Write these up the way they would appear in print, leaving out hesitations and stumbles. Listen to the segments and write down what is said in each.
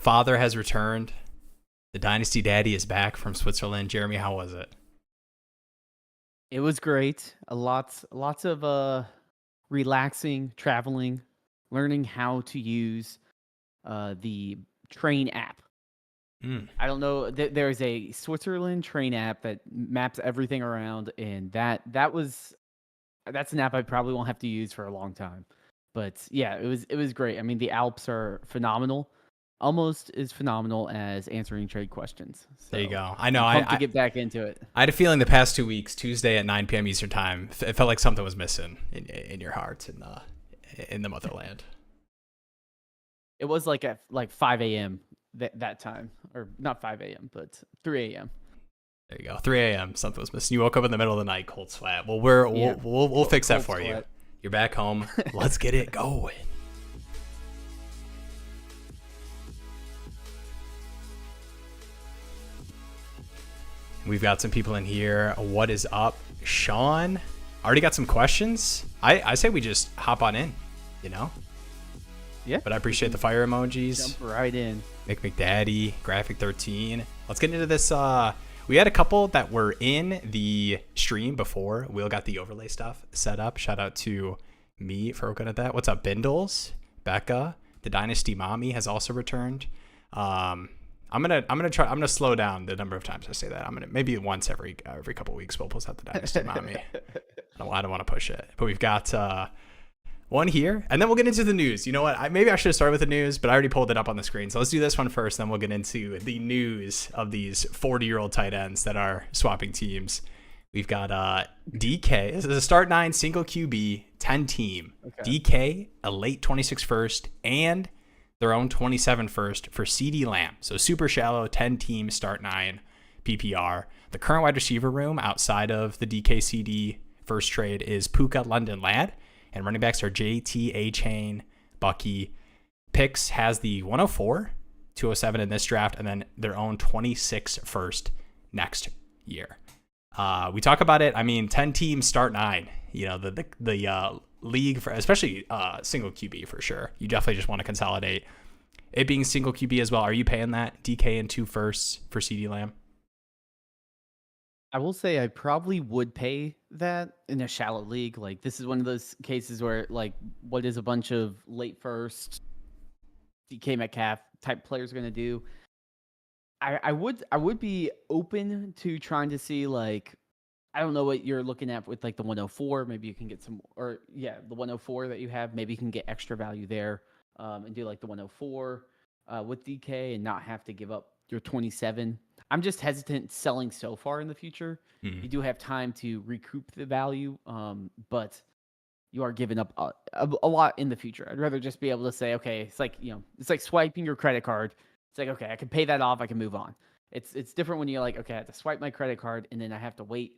Father has returned. The Dynasty Daddy is back from Switzerland. Jeremy, how was it? It was great. Lots of relaxing, traveling, learning how to use the train app. I don't know. There's a Switzerland train app that maps everything around, and that's an app I probably won't have to use for a long time. But yeah, it was great. I mean, the Alps are phenomenal, almost as phenomenal as answering trade questions. So There you go. I know. I'm pumped to get back into it. I had a feeling the past 2 weeks, Tuesday at 9 p.m. Eastern time, it felt like something was missing in your heart in the motherland. It was like at 5 a.m. that time, or not 5 a.m., but 3 a.m. There you go. 3 a.m. Something was missing. You woke up in the middle of the night, cold sweat. Well, we'll fix that for you. You're back home. Let's get it going. We've got some people in here. What is up, Sean? Already got some questions. I say we just hop on in. Yeah. But I appreciate the fire emojis. Jump right in. Mick McDaddy, Graphic 13. Let's get into this. We had a couple that were in the stream before Will got the overlay stuff set up. Shout out to me for working at that. What's up, Bindles? Becca, the Dynasty Mommy has also returned. I'm gonna slow down the number of times I say that. I'm gonna maybe once every couple weeks we'll post out the Dynasty Mommy. I don't want to push it, but we've got one here, and then we'll get into the news. You know what? Maybe I should have started with the news, but I already pulled it up on the screen. So let's do this one first, then we'll get into the news of these 40-year-old tight ends that are swapping teams. We've got DK. This is a start 9 single QB 10 team. Okay. DK, a late 26 first, and their own 27 first for CD Lamb. So super shallow 10 team start 9 PPR. The current wide receiver room outside of the DK CD first trade is Puka, London Ladd. And running backs are JT, Achane, Bucky. Picks has the 104, 207 in this draft, and then their own 26 first next year. We talk about it. I mean, 10 teams start 9. The league for especially single QB for sure. You definitely just want to consolidate it being single QB as well. Are you paying that DK and 2 firsts for CD Lamb? I will say I probably would pay that in a shallow league. Like, this is one of those cases where, like, what is a bunch of late first DK Metcalf type players going to do? I would be open to trying to see, like, I don't know what you're looking at with like the 104. Maybe you can get the 104 that you have. Maybe you can get extra value there and do like the 104 with DK and not have to give up your 27. I'm just hesitant selling so far in the future. You do have time to recoup the value, but you are giving up a lot in the future. I'd rather just be able to say, okay, it's like swiping your credit card. It's like, okay, I can pay that off. I can move on. It's different when you're like, okay, I have to swipe my credit card and then I have to wait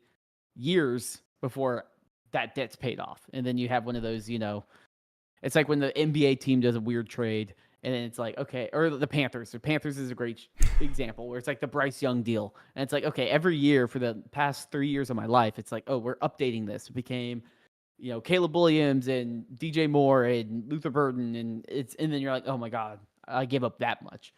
years before that debt's paid off. And then you have one of those, it's like when the NBA team does a weird trade and then it's like, okay, or the Panthers. The Panthers is a great example where it's like the Bryce Young deal. And it's like, okay, every year for the past 3 years of my life, it's like, oh, we're updating this. It became, Caleb Williams and DJ Moore and Luther Burden. And then you're like, oh my God, I gave up that much.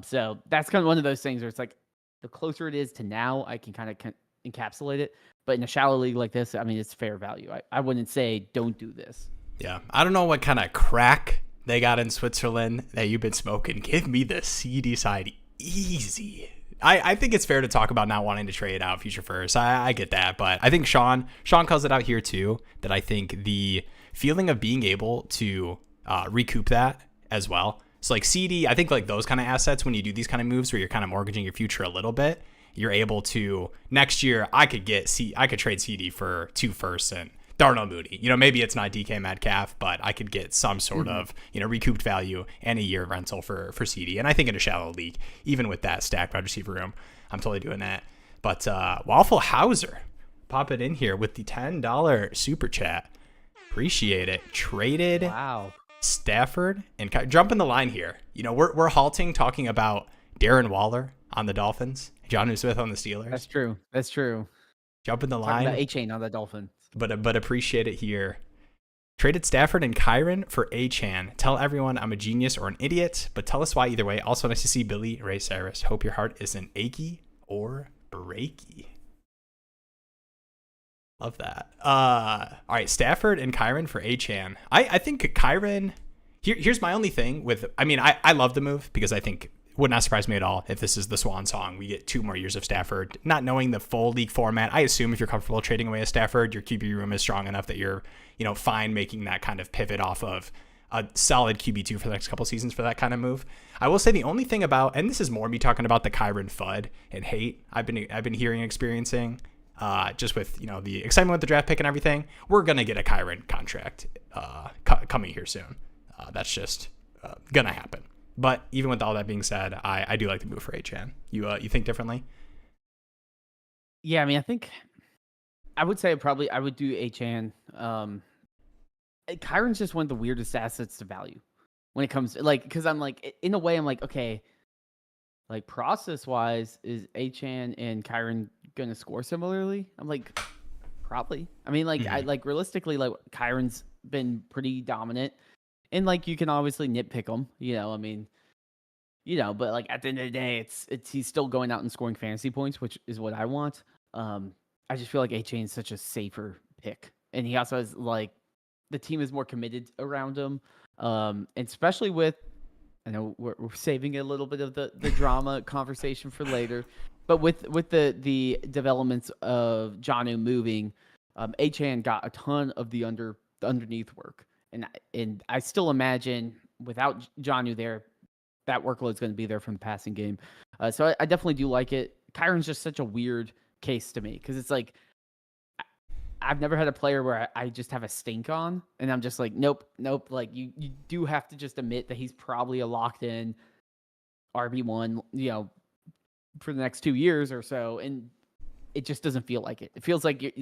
So that's kind of one of those things where it's like, the closer it is to now, I can kind of encapsulate it. But in a shallow league like this, I mean, it's fair value. I wouldn't say don't do this. Yeah. I don't know what kind of crack they got in Switzerland that you've been smoking. Give me the CD side easy. I think it's fair to talk about not wanting to trade out future first. I get that. But I think Sean calls it out here too, that I think the feeling of being able to recoup that as well. So like CD, I think like those kind of assets, when you do these kind of moves where you're kind of mortgaging your future a little bit, you're able to next year. I could trade CD for 2 firsts and Darnell Mooney. Maybe it's not DK Metcalf, but I could get some sort of recouped value and a year of rental for CD. And I think in a shallow league, even with that stacked wide receiver room, I'm totally doing that. But Waffle Hauser, pop it in here with the $10 super chat. Appreciate it. Traded. Wow. Stafford and jump in the line here. We're halting talking about Darren Waller on the Dolphins, Jonnu Smith on the Steelers. That's true. Jump in the line. Talking about Achane on the Dolphins. But appreciate it here. Traded Stafford and Kyren for Achane. Tell everyone I'm a genius or an idiot, but tell us why either way. Also nice to see Billy Ray Cyrus. Hope your heart isn't achy or breaky. Love that. All right, Stafford and Kyren for Achane. I think Kyren. Here's my only thing with. I mean, I love the move because I think it would not surprise me at all if this is the swan song. We get 2 more years of Stafford. Not knowing the full league format, I assume if you're comfortable trading away a Stafford, your QB room is strong enough that you're fine making that kind of pivot off of a solid QB2 for the next couple seasons for that kind of move. I will say the only thing about, and this is more me talking about the Kyren FUD and hate I've been hearing and experiencing. Just with the excitement with the draft pick and everything, we're gonna get a Kyren contract coming here soon. That's just gonna happen. But even with all that being said, I do like the move for Achane. You think differently? Yeah, I mean, I think I would say I would do Achane. Kyron's just one of the weirdest assets to value when it comes to, because I'm like, in a way, I'm like, okay, like process wise, is Achane and Kyren gonna score similarly? I'm like, probably. I mean, like, I like realistically, like Kyron's been pretty dominant, and like you can obviously nitpick him, I mean, but like at the end of the day, it's he's still going out and scoring fantasy points, which is what I want. I just feel like Achane is such a safer pick, and he also has like the team is more committed around him, and especially with. I know we're saving a little bit of the drama conversation for later, but with the developments of Jonnu moving, Achane got a ton of the underneath work, and I still imagine without Jonnu there, that workload is going to be there from the passing game. So I definitely do like it. Kyron's just such a weird case to me because it's like I've never had a player where I just have a stink on, and I'm just like, nope. Like you do have to just admit that he's probably a locked in RB1, for the next 2 years or so, and it just doesn't feel like it. It feels like it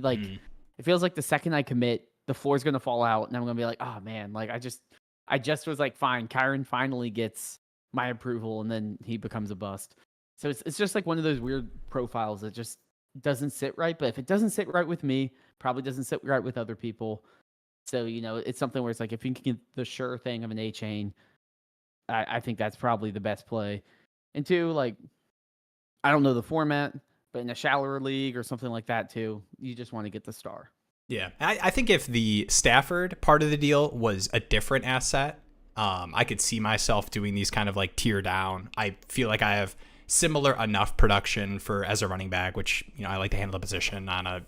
feels like the second I commit, the floor's gonna fall out, and I'm gonna be like, oh man, like I just was like, fine, Kyren finally gets my approval, and then he becomes a bust. So it's just like one of those weird profiles that just doesn't sit right. But if it doesn't sit right with me, probably doesn't sit right with other people. So, it's something where it's like, if you can get the sure thing of an Achane, I think that's probably the best play. And 2, like, I don't know the format, but in a shallower league or something like that too, you just want to get the star. Yeah. I think if the Stafford part of the deal was a different asset, I could see myself doing these kind of like tier down. I feel like I have similar enough production for as a running back, which I like to handle the position on a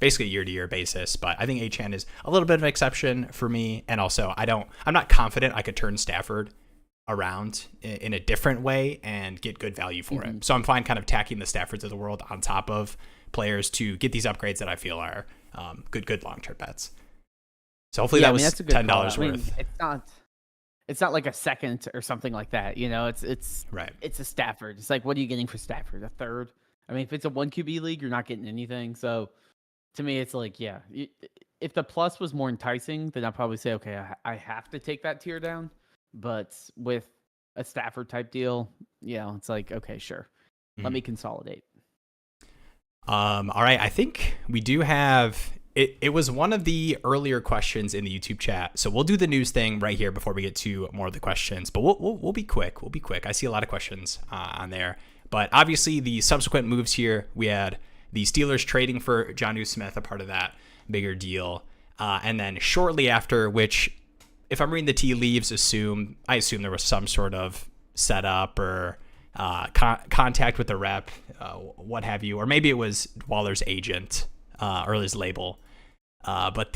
basically year-to-year basis. But I think Achane is a little bit of an exception for me, and also I'm not confident I could turn Stafford around in a different way and get good value for him. So I'm fine kind of tacking the Staffords of the world on top of players to get these upgrades that I feel are good long-term bets. So hopefully that was $10 worth. It's not like a second or something like that. It's right. It's a Stafford. It's like, what are you getting for Stafford? A third? I mean, if it's a 1 QB league, you're not getting anything. So to me, it's like, yeah, if the plus was more enticing, then I'd probably say, okay, I have to take that tier down. But with a Stafford type deal, it's like, okay, sure. Let me consolidate. All right. I think we do have it was one of the earlier questions in the YouTube chat. So we'll do the news thing right here before we get to more of the questions, but we'll be quick. We'll be quick. I see a lot of questions on there, but obviously the subsequent moves here, we had the Steelers trading for Jonnu Smith, a part of that bigger deal. And then shortly after, which if I'm reading the tea leaves, I assume there was some sort of setup or contact with the rep, what have you, or maybe it was Waller's agent or his label, but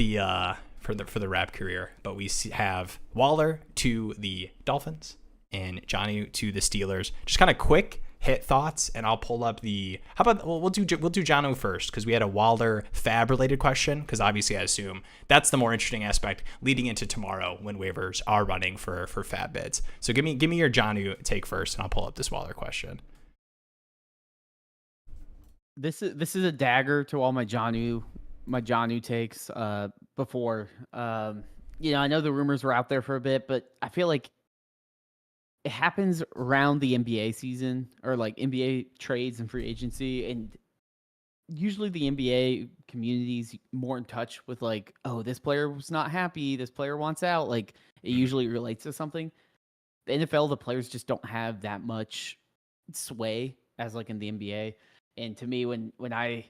for the rap career. But we have Waller to the Dolphins and Jonnu to the Steelers. Just kind of quick hit thoughts, and I'll pull up we'll do Jonnu first because we had a Waller FAAB related question, because obviously I assume that's the more interesting aspect leading into tomorrow when waivers are running for FAAB bids. So give me your Jonnu take first, and I'll pull up this Waller question. This is a dagger to all my Jonnu takes before. I know the rumors were out there for a bit, but I feel like it happens around the NBA season or like NBA trades and free agency, and usually the NBA community's more in touch with like, oh, this player was not happy, this player wants out. Like it usually relates to something. The NFL, the players just don't have that much sway as like in the NBA. And to me, when I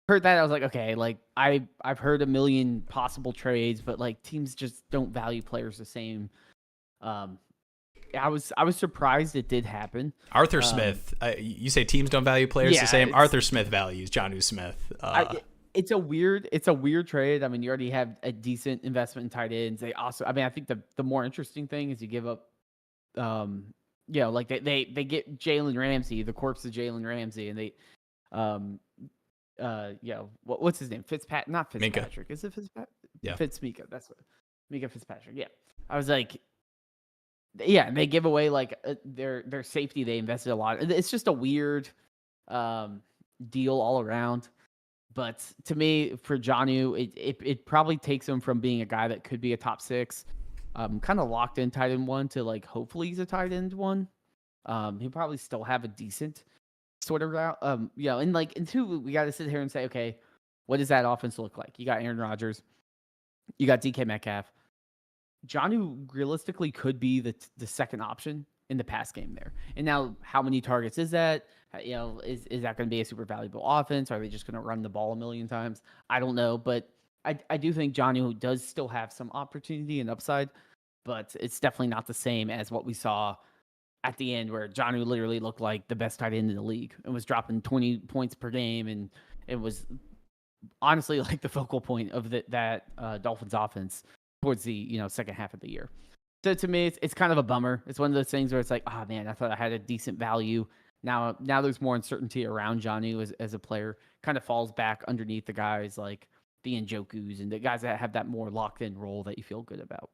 heard that, I was like, okay, like I've heard a million possible trades, but like teams just don't value players the same. I was surprised it did happen. Arthur Smith, you say teams don't value players the same. Arthur Smith values Jonnu Smith. It's a weird trade. I mean, you already have a decent investment in tight ends. They also, I mean, I think the more interesting thing is you give up, like they get Jalen Ramsey, the corpse of Jalen Ramsey, and they, what's his name? Not Fitzpatrick. Minka. Is it Fitzpatrick? Yeah, Mika. That's what Mika Fitzpatrick. Yeah, I was like, yeah, they give away like their safety. They invested a lot. It's just a weird deal all around. But to me, for Jonnu, it probably takes him from being a guy that could be a top 6, kind of locked in tight end 1 to like hopefully he's a tight end 1. He'll probably still have a decent sort of route. And 2, we got to sit here and say, okay, what does that offense look like? You got Aaron Rodgers, you got DK Metcalf. Jonnu realistically could be the second option in the pass game there. And now, how many targets is that? Is that going to be a super valuable offense? Are they just going to run the ball a million times? I don't know, but I do think Jonnu does still have some opportunity and upside, but it's definitely not the same as what we saw at the end, where Jonnu literally looked like the best tight end in the league and was dropping 20 points per game, and it was honestly like the focal point of that Dolphins offense towards the second half of the year. So to me, it's kind of a bummer. It's one of those things where it's like, oh man, I thought I had a decent value. Now there's more uncertainty around Jonnu as a player. Kind of falls back underneath the guys like the Njokus and the guys that have that more locked in role that you feel good about.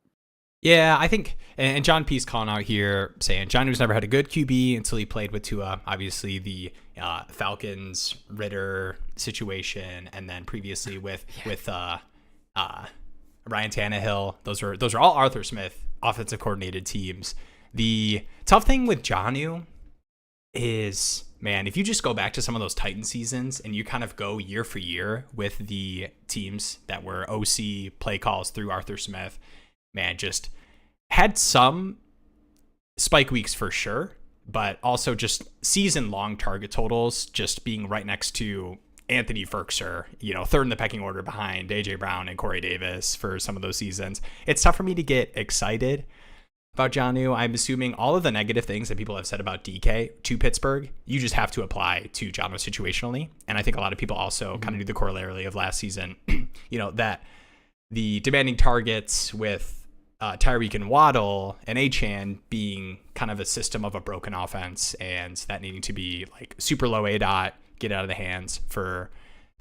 Yeah, I think, and John P's calling out here saying Jonnu's never had a good QB until he played with Tua. Obviously, the Falcons Ritter situation, and then previously with Ryan Tannehill. Those are all Arthur Smith offensive coordinated teams. The tough thing with Jonnu is, man, if you just go back to some of those Titan seasons and you kind of go year for year with the teams that were OC play calls through Arthur Smith, man, just had some spike weeks for sure, but also just season-long target totals just being right next to Anthony Ferkser, third in the pecking order behind A.J. Brown and Corey Davis for some of those seasons. It's tough for me to get excited about Jonnu. I'm assuming all of the negative things that people have said about DK to Pittsburgh, you just have to apply to Jonnu situationally. And I think a lot of people also kind of do the corollary of last season, that the demanding targets with Tyreek and Waddle and Achane being kind of a system of a broken offense, and that needing to be like super low ADOT, get out of the hands for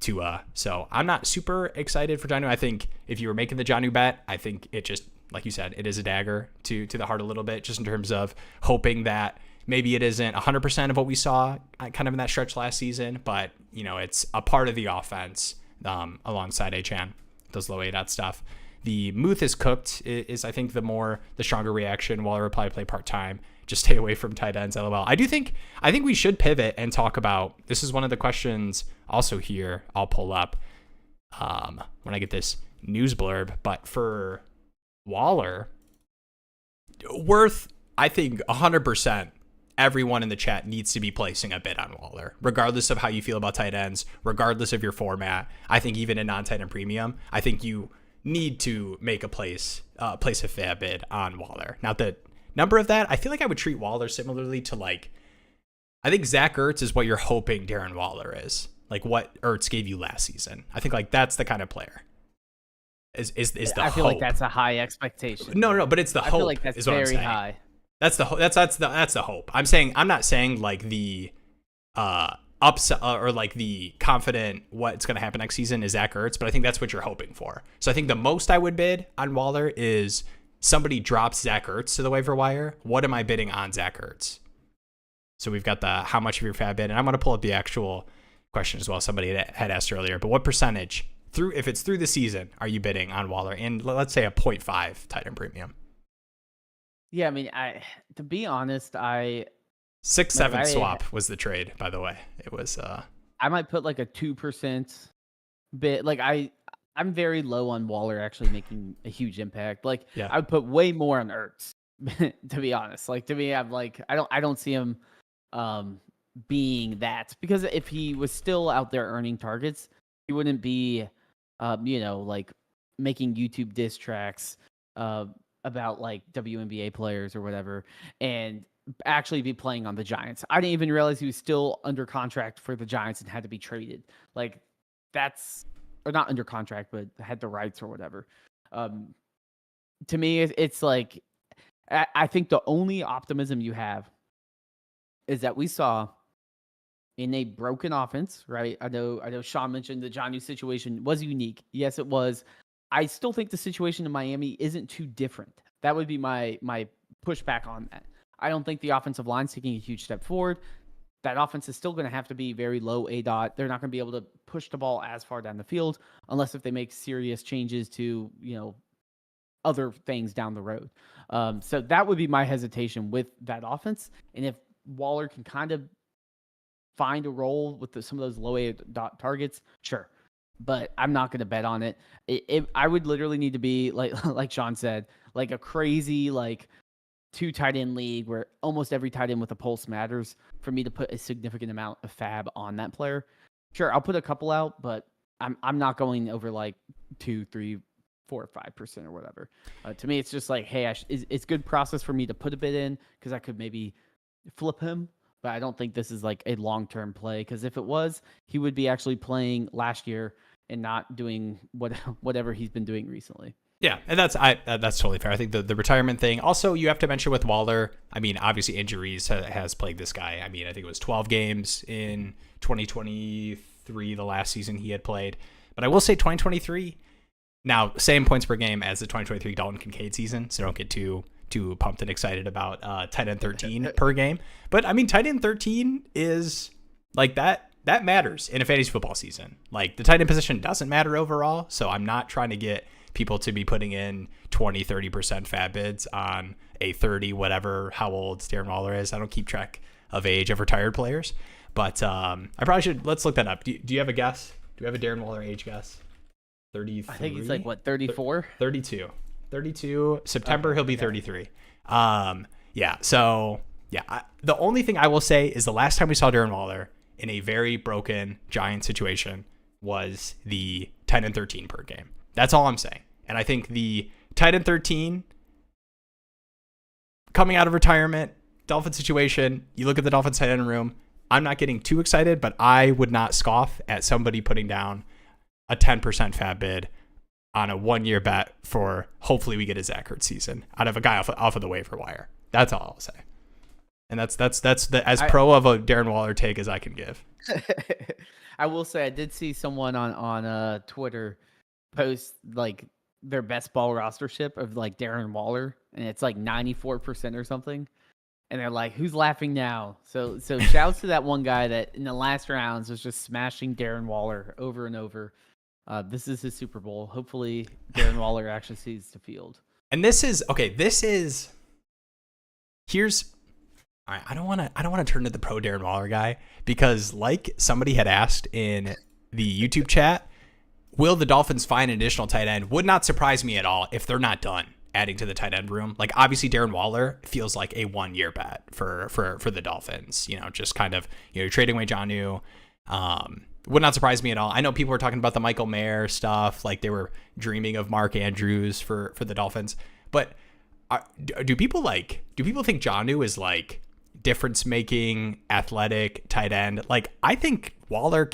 Tua. So I'm not super excited for Jonnu. I think if you were making the Jonnu bet, I think it just, like you said, it is a dagger to the heart a little bit, just in terms of hoping that maybe it isn't 100% of what we saw kind of in that stretch last season, but it's a part of the offense alongside Achane, those low ADOT stuff. The Muth is cooked is I think the stronger reaction. Waller will probably play part-time. Just stay away from tight ends, LOL. I think we should pivot and talk about, this is one of the questions also here I'll pull up when I get this news blurb, but for Waller, worth, I think 100%, everyone in the chat needs to be placing a bid on Waller, regardless of how you feel about tight ends, regardless of your format. I think even in non-tight end premium, I think you need to make a place a FAAB bid on Waller. Now, the number of that, I feel like I would treat Waller similarly to I think Zach Ertz is what you're hoping Darren Waller is, like what Ertz gave you last season. I think that's the kind of player. Is the hope. I feel like that's a high expectation. No, but it's the hope. I feel like that's very high. That's the hope. I'm not saying like the upside or like the confident what's going to happen next season is Zach Ertz, but I think that's what you're hoping for. So I think the most I would bid on Waller is somebody drops Zach Ertz to the waiver wire. What am I bidding on Zach Ertz? So we've got the how much of your FAAB bid, and I'm going to pull up the actual question as well. Somebody had asked earlier, but what percentage if it's through the season are you bidding on Waller in, let's say, a 0.5 tight end premium? Yeah, I mean, to be honest, 6-7 swap was the trade, by the way. It was I might put like a 2% bit. Like I'm very low on Waller actually making a huge impact. Like Yeah. I would put way more on Ertz, to be honest. Like to me, I'm like I don't see him being that, because if he was still out there earning targets, he wouldn't be like making YouTube diss tracks about like WNBA players or whatever, and actually be playing on the Giants. I didn't even realize he was still under contract for the Giants and had to be traded. Like or not under contract, but had the rights or whatever. To me, it's like, I think the only optimism you have is that we saw in a broken offense, right? I know Sean mentioned the Jonnu situation was unique. Yes, it was. I still think the situation in Miami isn't too different. That would be my pushback on that. I don't think the offensive line's taking a huge step forward. That offense is still going to have to be very low ADOT. They're not going to be able to push the ball as far down the field unless if they make serious changes to, other things down the road. So that would be my hesitation with that offense. And if Waller can kind of find a role with some of those low ADOT targets, sure. But I'm not going to bet on it. I would literally need to be like Sean said, like a crazy, like 2 tight end league where almost every tight end with a pulse matters for me to put a significant amount of FAAB on that player. Sure, I'll put a couple out, but I'm not going over like 2, 3, 4, or 5% or whatever. To me, it's just like, hey, it's good process for me to put a bit in because I could maybe flip him, but I don't think this is like a long-term play, because if it was, he would be actually playing last year and not doing whatever he's been doing recently. Yeah, and that's totally fair. I think the retirement thing. Also, you have to mention with Waller, I mean, obviously injuries has plagued this guy. I mean, I think it was 12 games in 2023, the last season he had played. But I will say 2023, now same points per game as the 2023 Dalton Kincaid season, so don't get too pumped and excited about tight end 13 per game. But I mean, tight end 13 is like that matters in a fantasy football season. Like the tight end position doesn't matter overall, so I'm not trying to get people to be putting in 20-30% FAAB bids on a 30 whatever how old Darren Waller is. I don't keep track of age of retired players, but I probably should. Let's look that up. Do you have a guess? Do we have a Darren Waller age guess? 33. I think he's like what, 34? 32 September. Okay, he'll be 33. Yeah. So yeah, the only thing I will say is the last time we saw Darren Waller in a very broken Giant situation was the tight end 13 per game. That's all I'm saying. And I think the tight end 13 coming out of retirement, Dolphin situation, you look at the Dolphins tight end room, I'm not getting too excited, but I would not scoff at somebody putting down a 10% FAAB bid on a 1-year bet for hopefully we get a Zach Ertz season out of a guy off of the waiver wire. That's all I'll say. And that's as pro of a Darren Waller take as I can give. I will say I did see someone on Twitter post like their best ball rostership of like Darren Waller, and it's like 94% or something, and they're like, who's laughing now? So shouts to that one guy that in the last rounds was just smashing Darren Waller over and over. This is his Super Bowl. Hopefully Darren Waller actually sees the field. And here's all right, I don't want to turn to the pro Darren Waller guy, because like somebody had asked in the YouTube chat, will the Dolphins find an additional tight end? Would not surprise me at all if they're not done adding to the tight end room. Like obviously Darren Waller feels like a 1-year bet for the Dolphins, just kind of, trading away Jonnu. Would not surprise me at all. I know people were talking about the Michael Mayer stuff, like they were dreaming of Mark Andrews for the Dolphins. But do people think Jonnu is like difference making athletic tight end? Like I think Waller,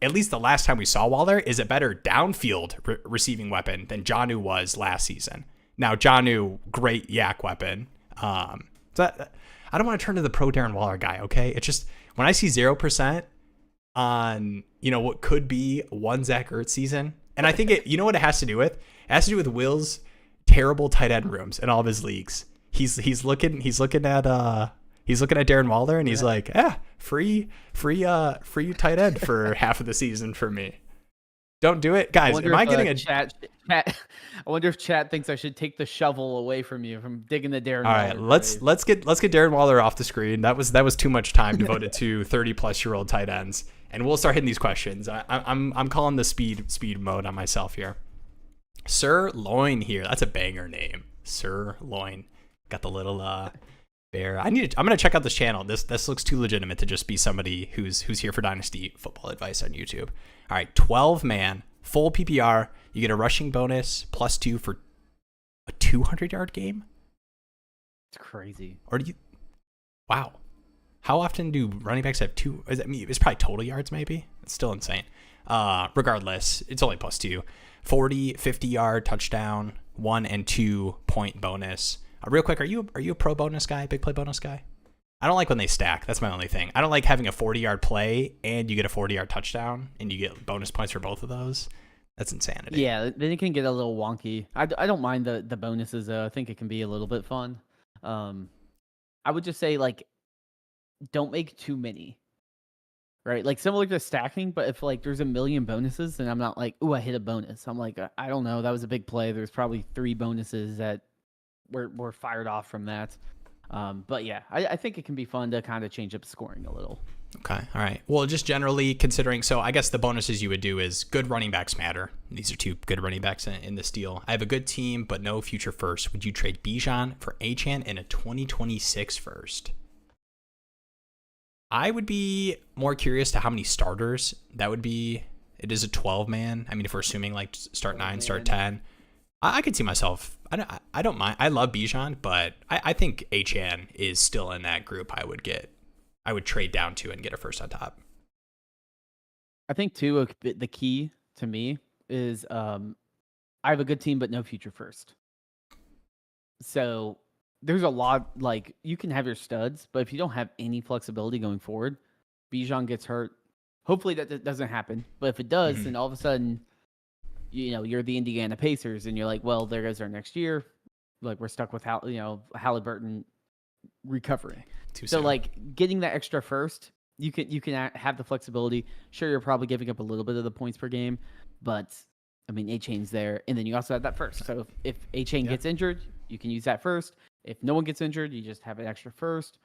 at least the last time we saw Waller, is a better downfield receiving weapon than Jonnu was last season. Now, Jonnu, great yak weapon. So I don't want to turn to the pro Darren Waller guy, okay? It's just when I see 0% on, what could be one Zach Ertz season, and I think what it has to do with? It has to do with Will's terrible tight end rooms in all of his leagues. He's looking at Darren Waller, and he's like, free tight end for half of the season for me. Don't do it, guys. Am I getting a chat? I wonder if chat thinks I should take the shovel away from you from digging the Darren. All right, let's get Darren Waller off the screen. That was too much time devoted to 30-plus-year-old tight ends, and we'll start hitting these questions. I'm calling the speed mode on myself here. Sir Loin here. That's a banger name, Sir Loin. Got the little bear. I'm gonna check out this channel. This looks too legitimate to just be somebody who's here for Dynasty football advice on YouTube. All right, 12-man, full PPR. You get a rushing bonus +2 for a 200-yard game. It's crazy. Or do you? Wow. How often do running backs have two? It's probably total yards, maybe. It's still insane. Regardless, it's only +2. 40, 50-yard touchdown, 1 and 2 point bonus. Real quick, are you a pro bonus guy, big play bonus guy? I don't like when they stack. That's my only thing. I don't like having a 40-yard play and you get a 40-yard touchdown and you get bonus points for both of those. That's insanity. Yeah, then it can get a little wonky. I don't mind the bonuses, though. I think it can be a little bit fun. I would just say, like, don't make too many. Right? Like, similar to stacking, but if, like, there's a million bonuses, then I'm not like, ooh, I hit a bonus. I'm like, I don't know. That was a big play. There's probably 3 bonuses that were fired off from that. But yeah, I think it can be fun to kind of change up scoring a little. Okay. All right. Well, just generally considering, so I guess the bonuses you would do is good running backs matter. These are 2 good running backs in this deal. I have a good team, but no future first. Would you trade Bijan for Achane and a 2026 first? I would be more curious to how many starters that would be. It is a 12-man. I mean, if we're assuming like start 9, start 10, I could see myself. I don't mind. I love Bijan, but I think Achane is still in that group. I would trade down to and get a first on top. I think too, the key to me is I have a good team, but no future first. So there's a lot, like, you can have your studs, but if you don't have any flexibility going forward, Bijan gets hurt. Hopefully that doesn't happen. But if it does, then all of a sudden, you're the Indiana Pacers, and you're like, well, there goes our next year. Like, we're stuck with Halliburton recovering. So, like, getting that extra first, you can have the flexibility. Sure, you're probably giving up a little bit of the points per game, but I mean, Achane's there, and then you also have that first. So if Achane gets injured, you can use that first. If no one gets injured, you just have an extra first.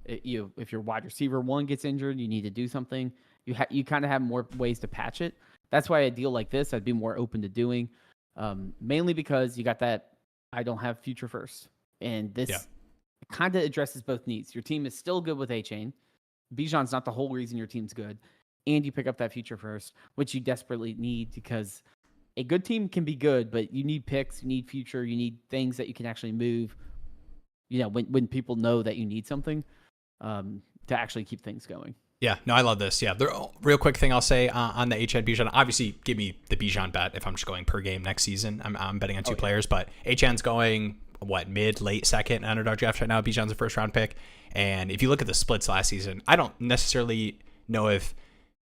If your wide receiver 1 gets injured, you need to do something. You kind of have more ways to patch it. That's why a deal like this, I'd be more open to doing, mainly because you got that I don't have future first, and this kind of addresses both needs. Your team is still good with Achane. Bijan's not the whole reason your team's good, and you pick up that future first, which you desperately need because a good team can be good, but you need picks, you need future, you need things that you can actually move. When people know that you need something to actually keep things going. Yeah, no, I love this. Yeah, the real quick thing I'll say on the Achane Bijan, obviously give me the Bijan bet if I'm just going per game next season. I'm betting on 2 players, but Achane's going late second underdog draft right now. Bijan's a first round pick, and if you look at the splits last season, I don't necessarily know if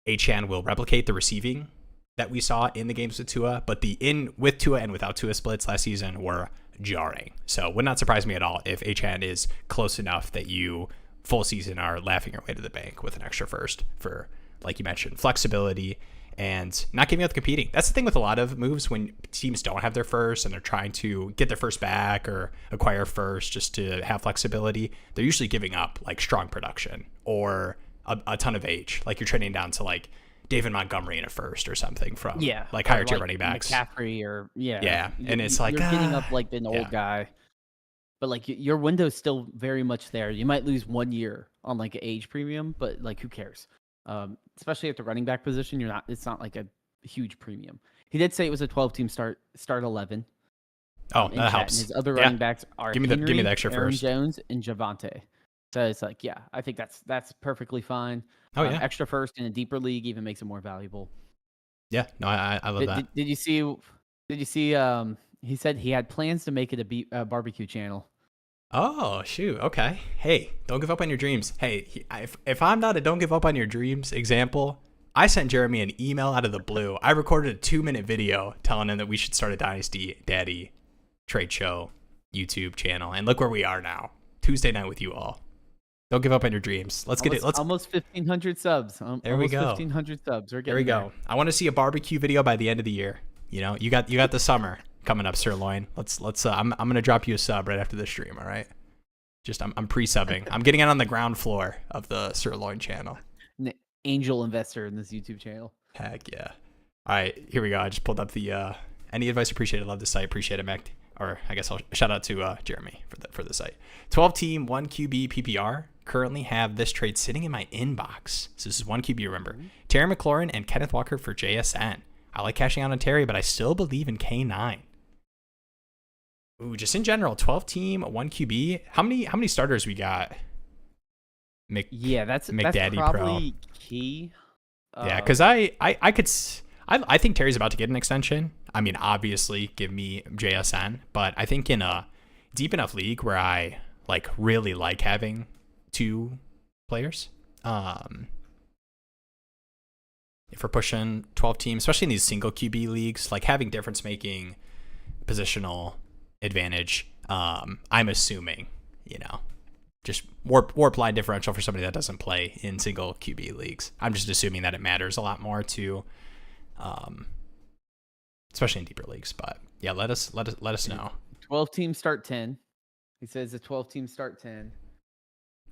Achane will replicate the receiving that we saw in the games with Tua, but the with Tua and without Tua splits last season were jarring. So it would not surprise me at all if Achane is close enough that you full season are laughing your way to the bank with an extra first for, like you mentioned, flexibility and not giving up competing. That's the thing with a lot of moves when teams don't have their first and they're trying to get their first back or acquire first just to have flexibility. They're usually giving up like strong production or a ton of age. Like you're trading down to like David Montgomery in a first or something from like higher tier running backs. McCaffrey or and it's like you're getting up like an old guy. But like your window's still very much there. You might lose 1 year on like an age premium, but like who cares? Especially at the running back position, it's not like a huge premium. He did say it was a 12-team start 11. Oh, that helps. And his other running backs are give me the extra Aaron first. Jones and Javonte. So it's like, I think that's perfectly fine. Extra first in a deeper league even makes it more valuable. Yeah, no, I love that. Did you see? He said he had plans to make it a barbecue channel. Oh, shoot. Okay. Hey, don't give up on your dreams. Hey, if I'm not a don't give up on your dreams example, I sent Jeremy an email out of the blue. I recorded a 2-minute video telling him that we should start a Dynasty Daddy Trade Show YouTube channel. And look where we are now. Tuesday night with you all. Don't give up on your dreams. Let's get it. Let's almost 1,500 subs. There we go. 1,500 subs. We're getting there we go. I want to see a barbecue video by the end of the year. You know, you got the summer coming up, Sirloin. Let's. I'm gonna drop you a sub right after the stream. All right. Just I'm pre-subbing. I'm getting it on the ground floor of the Sirloin channel. An angel investor in this YouTube channel. Heck yeah. All right, here we go. I just pulled up the any advice appreciated. Love the site. Appreciate it, Mac. Or I guess I'll shout out to Jeremy for the site. 12 team 1 QB PPR. Currently have this trade sitting in my inbox. So this is 1 QB, remember. Terry McLaurin and Kenneth Walker for JSN. I like cashing out on Terry, but I still believe in K9. Ooh, just in general, 12 team 1 QB. How many starters we got? That's McDaddy probably Pro. Key. Yeah, because I think Terry's about to get an extension. I mean, obviously, give me JSN, but I think in a deep enough league where I like really like having 2 players, if we're pushing 12 teams, especially in these single QB leagues, like having difference making positional advantage, I'm assuming, you know, just warp line differential for somebody that doesn't play in single QB leagues. I'm just assuming that it matters a lot more to, especially in deeper leagues. But yeah, let us know. 12 teams start 10. He says the 12 teams start 10.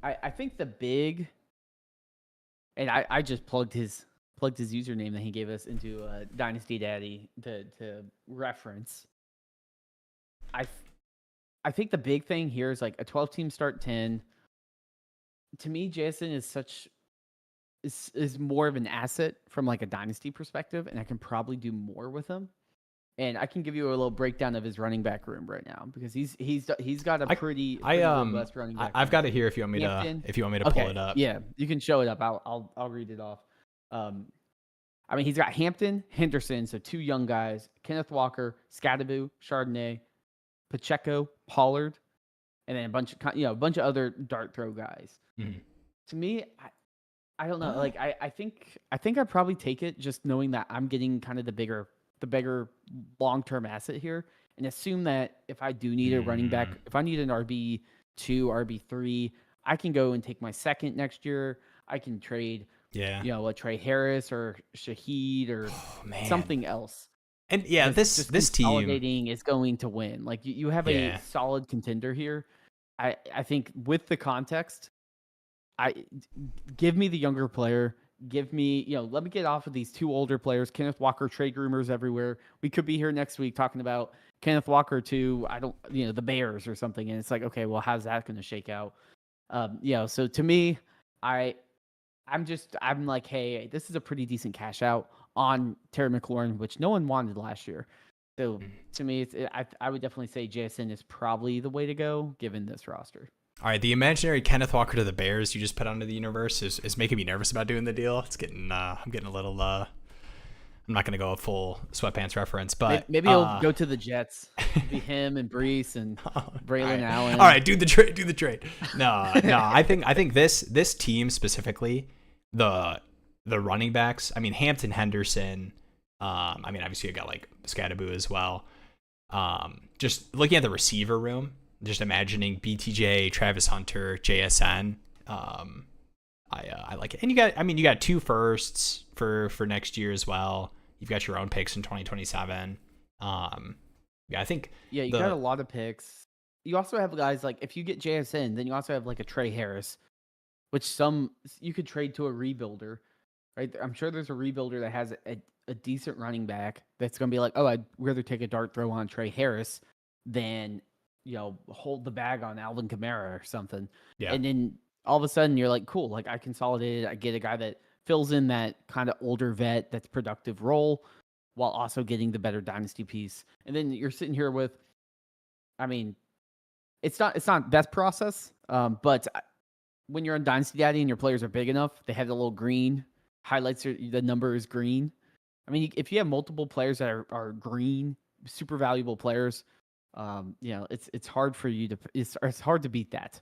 I think the big, and I just plugged his username that he gave us into Dynasty Daddy to reference. I think the big thing here is like a 12 team start 10. To me, Jason is more of an asset from like a dynasty perspective, and I can probably do more with him. And I can give you a little breakdown of his running back room right now because he's got a pretty robust running back. I've got it here if you want me to pull it up. Yeah, you can show it up. I'll read it off. I mean, he's got Hampton, Henderson, so 2 young guys, Kenneth Walker, Scadaboo, Chardonnay, Pacheco, Pollard, and then a bunch of other dart throw guys. Mm-hmm. To me, I don't know. Like I think I'd probably take it just knowing that I'm getting kind of the bigger long-term asset here, and assume that if I do need a running back, if I need an RB2, RB3, I can go and take my second next year. I can trade, a Trey Harris or Shaheed or something else. And yeah, this team is going to win. Like you have a solid contender here. I think with the context, give me the younger player. Give me, let me get off of these 2 older players. Kenneth Walker, trade rumors everywhere. We could be here next week talking about Kenneth Walker to, the Bears or something. And it's like, okay, well, how's that going to shake out? So to me, I'm like, hey, this is a pretty decent cash out on Terry McLaurin, which no one wanted last year. So to me, I would definitely say JSN is probably the way to go given this roster. All right, the imaginary Kenneth Walker to the Bears you just put onto the universe is making me nervous about doing the deal. It's getting I'm getting a little I'm not gonna go a full sweatpants reference, but maybe he'll go to the Jets. It'll be him and Brees and Braylon Allen. All right, do the trade. No, I think this team specifically, the running backs. I mean, Hampton, Henderson. I mean, obviously you got like Scadaboo as well. Just looking at the receiver room. Just imagining BTJ, Travis Hunter, JSN. I like it. And you got 2 firsts for next year as well. You've got your own picks in 2027. I think you got a lot of picks. You also have guys like if you get JSN, then you also have like a Trey Harris, which you could trade to a rebuilder, right? I'm sure there's a rebuilder that has a decent running back that's going to be like, oh, I'd rather take a dart throw on Trey Harris than hold the bag on Alvin Kamara or something. Yeah. And then all of a sudden you're like, cool, like I consolidated, I get a guy that fills in that kind of older vet that's productive role while also getting the better dynasty piece. And then you're sitting here with, I mean, it's not best process, but when you're on Dynasty Daddy and your players are big enough, they have the little green highlights, the number is green. I mean, if you have multiple players that are green, super valuable players, it's hard for you to it's hard to beat that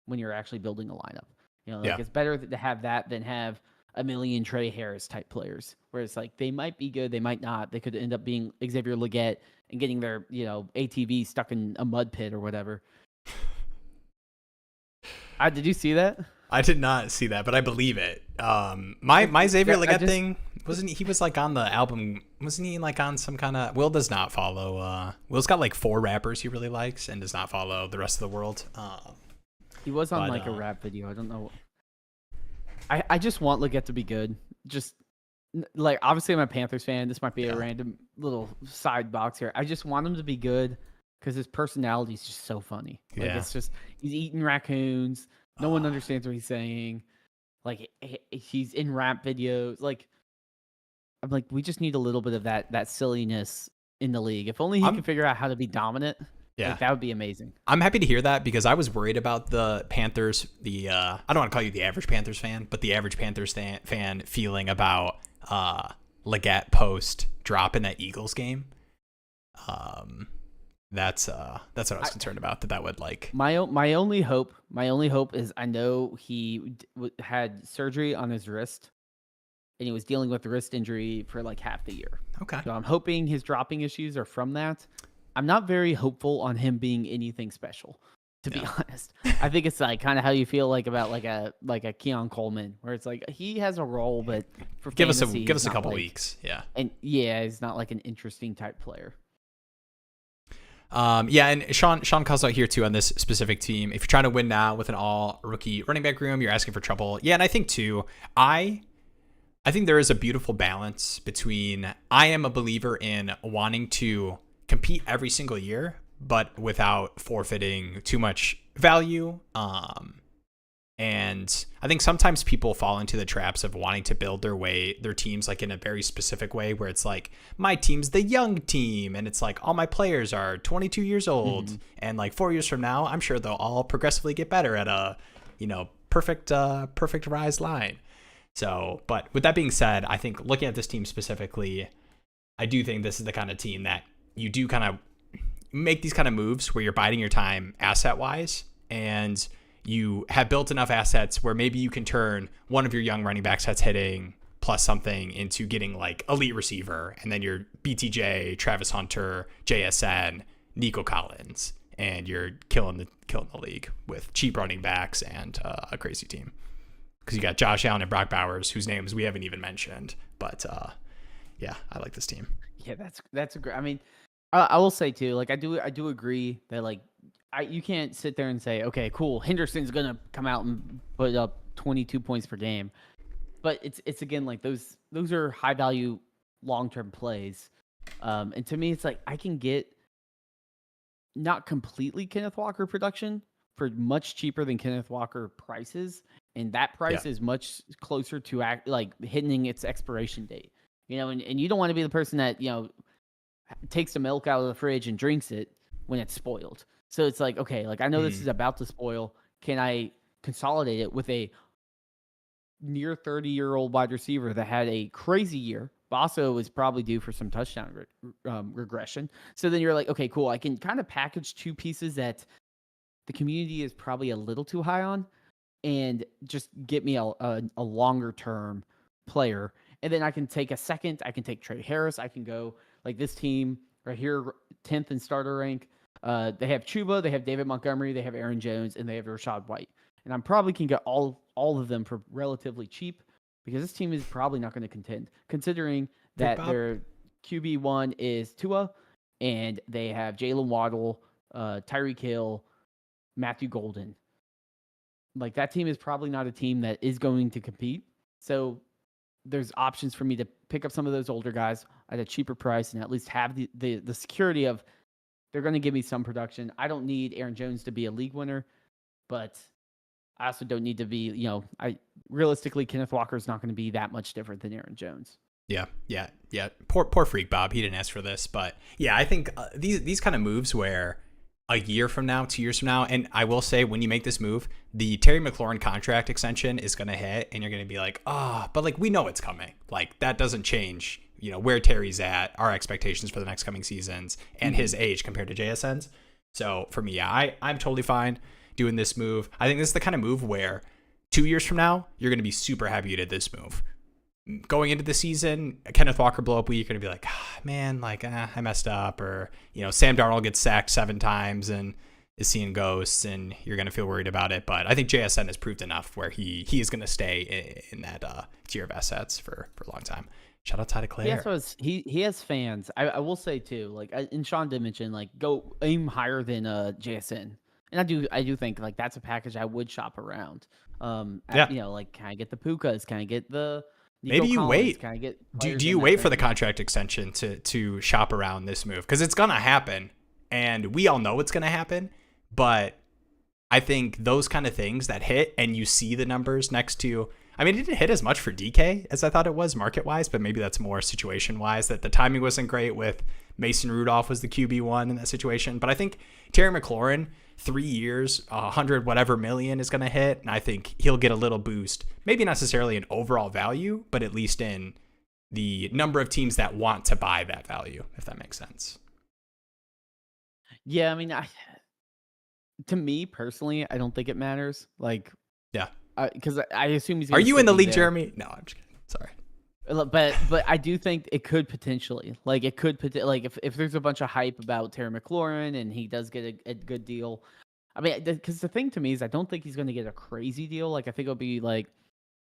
when you're actually building a lineup. It's better to have that than have a million Trey Harris type players where it's like they might be good, they might not. They could end up being Xavier Leggett and getting their ATV stuck in a mud pit or whatever. Did you see that? I did not see that, but I believe it. My Xavier Leggett thing wasn't he was like on the album? Wasn't he like on some kind of? Will does not follow. Will's got like 4 rappers he really likes and does not follow the rest of the world. He was on like a rap video. I don't know. I just want Leggett to be good. Just like obviously I'm a Panthers fan. This might be a random little side box here. I just want him to be good because his personality is just so funny. Like it's just he's eating raccoons. No one understands what he's saying. Like he's in rap videos. Like I'm like, we just need a little bit of that silliness in the league. If only he can figure out how to be dominant. Yeah, like, that would be amazing. I'm happy to hear that because I was worried about the Panthers. I don't want to call you the average Panthers fan, but the average Panthers fan feeling about Leggett post drop in that Eagles game. That's what I was concerned about. That would like my only hope is I know he had surgery on his wrist, and he was dealing with the wrist injury for like half the year. Okay, so I'm hoping his dropping issues are from that. I'm not very hopeful on him being anything special, to be honest. I think it's like kind of how you feel like about like a Keon Coleman, where it's like he has a role, but for give us fantasy, a couple weeks, and he's not like an interesting type player. And Sean calls out here too on this specific team. If you're trying to win now with an all rookie running back room, you're asking for trouble. Yeah, and I think too, I think there is a beautiful balance between I am a believer in wanting to compete every single year, but without forfeiting too much value. And I think sometimes people fall into the traps of wanting to build their teams like in a very specific way where it's like my team's the young team and it's like all my players are 22 years old and like 4 years from now, I'm sure they'll all progressively get better at a, perfect rise line. So, but with that being said, I think looking at this team specifically, I do think this is the kind of team that you do kind of make these kind of moves where you're biding your time asset wise and you have built enough assets where maybe you can turn one of your young running backs that's hitting plus something into getting like elite receiver. And then you're BTJ, Travis Hunter, JSN, Nico Collins, and you're killing the league with cheap running backs and a crazy team. Because you got Josh Allen and Brock Bowers, whose names we haven't even mentioned. But I like this team. Yeah, that's a great. I mean, I will say too, like I do agree that like you can't sit there and say, okay, cool, Henderson's gonna come out and put up 22 points per game, but it's again like those are high value long term plays, and to me it's like I can get not completely Kenneth Walker production for much cheaper than Kenneth Walker prices, and that price is much closer to like hitting its expiration date. And you don't want to be the person that, takes the milk out of the fridge and drinks it when it's spoiled. So it's like, okay, like I know this is about to spoil. Can I consolidate it with a near 30-year-old wide receiver that had a crazy year? Basso is probably due for some touchdown regression. So then you're like, okay, cool. I can kind of package 2 pieces that the community is probably a little too high on and just get me a longer term player. And then I can take a second. I can take Trey Harris. I can go like this team right here, 10th in starter rank. They have Chuba, they have David Montgomery, they have Aaron Jones, and they have Rashad White. And I probably can get all of them for relatively cheap because this team is probably not going to contend, considering that their QB1 is Tua, and they have Jaylen Waddle, Tyreek Hill, Matthew Golden. Like that team is probably not a team that is going to compete. So there's options for me to pick up some of those older guys at a cheaper price and at least have the security of they're going to give me some production. I don't need Aaron Jones to be a league winner, but I also don't need to be, realistically, Kenneth Walker is not going to be that much different than Aaron Jones. Yeah. Poor freak Bob. He didn't ask for this, but yeah, I think these kind of moves where a year from now, 2 years from now, and I will say when you make this move, the Terry McLaurin contract extension is going to hit, and you're going to be like, but like we know it's coming. Like that doesn't change, where Terry's at, our expectations for the next coming seasons, and his age compared to JSN's. So for me, I'm totally fine doing this move. I think this is the kind of move where 2 years from now, you're going to be super happy you did this move. Going into the season, Kenneth Walker blow up week, you're going to be like, man, like I messed up, or Sam Darnold gets sacked 7 times and is seeing ghosts and you're going to feel worried about it. But I think JSN has proved enough where he is going to stay in that tier of assets for a long time. Shout out to Claire. He has fans. I will say too, like, and Sean did mention, like, go aim higher than JSN. And I do think like that's a package I would shop around. Like, can I get the Pukas? Can I get the Nico maybe you Collins? wait? Can I get do you wait for the contract extension to shop around this move? Because it's gonna happen, and we all know it's gonna happen. But I think those kind of things that hit and you see the numbers next to, I mean, it didn't hit as much for DK as I thought it was market-wise, but maybe that's more situation-wise, that the timing wasn't great with Mason Rudolph was the QB1 in that situation. But I think Terry McLaurin, 3 years, 100 whatever million is going to hit, and I think he'll get a little boost, maybe not necessarily in overall value, but at least in the number of teams that want to buy that value, if that makes sense. Yeah, I mean, to me personally, I don't think it matters. Like, yeah, because I assume he's. Are you in the league, there. Jeremy? No, I'm just kidding. Sorry. But I do think it could potentially, like, if there's a bunch of hype about Terry McLaurin and he does get a good deal. I mean, because the thing to me is I don't think he's going to get a crazy deal. Like, I think it'll be like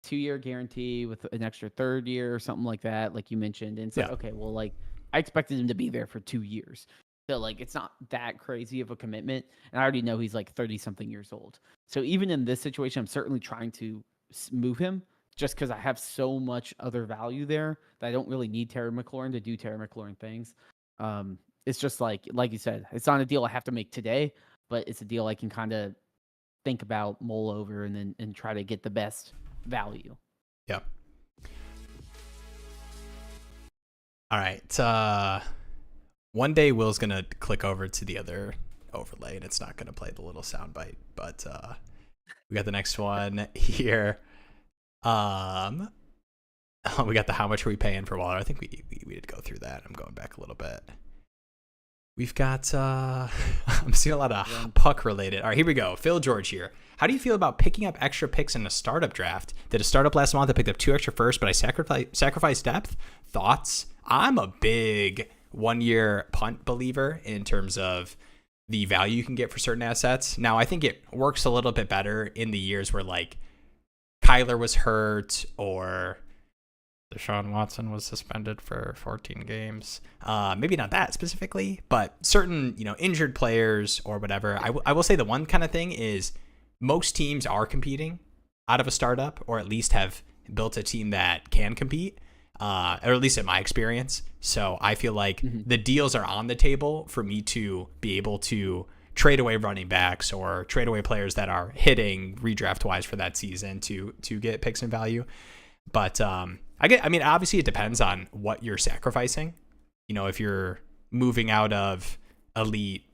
2-year guarantee with an extra 3rd year or something like that, like you mentioned. And so, okay, well, like, I expected him to be there for 2 years. So, like, it's not that crazy of a commitment. And I already know he's like 30-something years old. So even in this situation, I'm certainly trying to move him just because I have so much other value there that I don't really need Terry McLaurin to do Terry McLaurin things. It's just like you said, it's not a deal I have to make today, but it's a deal I can kind of think about, mull over, and try to get the best value. Yep. All right. One day Will's going to click over to the other overlay and it's not going to play the little soundbite, but we got the next one here. We got the how much are we paying for Waller. I think we did go through that. I'm going back a little bit. We've got I'm seeing a lot of puck related. All right, here we go. Phil George here. How do you feel about picking up extra picks in a startup draft? Did a startup last month. I picked up 2 extra firsts, but I sacrificed depth. Thoughts? I'm a big 1-year punt believer in terms of the value you can get for certain assets. Now, I think it works a little bit better in the years where, like, Kyler was hurt or Deshaun Watson was suspended for 14 games. Maybe not that specifically, but certain, injured players or whatever. I will say the one kind of thing is most teams are competing out of a startup, or at least have built a team that can compete, or at least in my experience. So I feel like the deals are on the table for me to be able to trade away running backs or trade away players that are hitting redraft wise for that season to get picks and value. But obviously it depends on what you're sacrificing. If you're moving out of elite,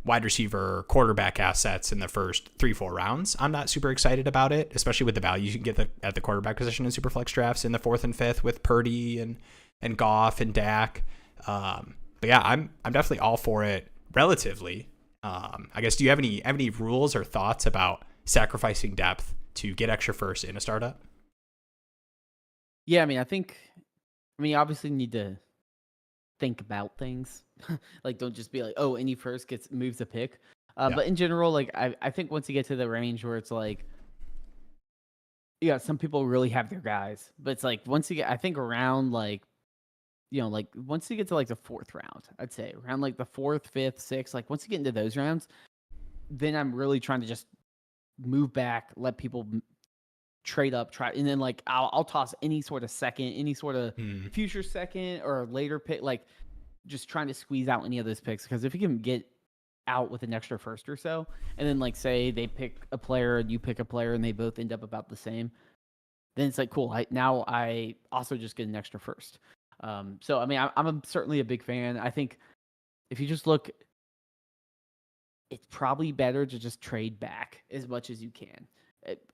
wide receiver, quarterback assets in the first 3-4 rounds, I'm not super excited about it, especially with the value you can get at the quarterback position in Superflex drafts in the 4th and 5th with Purdy and Goff and Dak. But yeah, I'm definitely all for it relatively. I guess, do you have any rules or thoughts about sacrificing depth to get extra first in a startup? Yeah, obviously you need to think about things. Like, don't just be like, oh, any first moves a pick. But in general, like, I think once you get to the range where it's like, some people really have their guys, but it's like once you get, I think around like, once you get to like the 4th round, I'd say around like the 4th, 5th, 6th, like once you get into those rounds, then I'm really trying to just move back, let people trade up, and then like I'll toss any sort of second, any sort of future second or later pick, like just trying to squeeze out any of those picks, because if you can get out with an extra first or so, and then like say they pick a player and you pick a player and they both end up about the same, then it's like cool. I also just get an extra first. So I'm certainly a big fan. I think if you just look, it's probably better to just trade back as much as you can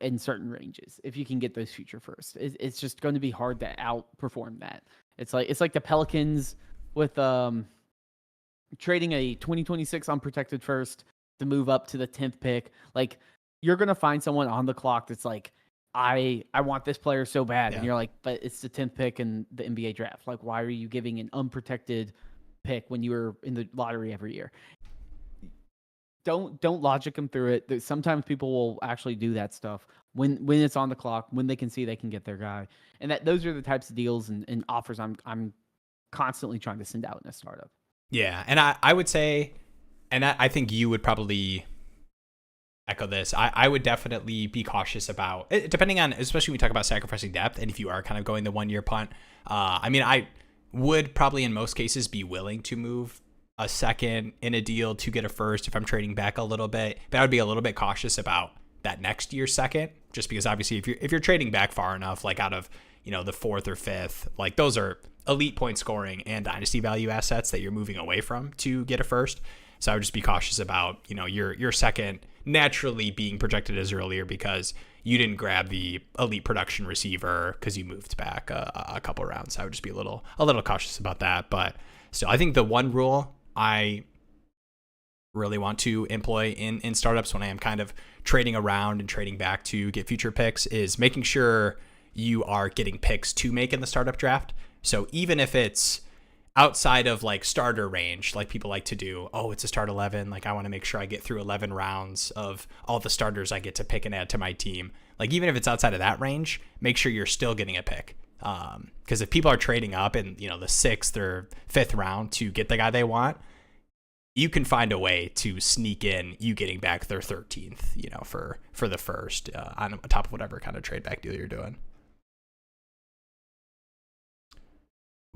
in certain ranges if you can get those future first. It's just going to be hard to outperform that. It's like the Pelicans with trading a 2026 unprotected first to move up to the 10th pick. Like, you're going to find someone on the clock that's like, I want this player so bad. And you're like, but it's the 10th pick in the NBA draft. Like, why are you giving an unprotected pick when you were in the lottery every year? don't logic them through it. Sometimes people will actually do that stuff when it's on the clock, when they can see they can get their guy, and those are the types of deals and offers I'm constantly trying to send out in a startup. Yeah, and I would say, and I think you would probably echo this. I would definitely be cautious about, depending on, especially when we talk about sacrificing depth, and if you are kind of going the 1 year punt. I mean, I would probably in most cases be willing to move a second in a deal to get a first if I'm trading back a little bit, but I would be a little bit cautious about that next year's second, just because obviously if you're trading back far enough, like out of, you know, the fourth or fifth, like those are elite point scoring and dynasty value assets that you're moving away from to get a first. So I would just be cautious about, you know, your second naturally being projected as earlier because you didn't grab the elite production receiver because you moved back a couple rounds. So I would just be a little cautious about that. But still, I think the one rule I really want to employ in startups when I am kind of trading around and trading back to get future picks is making sure you are getting picks to make in the startup draft. So even if it's outside of like starter range, like people like to do, oh, it's a start 11. Like I want to make sure I get through 11 rounds of all the starters I get to pick and add to my team. Like even if it's outside of that range, make sure you're still getting a pick. Because if people are trading up in, you know, the 6th or 5th round to get the guy they want, you can find a way to sneak in you getting back their 13th, you know, for the first on top of whatever kind of trade back deal you're doing.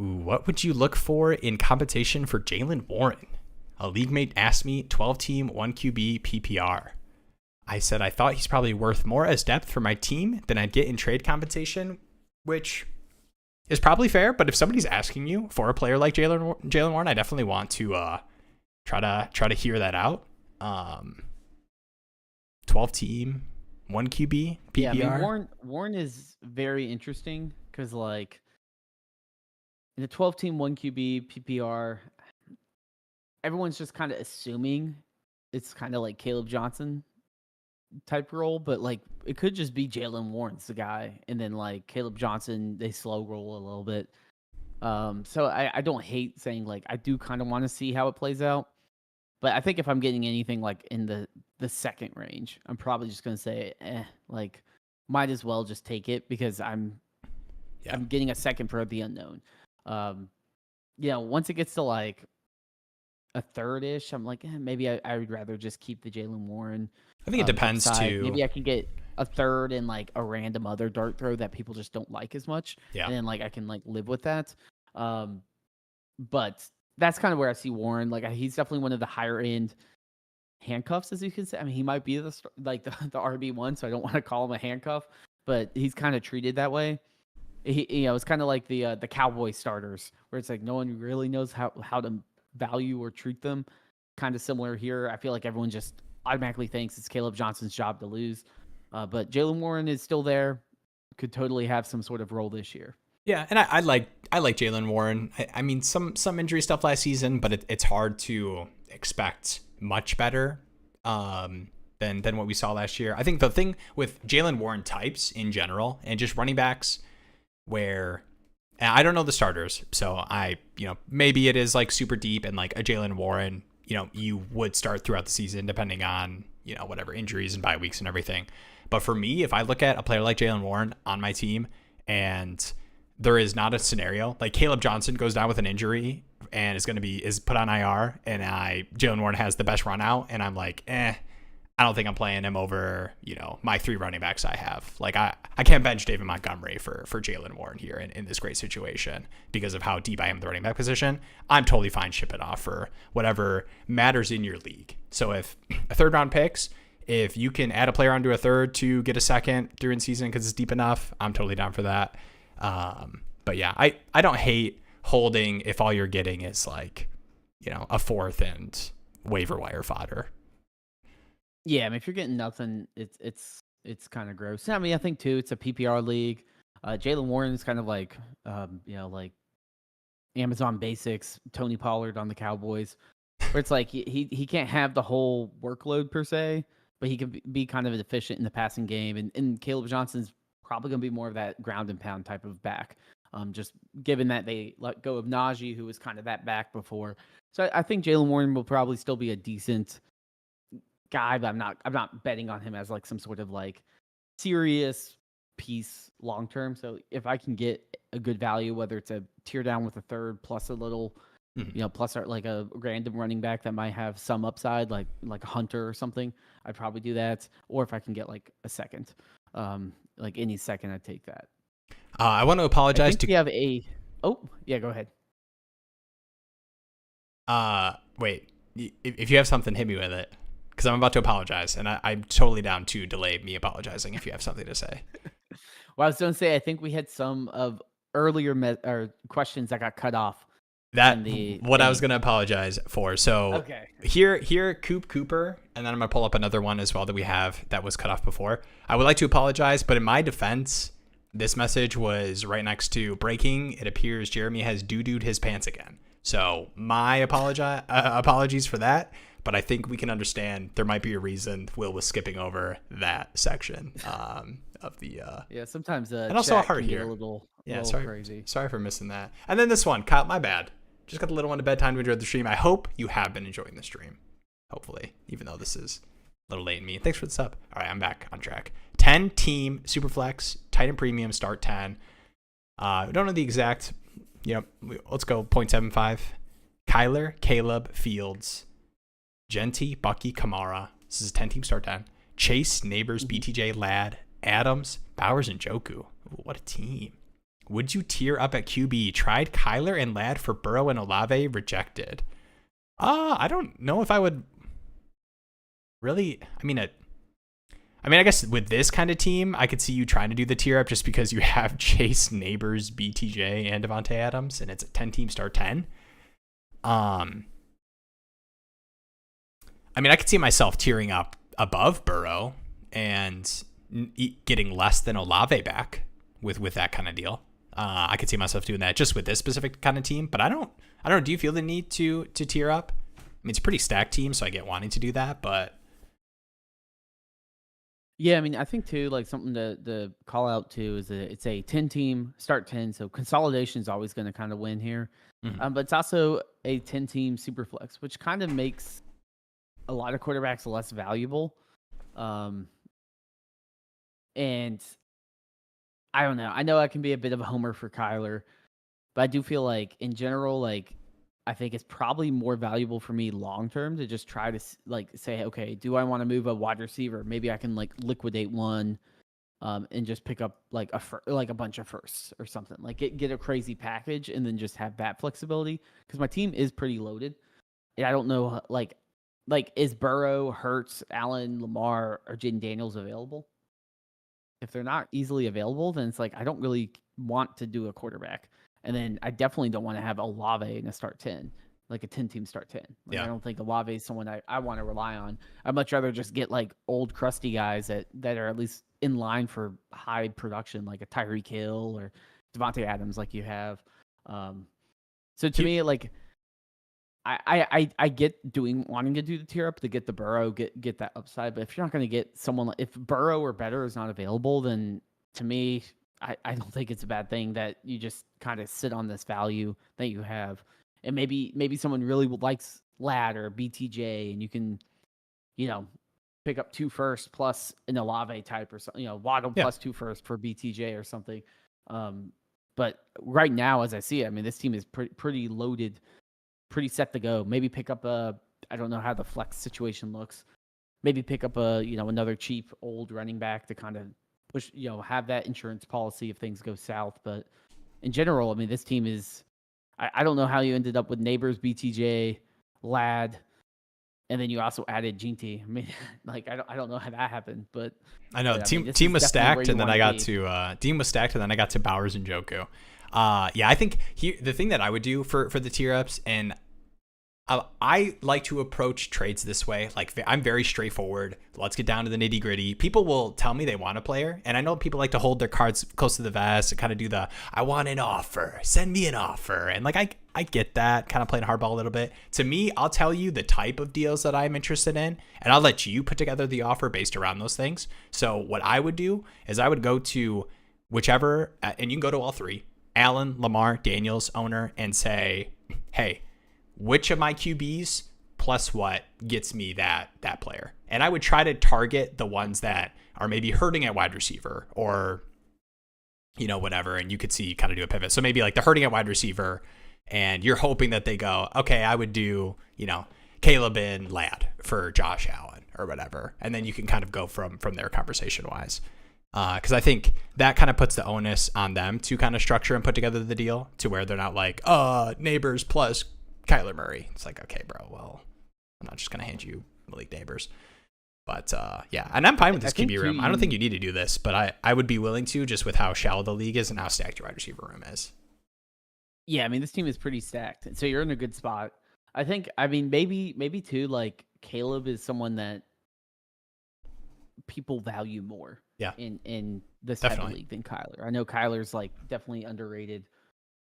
Ooh, what would you look for in compensation for Jaylen Warren? A league mate asked me 12-team, 1QB PPR. I said I thought he's probably worth more as depth for my team than I'd get in trade compensation, which is probably fair. But if somebody's asking you for a player like Jaylen Warren, I definitely want to try to hear that out. 12-team, 1QB PPR. Yeah, I mean, Warren is very interesting because like in the 12-team 1QB PPR, everyone's just kind of assuming it's kind of like Caleb Johnson type role, but like it could just be Jaylen Warren's the guy, and then like Caleb Johnson they slow roll a little bit. So I don't hate saying like I do kind of want to see how it plays out, but I think if I'm getting anything like in the second range, I'm probably just gonna say like might as well just take it because I'm getting a second for the unknown. You know, once it gets to like a third-ish, I'm like, maybe I would rather just keep the Jaylen Warren. I think it depends too. Maybe I can get a third and like a random other dart throw that people just don't like as much. Yeah. And then like I can like live with that. But that's kind of where I see Warren. Like he's definitely one of the higher end handcuffs, as you can say. I mean, he might be the RB1, so I don't want to call him a handcuff, but he's kind of treated that way. You know, it's kind of like the Cowboy starters, where it's like no one really knows how to value or treat them. Kind of similar here. I feel like everyone just automatically thinks it's Caleb Johnson's job to lose, but Jaylen Warren is still there. Could totally have some sort of role this year. Yeah, and I like Jaylen Warren. I mean, some injury stuff last season, but it's hard to expect much better than what we saw last year. I think the thing with Jaylen Warren types in general and just running backs, where I don't know the starters, so maybe it is like super deep and like a Jaylen Warren, you know, you would start throughout the season depending on, you know, whatever injuries and bye weeks and everything. But for me, if I look at a player like Jaylen Warren on my team and there is not a scenario like Caleb Johnson goes down with an injury and is put on IR and Jaylen Warren has the best run out and I'm like, I don't think I'm playing him over, you know, my 3 running backs I have. Like I can't bench David Montgomery for Jaylen Warren here in this great situation because of how deep I am in the running back position. I'm totally fine shipping off for whatever matters in your league. So if a 3rd round picks, if you can add a player onto a 3rd to get a 2nd during season because it's deep enough, I'm totally down for that. But yeah, I don't hate holding if all you're getting is like, you know, a 4th and waiver wire fodder. Yeah, I mean, if you're getting nothing, it's kind of gross. I mean, I think too, it's a PPR league. Jaylen Warren is kind of like, you know, like Amazon Basics, Tony Pollard on the Cowboys, where it's like he can't have the whole workload per se, but he can be kind of efficient in the passing game. And Caleb Johnson's probably going to be more of that ground and pound type of back. Just given that they let go of Najee, who was kind of that back before. So I think Jaylen Warren will probably still be a decent guy, but I'm not betting on him as like some sort of like serious piece long term. So if I can get a good value, whether it's a tier down with a third plus a little, plus like a random running back that might have some upside, like a Hunter or something, I'd probably do that. Or if I can get like a second, like any second, I'd take that. I want to apologize to. We have a. Oh yeah, go ahead. Wait. If you have something, hit me with it, because I'm about to apologize, and I'm totally down to delay me apologizing if you have something to say. Well, I was going to say, I think we had some of earlier questions that got cut off. I was going to apologize for. So okay. Here, Coop Cooper, and then I'm going to pull up another one as well that we have that was cut off before. I would like to apologize, but in my defense, this message was right next to breaking. It appears Jeremy has doo-dooed his pants again. So my apologies for that, but I think we can understand there might be a reason Will was skipping over that section of the. Yeah, sometimes and also a heart here. A little crazy. Sorry for missing that. And then this one, Kyle, my bad. Just got the little one to bedtime to enjoy the stream. I hope you have been enjoying the stream. Hopefully, even though this is a little late in me. Thanks for the sub. All right, I'm back on track. 10 team Superflex Titan Premium start 10. We don't know the exact. Let's go 0.75. Kyler, Caleb, Fields, Genty, Bucky, Kamara. This is a 10-team start 10. Chase, Neighbors, BTJ, Ladd, Adams, Bowers, and Joku. What a team. Would you tier up at QB? Tried Kyler and Ladd for Burrow and Olave, rejected. I don't know if I would really. I guess with this kind of team, I could see you trying to do the tier up just because you have Chase, Neighbors, BTJ, and Devontae Adams, and it's a 10-team start 10. I could see myself tiering up above Burrow and getting less than Olave back with that kind of deal. I could see myself doing that just with this specific kind of team, but I don't know. Do you feel the need to tier up? It's a pretty stacked team, so I get wanting to do that, but. Yeah, I think too, like something to call out too is that it's a 10-team start 10, so consolidation is always going to kind of win here. Mm-hmm. But it's also a 10-team super flex, which kind of makes a lot of quarterbacks less valuable. And I don't know. I know I can be a bit of a homer for Kyler, but I do feel like in general, like I think it's probably more valuable for me long term to just try to like say, okay, do I want to move a wide receiver? Maybe I can like liquidate one, and just pick up like a bunch of firsts or something. Like get a crazy package and then just have that flexibility because my team is pretty loaded, and I don't know like is Burrow, Hurts, Allen, Lamar, or Jaden Daniels available? If they're not easily available, then it's like I don't really want to do a quarterback. And then I definitely don't want to have Olave in a start 10, like a 10-team start 10. I don't think Olave is someone I want to rely on. I'd much rather just get like old crusty guys that are at least in line for high production, like a Tyreek Hill or Devontae Adams like you have. So to me, like I get wanting to do the tier up to get the Burrow, get that upside. But if you're not going to get someone, if Burrow or better is not available, then to me, I don't think it's a bad thing that you just kind of sit on this value that you have. And maybe someone really likes Ladd or BTJ and you can, pick up 2 firsts plus an Olave type or something, Waddle plus 2 firsts for BTJ or something. But right now, as I see it, this team is pretty loaded, pretty set to go. Maybe pick up I don't know how the flex situation looks. Maybe pick up another cheap old running back to kind of push, have that insurance policy if things go south. But in general, this team is, I don't know how you ended up with Neighbors, BTJ, Ladd, and then you also added Ginty. I don't know how that happened, but I know team was stacked, and then I got to team was stacked, and then I got to Bowers and Joku. I think the thing that I would do for the tier ups, and I like to approach trades this way. Like I'm very straightforward. Let's get down to the nitty gritty. People will tell me they want a player, and I know people like to hold their cards close to the vest and kind of do I want an offer, send me an offer, and I get that, kind of playing hardball a little bit. To me, I'll tell you the type of deals that I'm interested in, and I'll let you put together the offer based around those things. So what I would do is I would go to whichever, and you can go to all three, Allen, Lamar, Daniels owner, and say, hey, which of my QBs plus what gets me that player. And I would try to target the ones that are maybe hurting at wide receiver or, whatever. And you could see kind of do a pivot. So maybe like the hurting at wide receiver and you're hoping that they go, okay, I would do, Caleb and Ladd for Josh Allen or whatever. And then you can kind of go from there conversation wise. Because I think that kind of puts the onus on them to kind of structure and put together the deal to where they're not like, Neighbors plus Kyler Murray. It's like, okay, bro, well, I'm not just going to hand you Malik Neighbors. But yeah, and I'm fine with this QB room. I don't think you need to do this, but I would be willing to just with how shallow the league is and how stacked your wide receiver room is. Yeah, I mean, this team is pretty stacked. So you're in a good spot. Maybe too, like Caleb is someone that people value more in this type of league than Kyler. I know Kyler's like definitely underrated.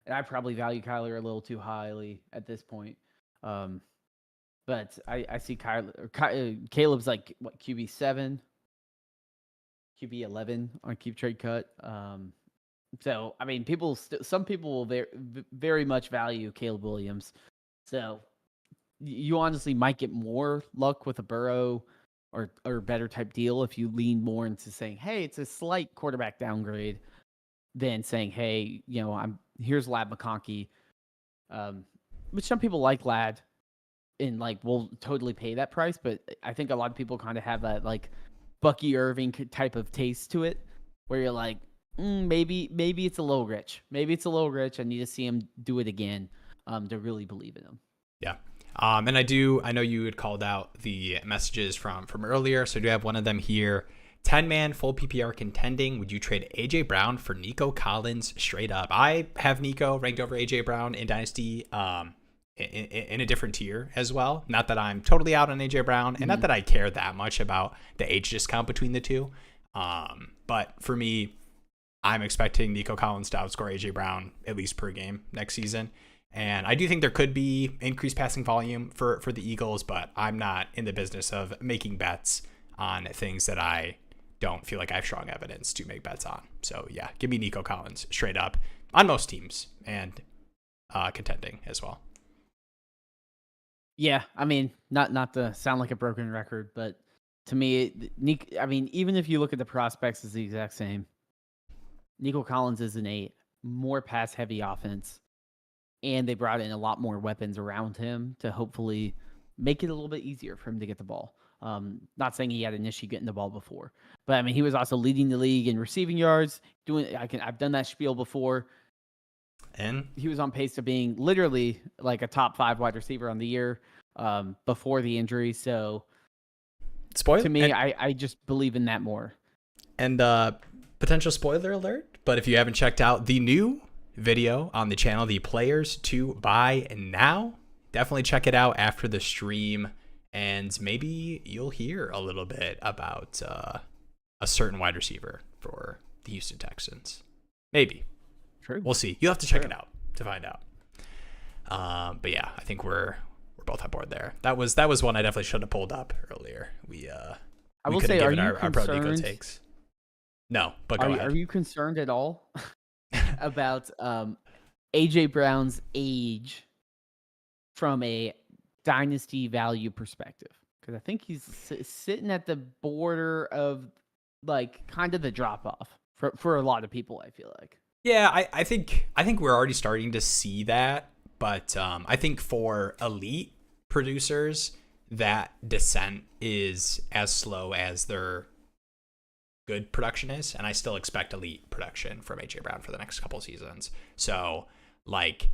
And I probably value Kyler a little too highly at this point. But I see Caleb's like what, QB7, QB11 on Keep Trade Cut. So I mean, some people will very much value Caleb Williams. So you honestly might get more luck with a Burrow or better type deal if you lean more into saying, hey, it's a slight quarterback downgrade than saying, hey, here's Ladd McConkey. Which some people like Ladd and like will totally pay that price, but I think a lot of people kind of have that like Bucky Irving type of taste to it where you're like, maybe it's a little rich. Maybe it's a little rich. I need to see him do it again to really believe in him. Yeah. And I know you had called out the messages from earlier, so I do have one of them here. 10-man full PPR contending. Would you trade AJ Brown for Nico Collins straight up? I have Nico ranked over AJ Brown in Dynasty in a different tier as well. Not that I'm totally out on AJ Brown and not that I care that much about the age discount between the two. But for me, I'm expecting Nico Collins to outscore AJ Brown at least per game next season. And I do think there could be increased passing volume for the Eagles, but I'm not in the business of making bets on things that I don't feel like I have strong evidence to make bets on. So yeah, give me Nico Collins straight up on most teams and contending as well. Yeah, I mean, not to sound like a broken record, but to me, even if you look at the prospects, it's the exact same. Nico Collins is in a more pass-heavy offense, and they brought in a lot more weapons around him to hopefully make it a little bit easier for him to get the ball. Not saying he had an issue getting the ball before, but I mean, he was also leading the league in receiving yards. I've done that spiel before. And he was on pace to being literally like a top 5 wide receiver on the year before the injury. So to me, I just believe in that more. And potential spoiler alert, but if you haven't checked out the new video on the channel, the players to buy now, definitely check it out after the stream. And maybe you'll hear a little bit about a certain wide receiver for the Houston Texans. Maybe. True. We'll see. You'll have to check it out to find out. But yeah, I think we're both on board there. That was one I definitely should have pulled up earlier. I will say, are you our pro Nico takes. No, but go ahead. Are you concerned at all about AJ Brown's age from a dynasty value perspective? Because I think he's sitting at the border of like kind of the drop off for a lot of people, I feel like. Yeah, I think we're already starting to see that, but I think for elite producers, that descent is as slow as their good production is, and I still expect elite production from AJ Brown for the next couple of seasons. So, like,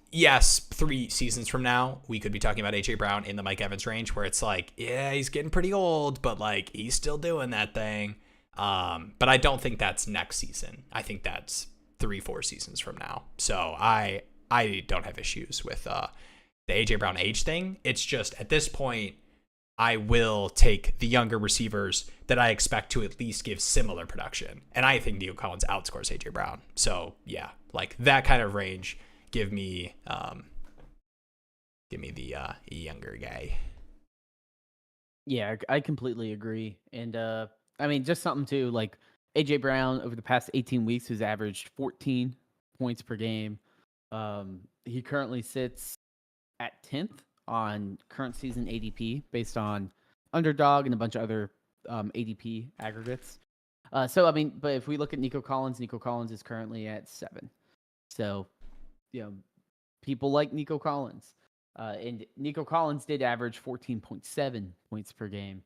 yes, 3 seasons from now, we could be talking about AJ Brown in the Mike Evans range, where it's like, yeah, he's getting pretty old, but like he's still doing that thing. But I don't think that's next season. I think that's 3-4 seasons from now. So I don't have issues with the AJ Brown age thing. It's just at this point, I will take the younger receivers that I expect to at least give similar production. And I think Nico Collins outscores AJ Brown. So yeah, like that kind of range, give me the younger guy. Yeah, I completely agree. And I mean, just something too, like AJ Brown over the past 18 weeks has averaged 14 points per game. He currently sits at 10th on current season ADP based on underdog and a bunch of other ADP aggregates. So, I mean, but if we look at Nico Collins is currently at 7. So, people like Nico Collins. And Nico Collins did average 14.7 points per game.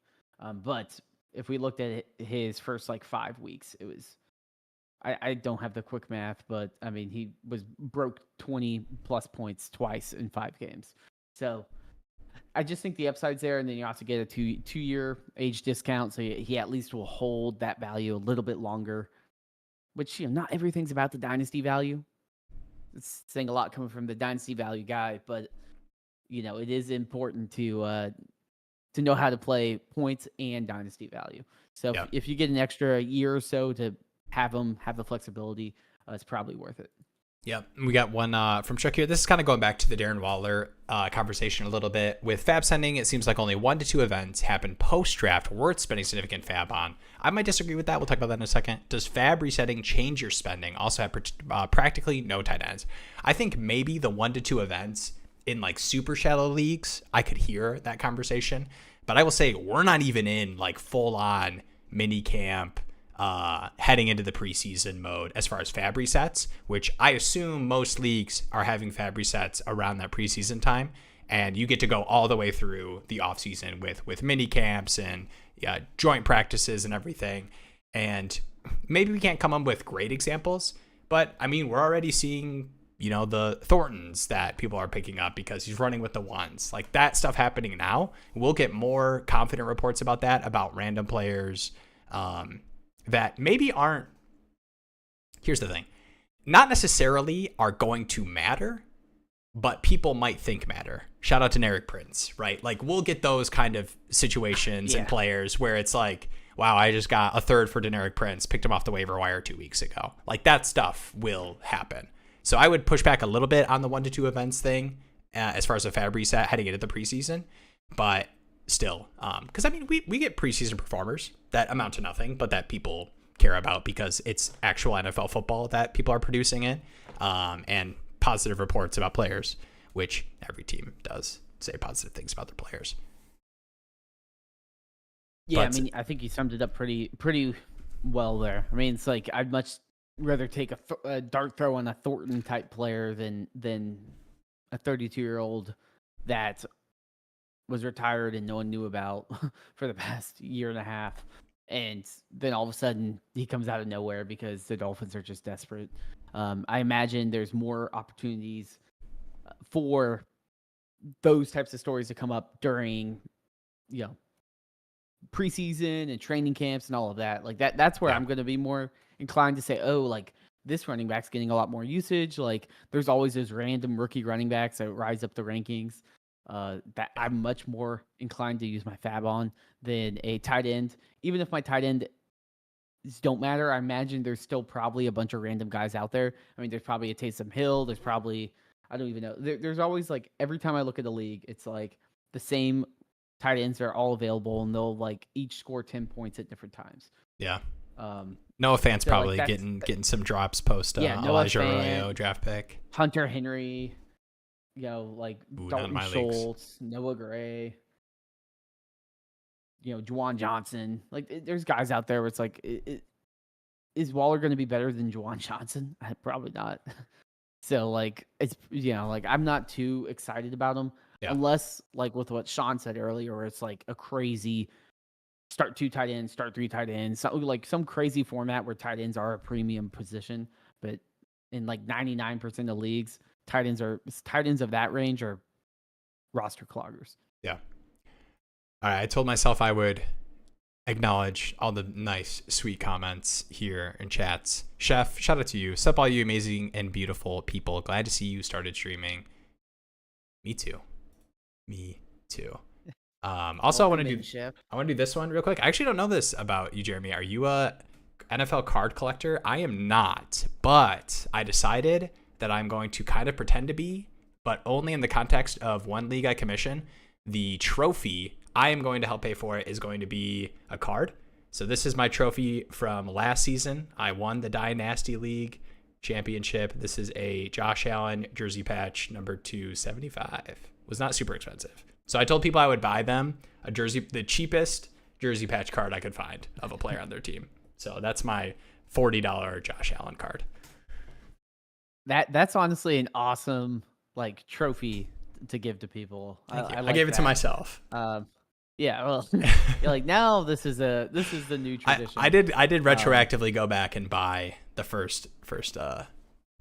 But if we looked at his first 5 weeks, it was, I don't have the quick math, but I mean, he broke 20 plus points twice in 5 games. So I just think the upside's there. And then you also get a two-year age discount. So he at least will hold that value a little bit longer, which, not everything's about the dynasty value. It's saying a lot coming from the dynasty value guy, but it is important to know how to play points and dynasty value. So if you get an extra year or so to have the flexibility, it's probably worth it. Yep. We got one from Chuck here. This is kind of going back to the Darren Waller conversation a little bit. With FAAB sending, it seems like only 1 to 2 events happen post-draft worth spending significant FAAB on. I might disagree with that. We'll talk about that in a second. Does FAAB resetting change your spending? Also have practically no tight ends. I think maybe the 1 to 2 events in super shallow leagues, I could hear that conversation. But I will say we're not even in full-on mini camp heading into the preseason mode as far as FAAB resets, which I assume most leagues are having FAAB resets around that preseason time, and you get to go all the way through the offseason with mini camps and joint practices and everything. And maybe we can't come up with great examples, but I mean, we're already seeing the Thorntons that people are picking up because he's running with the ones. That stuff happening now. We'll get more confident reports about that, about random players that maybe aren't, here's the thing, not necessarily are going to matter, but people might think matter. Shout out to Neric Prince, right? We'll get those kind of situations and players where it's wow, I just got a third for Deneric Prince, picked him off the waiver wire 2 weeks ago. That stuff will happen. So I would push back a little bit on the 1 to 2 events thing as far as a FAAB reset heading into the preseason, but still, because I mean, we get preseason performers that amount to nothing, but that people care about because it's actual NFL football that people are producing it, and positive reports about players, which every team does say positive things about their players. Yeah, but, I mean, I think you summed it up pretty well there. I mean, it's I'd much rather take a dart throw on a Thornton type player than a 32-year-old that was retired and no one knew about for the past year and a half. And then all of a sudden he comes out of nowhere because the Dolphins are just desperate. I imagine there's more opportunities for those types of stories to come up during, preseason and training camps and all of that. That's where I'm going to be more inclined to say, this running back's getting a lot more usage. There's always those random rookie running backs that rise up the rankings that I'm much more inclined to use my FAAB on than a tight end. Even if my tight end don't matter, I imagine there's still probably a bunch of random guys out there. I mean, there's probably a Taysom Hill. There's probably, I don't even know. There's always every time I look at the league, it's the same tight ends are all available and they'll each score 10 points at different times. Yeah. Noah Fant's probably getting some drops post Elijah Arroyo draft pick. Hunter Henry, Dalton Schultz, Noah Gray, Juwan Johnson. There's guys out there where it's is Waller going to be better than Juwan Johnson? Probably not. So it's I'm not too excited about him unless with what Sean said earlier, where it's a crazy start 2 tight ends, start 3 tight ends, some crazy format where tight ends are a premium position. But in 99% of leagues, tight ends of that range are roster cloggers. Yeah. All right. I told myself I would acknowledge all the nice, sweet comments here in chats. Chef, shout out to you. Sup, all you amazing and beautiful people. Glad to see you started streaming. Me too. Also, I want to do this one real quick. I actually don't know this about you, Jeremy. Are you a NFL card collector? I am not, but I decided that I'm going to kind of pretend to be, but only in the context of one league I commission. The trophy I am going to help pay for it is going to be a card. So this is my trophy from last season. I won the Dynasty League championship. This is a Josh Allen jersey patch number 275. Was not super expensive. So I told people I would buy them the cheapest jersey patch card I could find of a player on their team. So that's my $40 Josh Allen card. That's honestly an awesome like trophy to give to people. I gave it to myself. Yeah, well, like now this is the new tradition. I did retroactively go back and buy the first.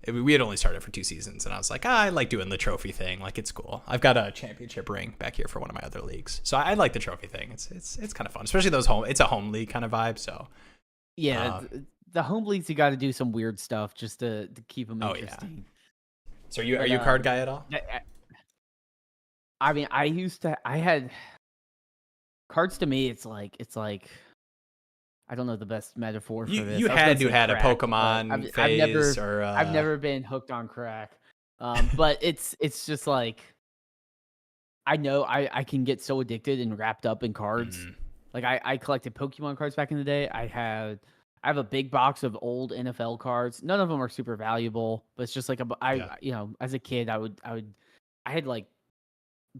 We had only started for 2 seasons, and I was like, I like doing the trophy thing. Like, it's cool. I've got a championship ring back here for one of my other leagues, so I like the trophy thing. It's kind of fun, especially those home. It's a home league kind of vibe. So yeah, the home leagues you got to do some weird stuff just to keep them interesting. Yeah. So are you a card guy at all? I mean, I had cards. To me, it's like I don't know the best metaphor for this. You had a Pokemon phase, I've never been hooked on crack. But it's just like I know I can get so addicted and wrapped up in cards. Mm-hmm. Like I collected Pokemon cards back in the day. I have a big box of old NFL cards. None of them are super valuable, but it's just like you know, as a kid, I had like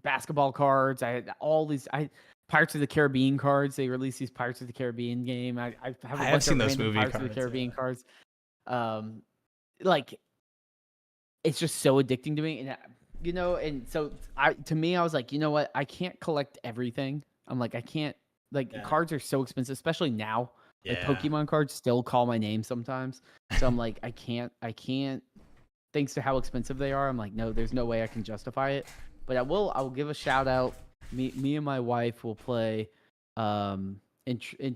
basketball cards. I had all these. Pirates of the Caribbean cards. They released these Pirates of the Caribbean game. I have seen those movie Pirates cards, of the Caribbean cards. Like it's just so addicting to me, and you know, and so I was like, you know what? I can't collect everything. I'm like, I can't. Like cards are so expensive, especially now. Like Pokemon cards still call my name sometimes. So I'm like, I can't. Thanks to how expensive they are, I'm like, no, there's no way I can justify it. But I will give a shout out. Me and my wife will play, and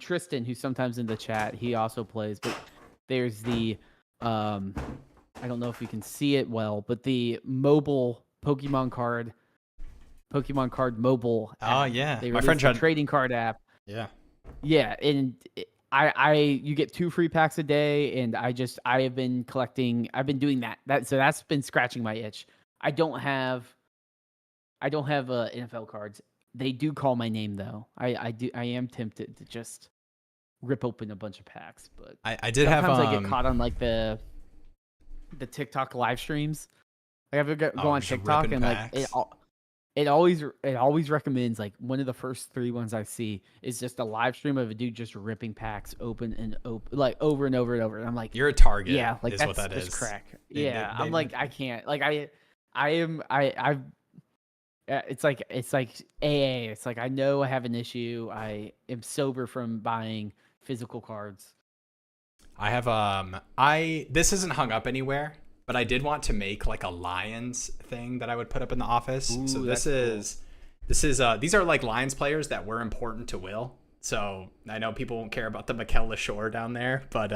Tristan, who's sometimes in the chat, he also plays. But there's the, I don't know if you can see it well, but the mobile Pokemon card mobile. Oh yeah, my friend tried trading card app. Yeah, and you get 2 free packs a day, and I have been collecting. I've been doing that. So that's been scratching my itch. I don't have NFL cards. They do call my name though. I am tempted to just rip open a bunch of packs, but I did have. Sometimes I get caught on like the TikTok live streams. Like I go on TikTok and like it always recommends like one of the first 3 ones I see is just a live stream of a dude just ripping packs open and open like over and over and over. And I'm like, you're a target. Yeah, like that's what that is. Crack. I'm like, I can't. Like I've. It's like AA. It's like I know I have an issue. I am sober from buying physical cards. I have this isn't hung up anywhere, but I did want to make like a Lions thing that I would put up in the office. Ooh, so these are like Lions players that were important to Will. So I know people won't care about the Mikel LaShore down there, but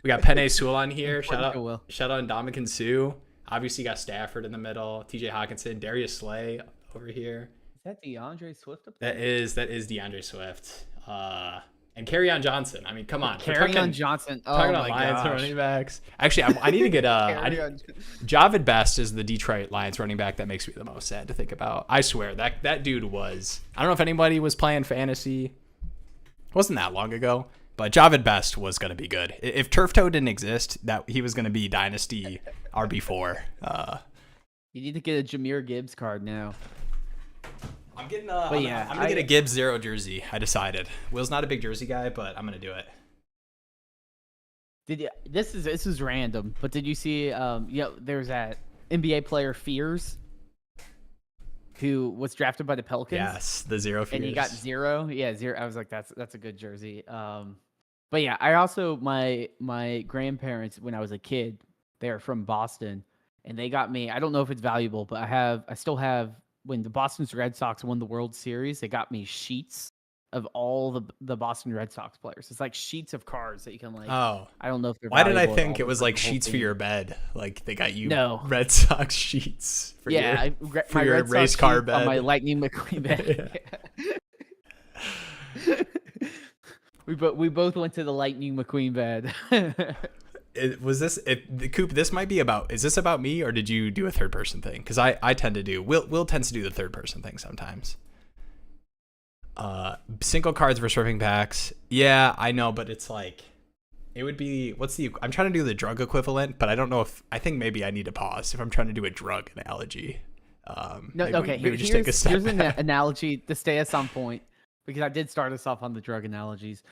we got Penei Sewell on here. Shout out Ndamukong Suh. Obviously, you got Stafford in the middle, T.J. Hawkinson, Darius Slay over here. Is that DeAndre Swift up there? That is DeAndre Swift. And Kerryon Johnson. I mean, come on. Kerryon Johnson. Talking about Lions running backs. Actually, I need to get Javid Best is the Detroit Lions running back that makes me the most sad to think about. I swear that dude was. I don't know if anybody was playing fantasy. It wasn't that long ago. But Javid Best was going to be good. If Turf Toe didn't exist, that he was going to be Dynasty RB4. You need to get a Jahmyr Gibbs card now. I'm getting I'm going to get a Gibbs 0 jersey. I decided. Will's not a big jersey guy, but I'm going to do it. This is random, but did you see there's that NBA player Fears who was drafted by the Pelicans? Yes, the 0 Fears. And he got 0. Yeah, 0. I was like, that's a good jersey. But yeah, I also my grandparents when I was a kid, they're from Boston, and they got me. I don't know if it's valuable, but I still have when the Boston Red Sox won the World Series, they got me sheets of all the Boston Red Sox players. It's like sheets of cards that you can like. Oh, I don't know if they're. Why did I think it was like sheets for your bed? Like they got you Red Sox sheets for your race car bed on my Lightning McQueen bed. We both went to the Lightning McQueen bed. Coop, this might be about. Is this about me or did you do a third person thing? Because I tend to do. Will tends to do the third person thing sometimes. Single cards versus ripping packs. Yeah, I know, but it's like It would be I'm trying to do the drug equivalent, but I don't know I think maybe I need to pause if I'm trying to do a drug analogy. No, okay. Here's an analogy to stay us on point, because I did start us off on the drug analogies.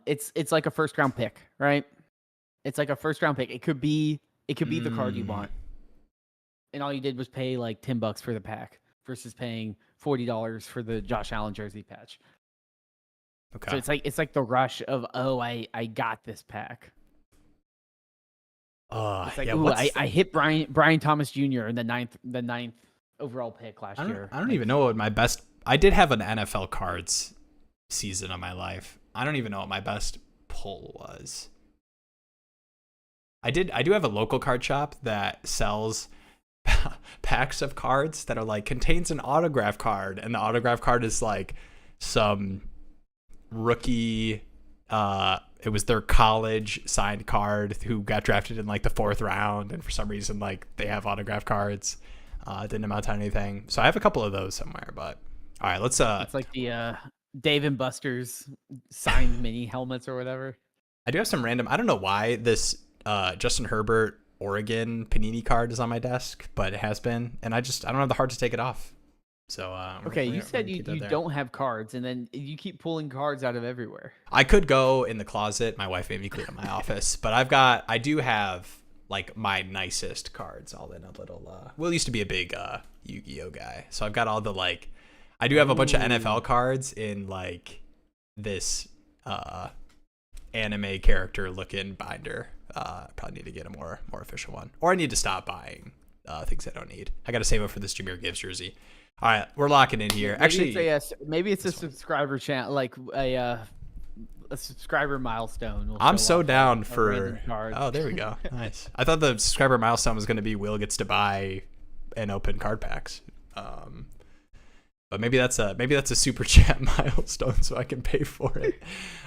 It's like a first round pick, right? It's like a first round pick. It could be the card you want, and all you did was pay like $10 for the pack versus paying $40 for the Josh Allen jersey patch. Okay. So it's like the rush of, oh, I got this pack. It's like, yeah, I hit Brian Thomas Jr. in the ninth overall pick last year. I don't even know what my best. I did have an NFL cards season of my life. I don't even know what my best pull was. I do have a local card shop that sells packs of cards that are like contains an autograph card, and the autograph card is like some rookie. It was their college signed card who got drafted in like the 4th round, and for some reason like they have autograph cards. Didn't amount to anything, so I have a couple of those somewhere. But all right, let's it's like the Dave and Buster's signed mini helmets or whatever. I do have some random. I don't know why this Justin Herbert Oregon Panini card is on my desk, but it has been, and I don't have the heart to take it off. So okay, you said you don't have cards, and then you keep pulling cards out of everywhere. I could go in the closet. My wife made me clean up my office, but I do have like my nicest cards all in a little. Will used to be a big Yu-Gi-Oh guy, so I've got all the like. I do have a bunch of NFL cards in like this anime character looking binder. Probably need to get a more official one, or I need to stop buying things I don't need. I got to save up for this Jameer Gibbs jersey. All right, we're locking in here. Maybe it's a subscriber channel, like a subscriber milestone. I'm so down for. Oh, there we go. Nice. I thought the subscriber milestone was going to be Will gets to buy and open card packs. But maybe that's a super chat milestone, so I can pay for it.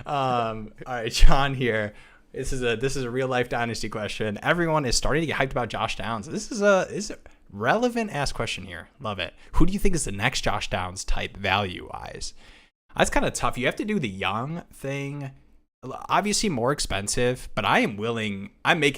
All right, John here. This is a real life Dynasty question. Everyone is starting to get hyped about Josh Downs. This is a relevant ass question here. Love it. Who do you think is the next Josh Downs type value wise? That's kind of tough. You have to do the young thing. Obviously more expensive, but I'm making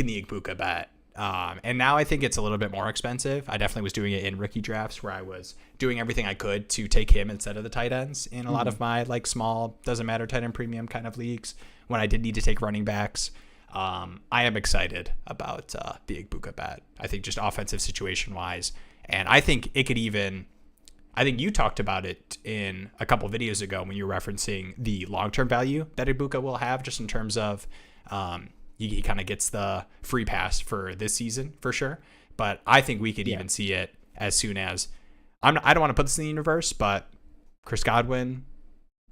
the Igbokwe bet. And now I think it's a little bit more expensive. I definitely was doing it in rookie drafts where I was doing everything I could to take him instead of the tight ends in a lot of my like small, doesn't matter, tight end premium kind of leagues when I did need to take running backs. I am excited about the Igbokwe bet. I think just offensive situation wise. And I think it could I think you talked about it in a couple videos ago when you were referencing the long-term value that Igbokwe will have just in terms of he kind of gets the free pass for this season for sure. But I think we could even see it as soon as I don't want to put this in the universe, but Chris Godwin,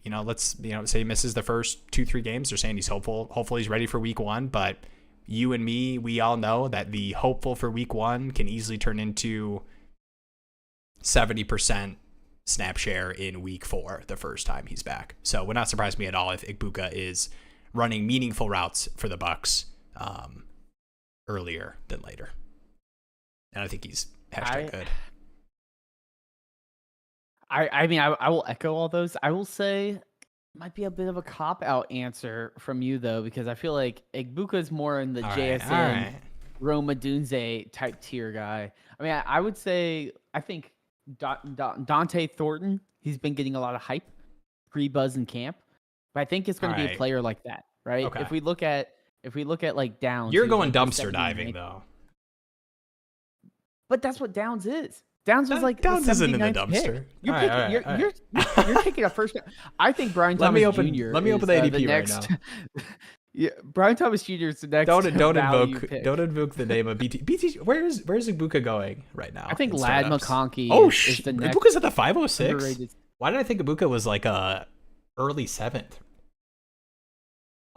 say he misses the first 2-3 games. They're saying he's hopeful. Hopefully he's ready for week 1. But you and me, we all know that the hopeful for week 1 can easily turn into 70% snap share in week 4 the first time he's back. So it would not surprise me at all if Igbokwe is running meaningful routes for the Bucs earlier than later. And I think he's good. I mean, I will echo all those. I will say it might be a bit of a cop-out answer from you, though, because I feel like Igbokwe is more in the JSN, Rome Odunze type tier guy. I mean, I would say, I think Dante Thornton, he's been getting a lot of hype pre-buzz in camp, but I think it's going to be a player like that, right? Okay. If we look at like Downs, you're going dumpster diving though. But that's what Downs is. Downs was like Downs isn't in the dumpster. You're taking a first. I think Brian Thomas Jr. Let me open the ADP right now. Yeah, Brian Thomas Jr. is the next. Don't invoke the name of BT. Where's Igbokwe going right now? I think Ladd McConkey. Is the next. Igbokwe's at the 506. Why did I think Igbokwe was like a early 7th?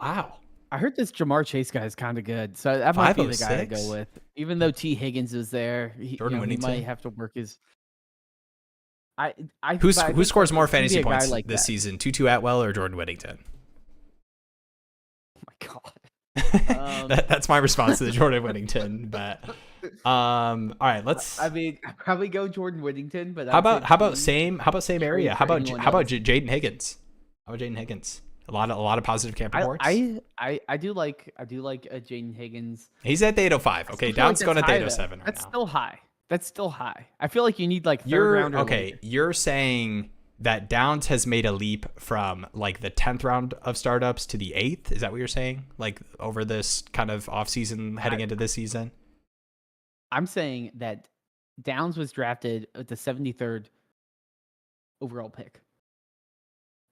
Wow. I heard this Jamar Chase guy is kind of good, so that might be the guy to go with. Even though T. Higgins is there, he might have to work his. Who scores more fantasy points this season, Tutu Atwell or Jordan Whittington? Oh my god, that's my response to the Jordan Whittington bet. All right, let's. I mean, I'd probably go Jordan Whittington, but how about same area? How about Jaden Higgins? How about Jaden Higgins? A lot of positive camp reports. I do like Jaden Higgins. He's at the 805. Okay, Down's going at the 807 right now. That's still high. That's still high. I feel like you need like third rounder. Okay, later. You're saying that Downs has made a leap from like the 10th round of startups to the 8th. Is that what you're saying? Like over this kind of offseason heading into this season? I'm saying that Downs was drafted at the 73rd overall pick.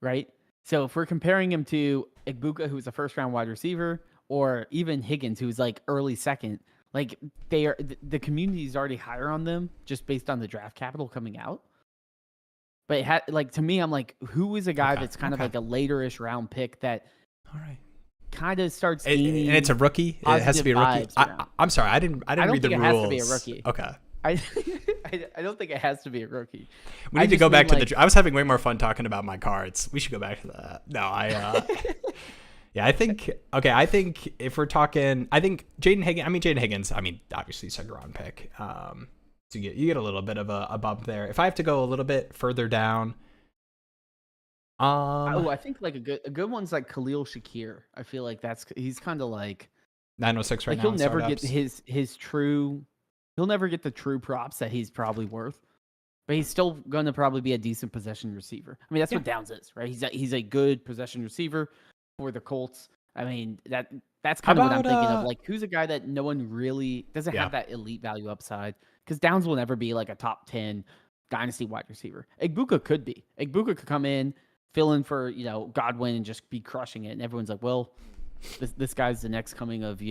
Right? So if we're comparing him to Igbuka, who's a first round wide receiver, or even Higgins, who's like early second, like the community is already higher on them just based on the draft capital coming out. But like to me, I'm like, who is a guy that's kind of like a later-ish round pick that kind of starts gaining and it's a rookie. It has to be a rookie. I'm sorry, I didn't read the rules. It has to be a rookie. Okay. I don't think it has to be a rookie. We need to go back to the. I was having way more fun talking about my cards. We should go back to that. No, yeah, I think. Okay, I think if we're talking, I think Jaden Higgins. I mean, obviously second round pick. So you get a little bit of a bump there. If I have to go a little bit further down, I think like a good one's like Khalil Shakir. I feel like he's kind of like 906 right now. He'll never get his true. He'll never get the true props that he's probably worth, but he's still going to probably be a decent possession receiver. I mean, that's what Downs is, right? He's a good possession receiver for the Colts. I mean, that's kind of what I'm thinking of. Like, who's a guy that no one really doesn't have that elite value upside? Because Downs will never be like a top 10 dynasty wide receiver. Igbuka could be. Igbuka could come in, fill in for Godwin, and just be crushing it. And everyone's like, well, this guy's the next coming of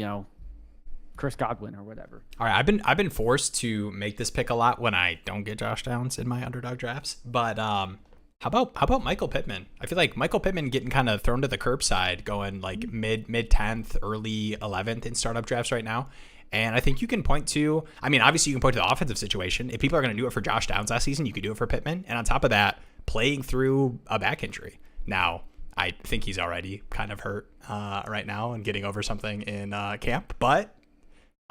Chris Godwin or whatever. All right, I've been forced to make this pick a lot when I don't get Josh Downs in my underdog drafts. But how about Michael Pittman? I feel like Michael Pittman getting kind of thrown to the curbside, going like mid 10th, early 11th in startup drafts right now. And I think you can point to, I mean, obviously you can point to the offensive situation. If people are going to do it for Josh Downs last season, you could do it for Pittman. And on top of that, playing through a back injury. Now, I think he's already kind of hurt right now and getting over something in camp, but.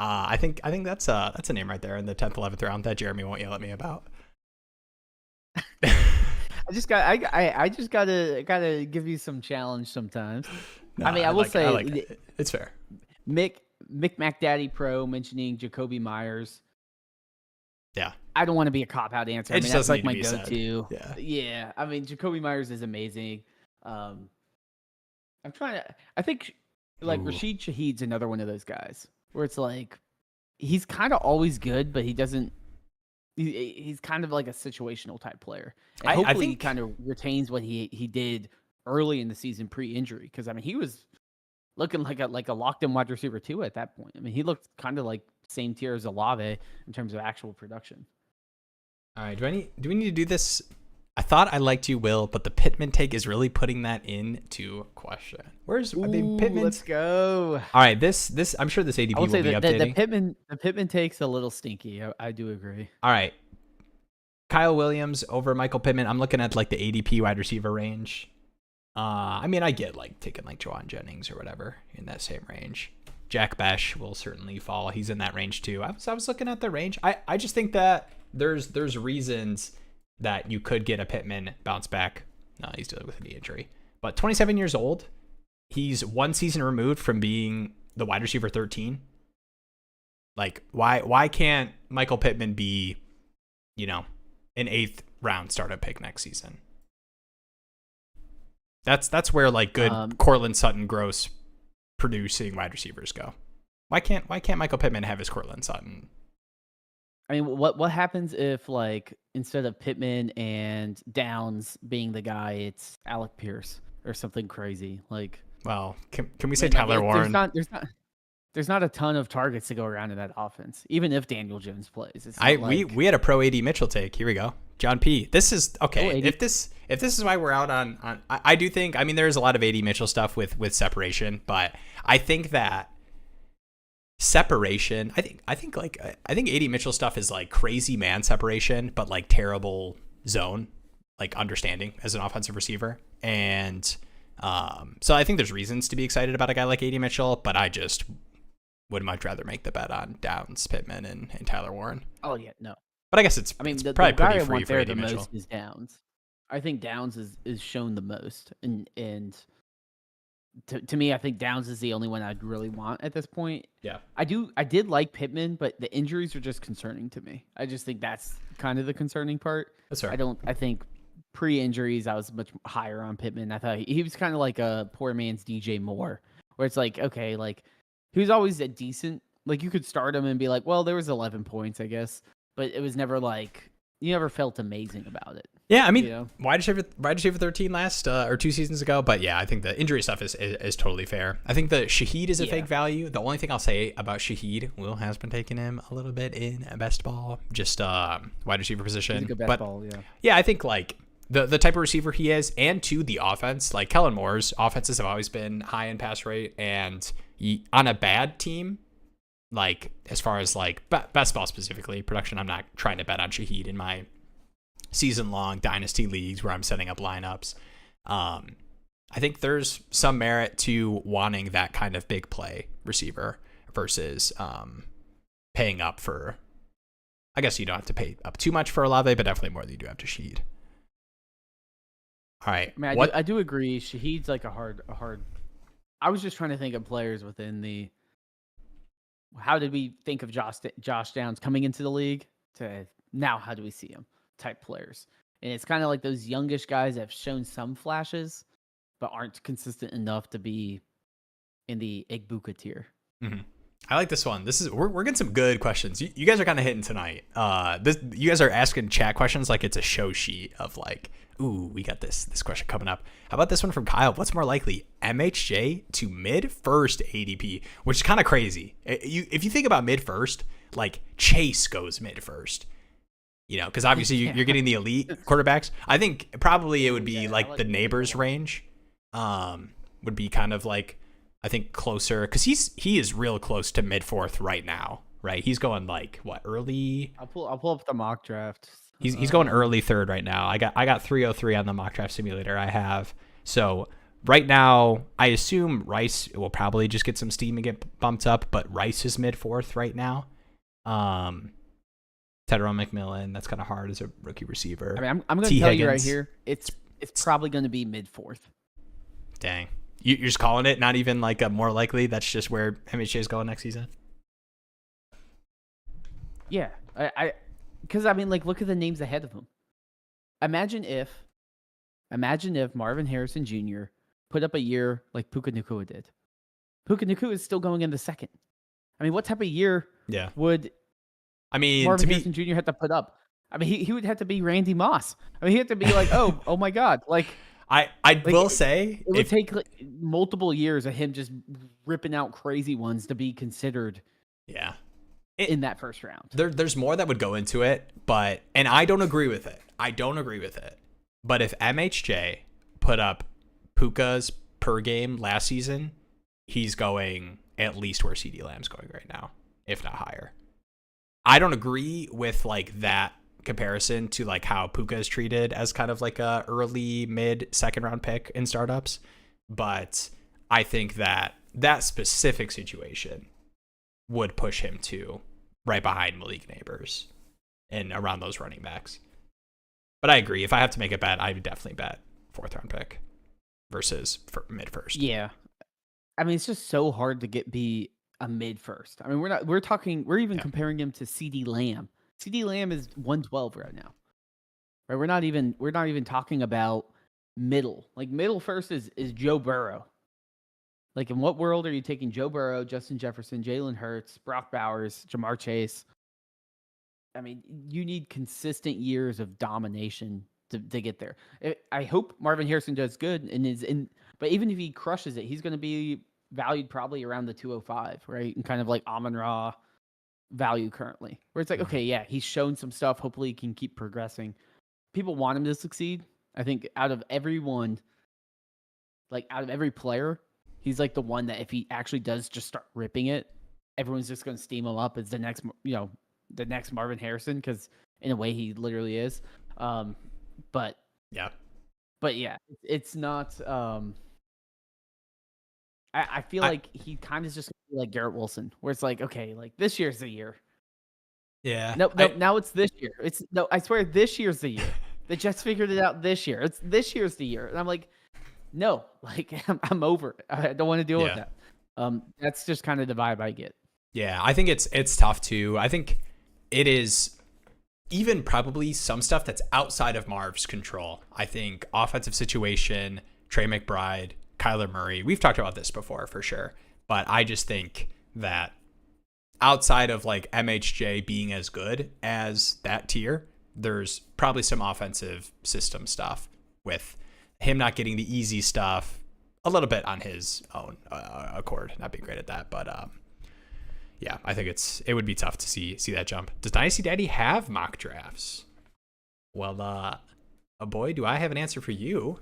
I think that's a name right there in the 10th, 11th round that Jeremy won't yell at me about. I just gotta give you some challenge sometimes. No, I mean, I will say it's fair. Mick McDaddy Pro mentioning Jacoby Myers. Yeah, I don't want to be a cop out answer. I mean, that's like my go-to. Yeah. I mean, Jacoby Myers is amazing. I think like Rashid Shaheed's another one of those guys. Where it's like, he's kind of always good, but he doesn't. He's kind of like a situational type player. And hopefully, I think he kind of retains what he did early in the season pre-injury. Because I mean, he was looking like a locked-in wide receiver too at that point. I mean, he looked kind of like same tier as Olave in terms of actual production. All right, do we need to do this? I thought I liked you, Will, but the Pittman take is really putting that into question. Pittman? Let's go. All right, this I'm sure this ADP will be updating. The Pittman take's a little stinky. I do agree. All right, Kyle Williams over Michael Pittman. I'm looking at like the ADP wide receiver range. I mean, I get like taking like Juwan Jennings or whatever in that same range. Jack Besh will certainly fall. He's in that range too. I was looking at the range. I just think that there's reasons that you could get a Pittman bounce back. No, he's dealing with a knee injury. But 27 years old, he's one season removed from being the wide receiver 13. Like, why can't Michael Pittman be, an 8th round startup pick next season? That's where like good Cortland Sutton gross producing wide receivers go. Why can't Michael Pittman have his Cortland Sutton? I mean, what happens if like instead of Pittman and Downs being the guy, it's Alec Pierce or something crazy? Like, well, can we say Tyler Warren? There's not a ton of targets to go around in that offense, even if Daniel Jones plays. We had a pro AD Mitchell take. Here we go, John P. This is okay. If this is why we're out on I do think, I mean, there's a lot of AD Mitchell stuff with separation, but I think that separation, I think AD Mitchell stuff is like crazy man separation, but like terrible zone, like understanding as an offensive receiver. And so I think there's reasons to be excited about a guy like AD Mitchell, but I just would much rather make the bet on Downs, Pittman, and Tyler Warren. Oh yeah, no. But I guess it's probably the pretty guy I free want for there AD the Mitchell. most is Downs. I think Downs is shown the most, and to me, I think Downs is the only one I'd really want at this point. Yeah. I did like Pittman, but the injuries are just concerning to me. I just think that's kind of the concerning part. That's fair. I think pre-injuries, I was much higher on Pittman. I thought he was kind of like a poor man's DJ Moore, where it's like, okay, like he was always a decent, like you could start him and be like, well, there was 11 points, I guess, but it was never like, you never felt amazing about it. Yeah, I mean, You know? why did you have 13 last or 2 seasons ago? But yeah, I think the injury stuff is totally fair. I think the Shaheed is a fake value. The only thing I'll say about Shaheed, Will has been taking him a little bit in best ball, just wide receiver position. He's a good best ball, yeah. Yeah, I think like the type of receiver he is, and to the offense, like Kellen Moore's offenses have always been high in pass rate, and on a bad team, like as far as like best ball specifically production, I'm not trying to bet on Shaheed in my season-long dynasty leagues where I'm setting up lineups. I think there's some merit to wanting that kind of big play receiver versus paying up for. I guess you don't have to pay up too much for Olave, but definitely more than you do have to Shaheed. All right. I mean, I do agree. Shaheed's like a hard. I was just trying to think of players within the. How did we think of Josh Downs coming into the league to now? How do we see him? Type players, and it's kind of like those youngish guys that have shown some flashes, but aren't consistent enough to be in the Igbuka tier. Mm-hmm. I like this one. We're getting some good questions. You guys are kind of hitting tonight. You guys are asking chat questions like it's a show sheet of like, ooh, we got this question coming up. How about this one from Kyle? What's more likely, MHJ to mid-first ADP, which is kind of crazy. If you think about mid-first, like Chase goes mid-first. You know, because obviously you're getting the elite quarterbacks. I think probably it would be like the Neighbors range. Would be kind of like, I think closer, because he is real close to mid-fourth right now, right? He's going like what, early? I'll pull up the mock draft. He's going early third right now. I got 303 on the mock draft simulator I have. So right now, I assume Rice will probably just get some steam and get bumped up, but Rice is mid-fourth right now. Tedron McMillan, that's kind of hard as a rookie receiver. I mean, I'm going to tell you right here, it's probably going to be mid-fourth. Dang. You're just calling it? Not even like a more likely? That's just where MHJ is going next season? Yeah. Because, I mean, like, look at the names ahead of him. Imagine if Marvin Harrison Jr. put up a year like Puka Nacua did. Puka Nacua is still going in the second. I mean, what type of year would Marvin Harrison Jr. have to put up? I mean, he would have to be Randy Moss. I mean, he had to be like, oh my God. Like, I will say it would take like multiple years of him just ripping out crazy ones to be considered. Yeah. In that first round. There's more that would go into it, and I don't agree with it. But if MHJ put up Puka's per game last season, he's going at least where CeeDee Lamb's going right now, if not higher. I don't agree with like that comparison to like how Puka is treated as kind of like a early mid second round pick in startups, but I think that specific situation would push him to right behind Malik Neighbors and around those running backs. But I agree, if I have to make a bet, I would definitely bet fourth round pick versus mid first. Yeah, I mean, it's just so hard to be a mid first. I mean, we're even comparing him to CeeDee Lamb. CeeDee Lamb is 112 right now. Right? We're not even talking about middle. Like middle first is Joe Burrow. Like in what world are you taking Joe Burrow, Justin Jefferson, Jalen Hurts, Brock Bowers, Jamar Chase? I mean, you need consistent years of domination to get there. I hope Marvin Harrison does good but even if he crushes it, he's going to be valued probably around the 205, right? And kind of like Amon-Ra value currently, where it's like, okay, yeah, he's shown some stuff. Hopefully he can keep progressing. People want him to succeed. I think out of every player, he's like the one that if he actually does just start ripping it, everyone's just going to steam him up as the next Marvin Harrison, because in a way he literally is. But yeah, it's not. I feel like he kind of is just like Garrett Wilson, where it's like, okay, like this year's the year. Yeah. No, now it's this year. I swear this year's the year. The Jets figured it out this year. This year's the year. And I'm like, no, like I'm over it. I don't want to deal with Yeah. that. That's just kind of the vibe I get. Yeah, I think it's tough too. I think it is even probably some stuff that's outside of Marv's control. I think offensive situation, Trey McBride, Kyler Murray. We've talked about this before for sure, but I just think that outside of like MHJ being as good as that tier, there's probably some offensive system stuff with him not getting the easy stuff a little bit on his own accord, not being great at that. But yeah, I think it would be tough to see that jump. Does Dynasty Daddy have mock drafts? Well, boy, do I have an answer for you.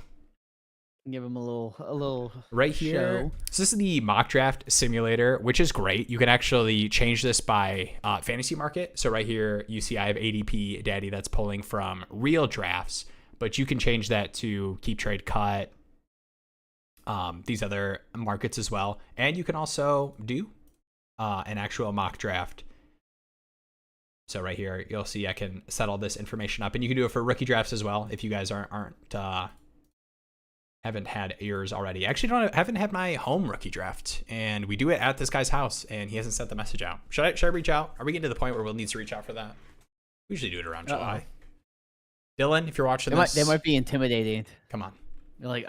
Give him a little right here. show. So this is the mock draft simulator, which is great. You can actually change this by fantasy market. So right here, you see I have ADP Daddy that's pulling from real drafts, but you can change that to keep, trade, cut, these other markets as well. And you can also do an actual mock draft. So right here, you'll see I can set all this information up, and you can do it for rookie drafts as well if you guys haven't had yours already. Actually, haven't had my home rookie draft, and we do it at this guy's house, and he hasn't sent the message out. Should I reach out? Are we getting to the point where we'll need to reach out for that? We usually do it around July. Dylan, if you're watching this, they might be intimidating. Come on. You're like,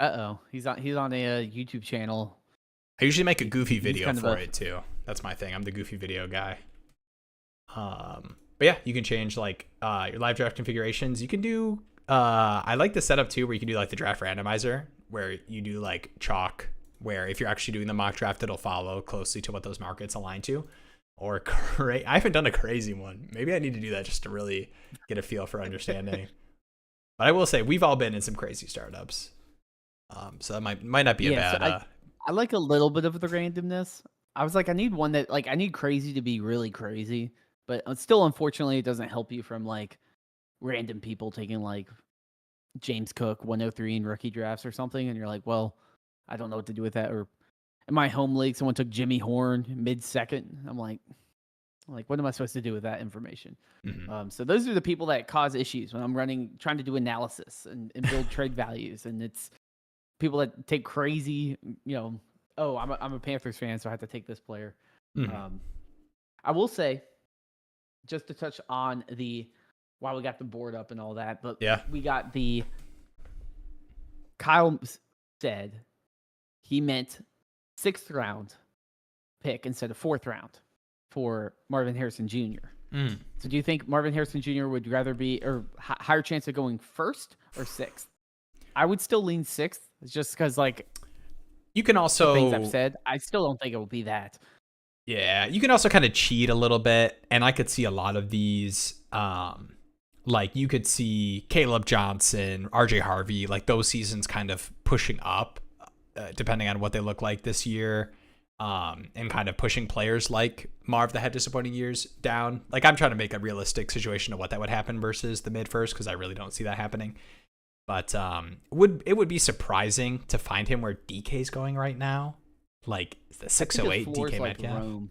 he's on a YouTube channel. I usually make a goofy video for it too. That's my thing. I'm the goofy video guy. But yeah, you can change like your live draft configurations. You can do. I like the setup too, where you can do like the draft randomizer, where you do like chalk, where if you're actually doing the mock draft, it'll follow closely to what those markets align to. Or I haven't done a crazy one. Maybe I need to do that just to really get a feel for understanding. But I will say we've all been in some crazy startups, so that might not be a bad. So I like a little bit of the randomness. I was like, I need one that like I need crazy to be really crazy, but still, unfortunately, it doesn't help you from like random people taking like James Cook 103 in rookie drafts or something, and you're like, well, I don't know what to do with that. Or in my home league, someone took Jimmy Horn mid-second. I'm like, what am I supposed to do with that information? Mm-hmm. So those are the people that cause issues when I'm trying to do analysis and build trade values, and it's people that take crazy, oh, I'm a Panthers fan, so I have to take this player. Mm-hmm. I will say, just to touch on while we got the board up and all that, but yeah, we got Kyle said he meant 6th round pick instead of 4th round for Marvin Harrison Jr. So do you think Marvin Harrison Jr. would rather be or higher chance of going 1st or 6th? I would still lean 6th, just because like you can also things I've said. I still don't think it will be that. Yeah, you can also kind of cheat a little bit, and I could see a lot of these. Like you could see Caleb Johnson, RJ Harvey, like those seasons kind of pushing up, depending on what they look like this year, and kind of pushing players like Marv that had disappointing years down. Like I'm trying to make a realistic situation of what that would happen versus the mid first, because I really don't see that happening. But it would be surprising to find him where DK's going right now, like the 608 DK like Metcalf. Rome.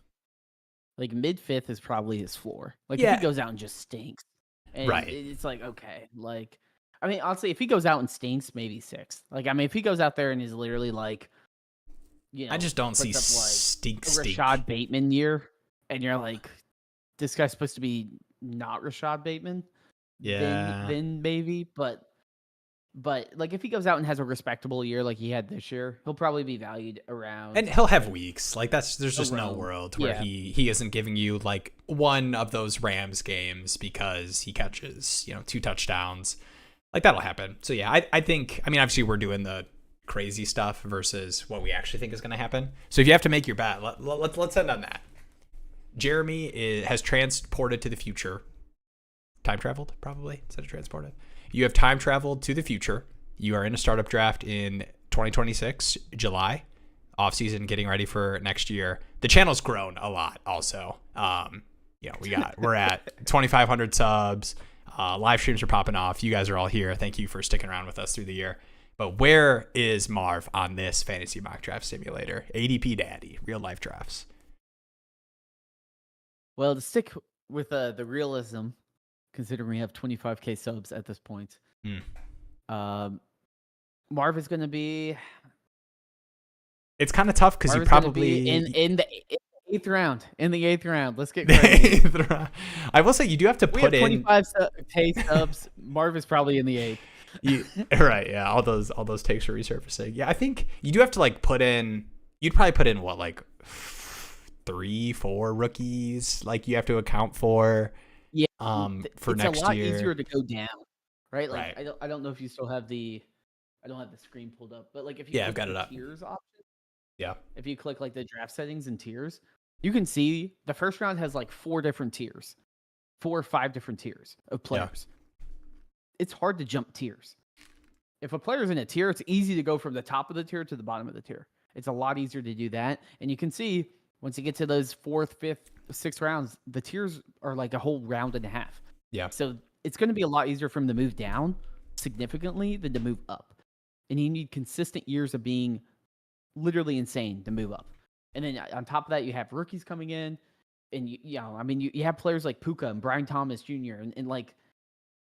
Like mid-5th is probably his floor. Like Yeah. if he goes out and just stinks. And right. It's like, okay. Like, I mean, honestly, if he goes out and stinks, maybe 6th. Like, I mean, if he goes out there and is literally like, I just don't see stink. Rashad Bateman year, and you're like, this guy's supposed to be not Rashad Bateman. Yeah. Then maybe, but like if he goes out and has a respectable year like he had this year, he'll probably be valued around. And he'll have weeks. Like there's just no world where he isn't giving you like one of those Rams games because he catches, 2 touchdowns. Like that'll happen. So yeah, I think, obviously we're doing the crazy stuff versus what we actually think is going to happen. So if you have to make your bet, let's end on that. Jeremy has transported to the future. Time traveled, probably, instead of transported. You have time traveled to the future. You are in a startup draft in 2026, July, offseason, getting ready for next year. The channel's grown a lot also. We're at 2,500 subs. Live streams are popping off. You guys are all here. Thank you for sticking around with us through the year. But where is Marv on this fantasy mock draft simulator? ADP Daddy, real life drafts. Well, to stick with the realism, considering we have 25K subs at this point. Marv is going to be. It's kind of tough because you Marvin's gonna probably be in the 8th round. In the 8th round, let's get the crazy. 8th. I will say you do have to We put have in 25 pay subs. Marv is probably in the 8th. right. Yeah, all those takes are resurfacing. Yeah, I think you do have to like put in. You'd probably put in what, like 3-4 rookies. Like you have to account for. Yeah, For it's next a lot year. easier to go down, right? Like Right. I don't know if you still have the. I don't have the screen pulled up, but like if you Yeah, I've click got it the up. tiers option, Yeah. if you click like the draft settings and tiers, you can see the first round has like 4 different tiers, 4 or 5 different tiers of players. It's hard to jump tiers. If a player's in a tier, it's easy to go from the top of the tier to the bottom of the tier. It's a lot easier to do that. And you can see once you get to those 4th, 5th, 6th rounds, the tiers are like a whole round and a half. Yeah. So it's going to be a lot easier for him to move down significantly than to move up. And you need consistent years of being literally insane to move up. And then on top of that, you have rookies coming in. And, you have players like Puka and Brian Thomas Jr. And like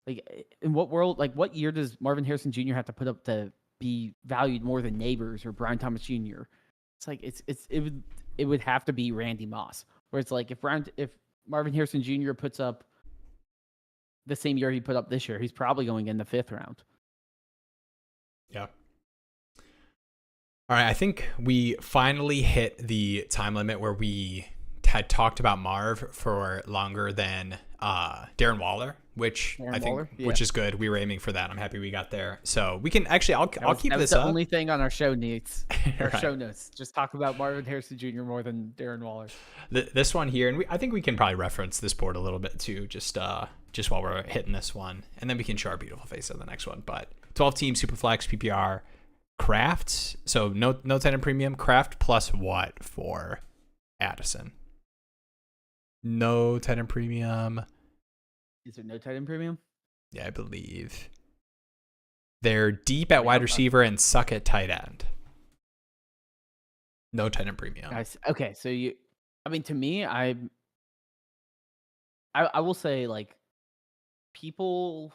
in what world, like what year does Marvin Harrison Jr. have to put up to be valued more than Neighbors or Brian Thomas Jr.? It's like it would have to be Randy Moss, where it's like if Marvin Harrison Jr. puts up the same year he put up this year, he's probably going in the 5th round. Yeah. All right, I think we finally hit the time limit where we had talked about Marv for longer than Darren Waller, which which is good. We were aiming for that. I'm happy we got there. So we can actually, I'll keep this up. The only thing on our show notes, right. Show notes, just talk about Marvin Harrison Jr. more than Darren Waller. This one here, and I think we can probably reference this board a little bit too, just while we're hitting this one, and then we can show our beautiful face on the next one. But 12 team Superflex PPR Craft. So no tight end premium. Craft plus what for Addison? No tight end premium. Is there no tight end premium? Yeah, I believe. They're deep at wide receiver and suck at tight end. No tight end premium. Okay, so to me, I will say, like, people,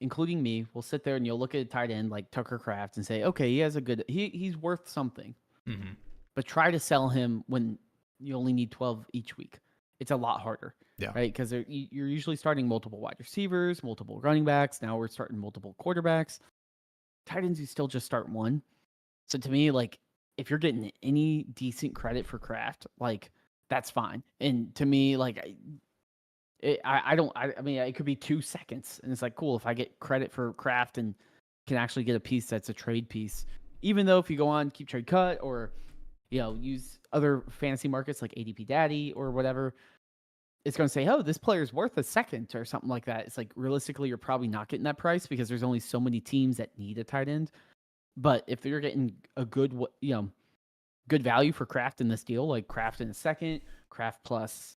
including me, will sit there and you'll look at a tight end like Tucker Kraft and say, okay, he's worth something. Mm-hmm. But try to sell him when you only need 12 each week. It's a lot harder. Yeah. Right? Because you're usually starting multiple wide receivers, multiple running backs. Now we're starting multiple quarterbacks. Tight ends, you still just start one. So to me, like, if you're getting any decent credit for Kraft, like, that's fine. And to me, like, it could be 2 seconds. And it's like, cool, if I get credit for Kraft and can actually get a piece that's a trade piece. Even though if you go on Keep Trade Cut or, use other fantasy markets like ADP Daddy or whatever, it's going to say, oh, this player's worth a second or something like that. It's like, realistically, you're probably not getting that price because there's only so many teams that need a tight end. But if you're getting a good value for Kraft in this deal, like Kraft in a second, Kraft plus,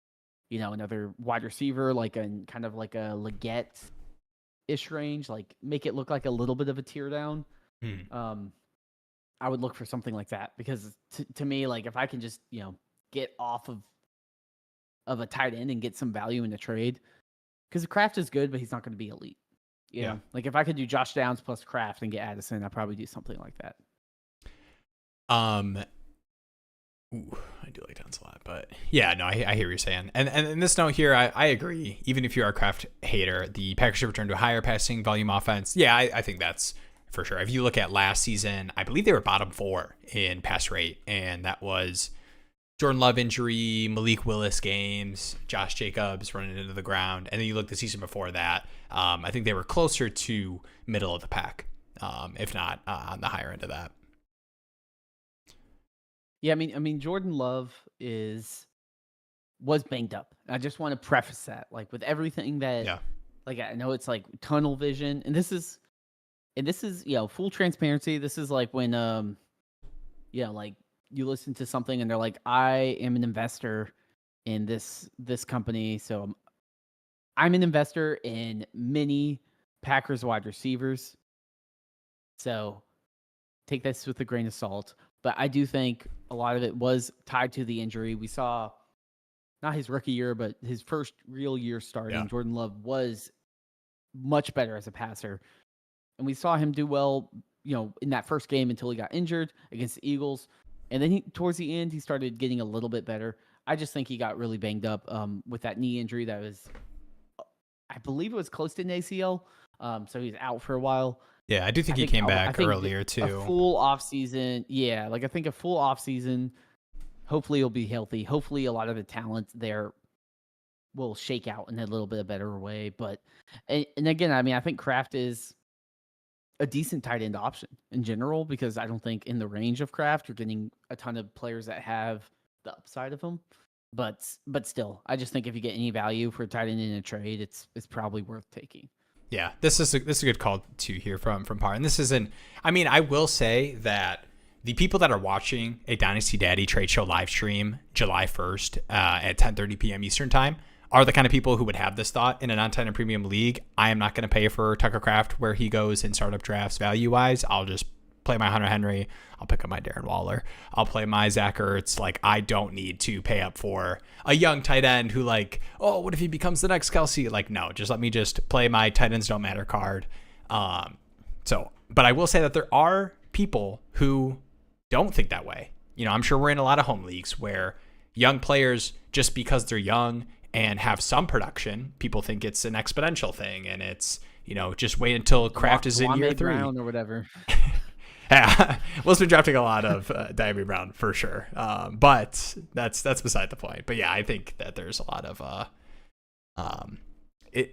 another wide receiver, like a kind of like a Leggett-ish range, like make it look like a little bit of a tear down. I would look for something like that because to me, like, if I can just, get off of a tight end and get some value in the trade, because the Kraft is good, but he's not going to be elite. You know? Like if I could do Josh Downs plus Kraft and get Addison, I'd probably do something like that. I do like Downs a lot, but yeah, no, I hear what you're saying. And in this note here, I agree. Even if you're a Kraft hater, the Packers should return to a higher passing volume offense. Yeah, I think that's for sure. If you look at last season, I believe they were bottom 4 in pass rate, and that was Jordan Love injury, Malik Willis games, Josh Jacobs running into the ground. And then you look the season before that, I think they were closer to middle of the pack, if not on the higher end of that. Yeah, I mean, Jordan Love was banged up. I just want to preface that, like, with everything that, like, I know it's like tunnel vision, and this is, full transparency. This is like when, like you listen to something and they're like, I am an investor in this company, so I'm an investor in many Packers wide receivers. So take this with a grain of salt. But I do think a lot of it was tied to the injury. We saw not his rookie year, but his first real year starting. Yeah. Jordan Love was much better as a passer. And we saw him do well in that first game until he got injured against the Eagles. And then towards the end, he started getting a little bit better. I just think he got really banged up with that knee injury that was, I believe it was close to an ACL. So he's out for a while. Yeah, I do think he came back earlier too. A full offseason. Yeah, like I think a full offseason, hopefully he'll be healthy. Hopefully a lot of the talent there will shake out in a little bit better way. But, and again, I mean, I think Kraft is a decent tight end option in general, because I don't think in the range of Kraft, you're getting a ton of players that have the upside of him. But still, I just think if you get any value for a tight end in a trade, it's probably worth taking. Yeah, this is a good call too here from Par. And this isn't, I mean, I will say that the people that are watching a Dynasty Daddy trade show live stream July 1st at 10:30 p.m. Eastern time are the kind of people who would have this thought in a non-tight end premium league. I am not going to pay for Tucker Kraft where he goes in startup drafts value-wise. I'll just play my Hunter Henry. I'll pick up my Darren Waller. I'll play my Zach Ertz. Like, I don't need to pay up for a young tight end who like, oh, what if he becomes the next Kelsey? Like, no, just let me just play my tight ends don't matter card. But I will say that there are people who don't think that way. I'm sure we're in a lot of home leagues where young players, just because they're young and have some production, people think it's an exponential thing, and it's, just wait until Kraft is in year 3 Brown or whatever. Yeah, Will's been drafting a lot of Diamond Brown for sure, but that's beside the point. But yeah, I think that there's a lot of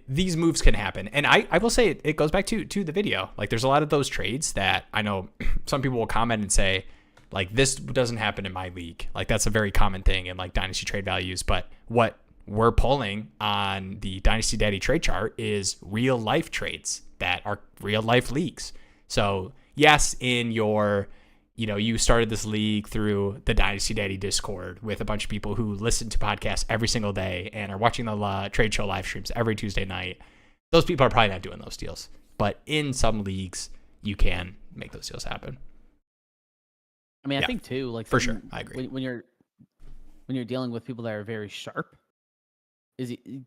these moves can happen, and I will say it goes back to the video. Like, there's a lot of those trades that I know some people will comment and say, like, this doesn't happen in my league. Like, that's a very common thing in like Dynasty trade values. But what we're pulling on the Dynasty Daddy trade chart is real life trades that are real life leagues. So yes, in your, you started this league through the Dynasty Daddy Discord with a bunch of people who listen to podcasts every single day and are watching the trade show live streams every Tuesday night. Those people are probably not doing those deals. But in some leagues, you can make those deals happen. I mean, I think too, like, for sure, I agree. When you're dealing with people that are very sharp,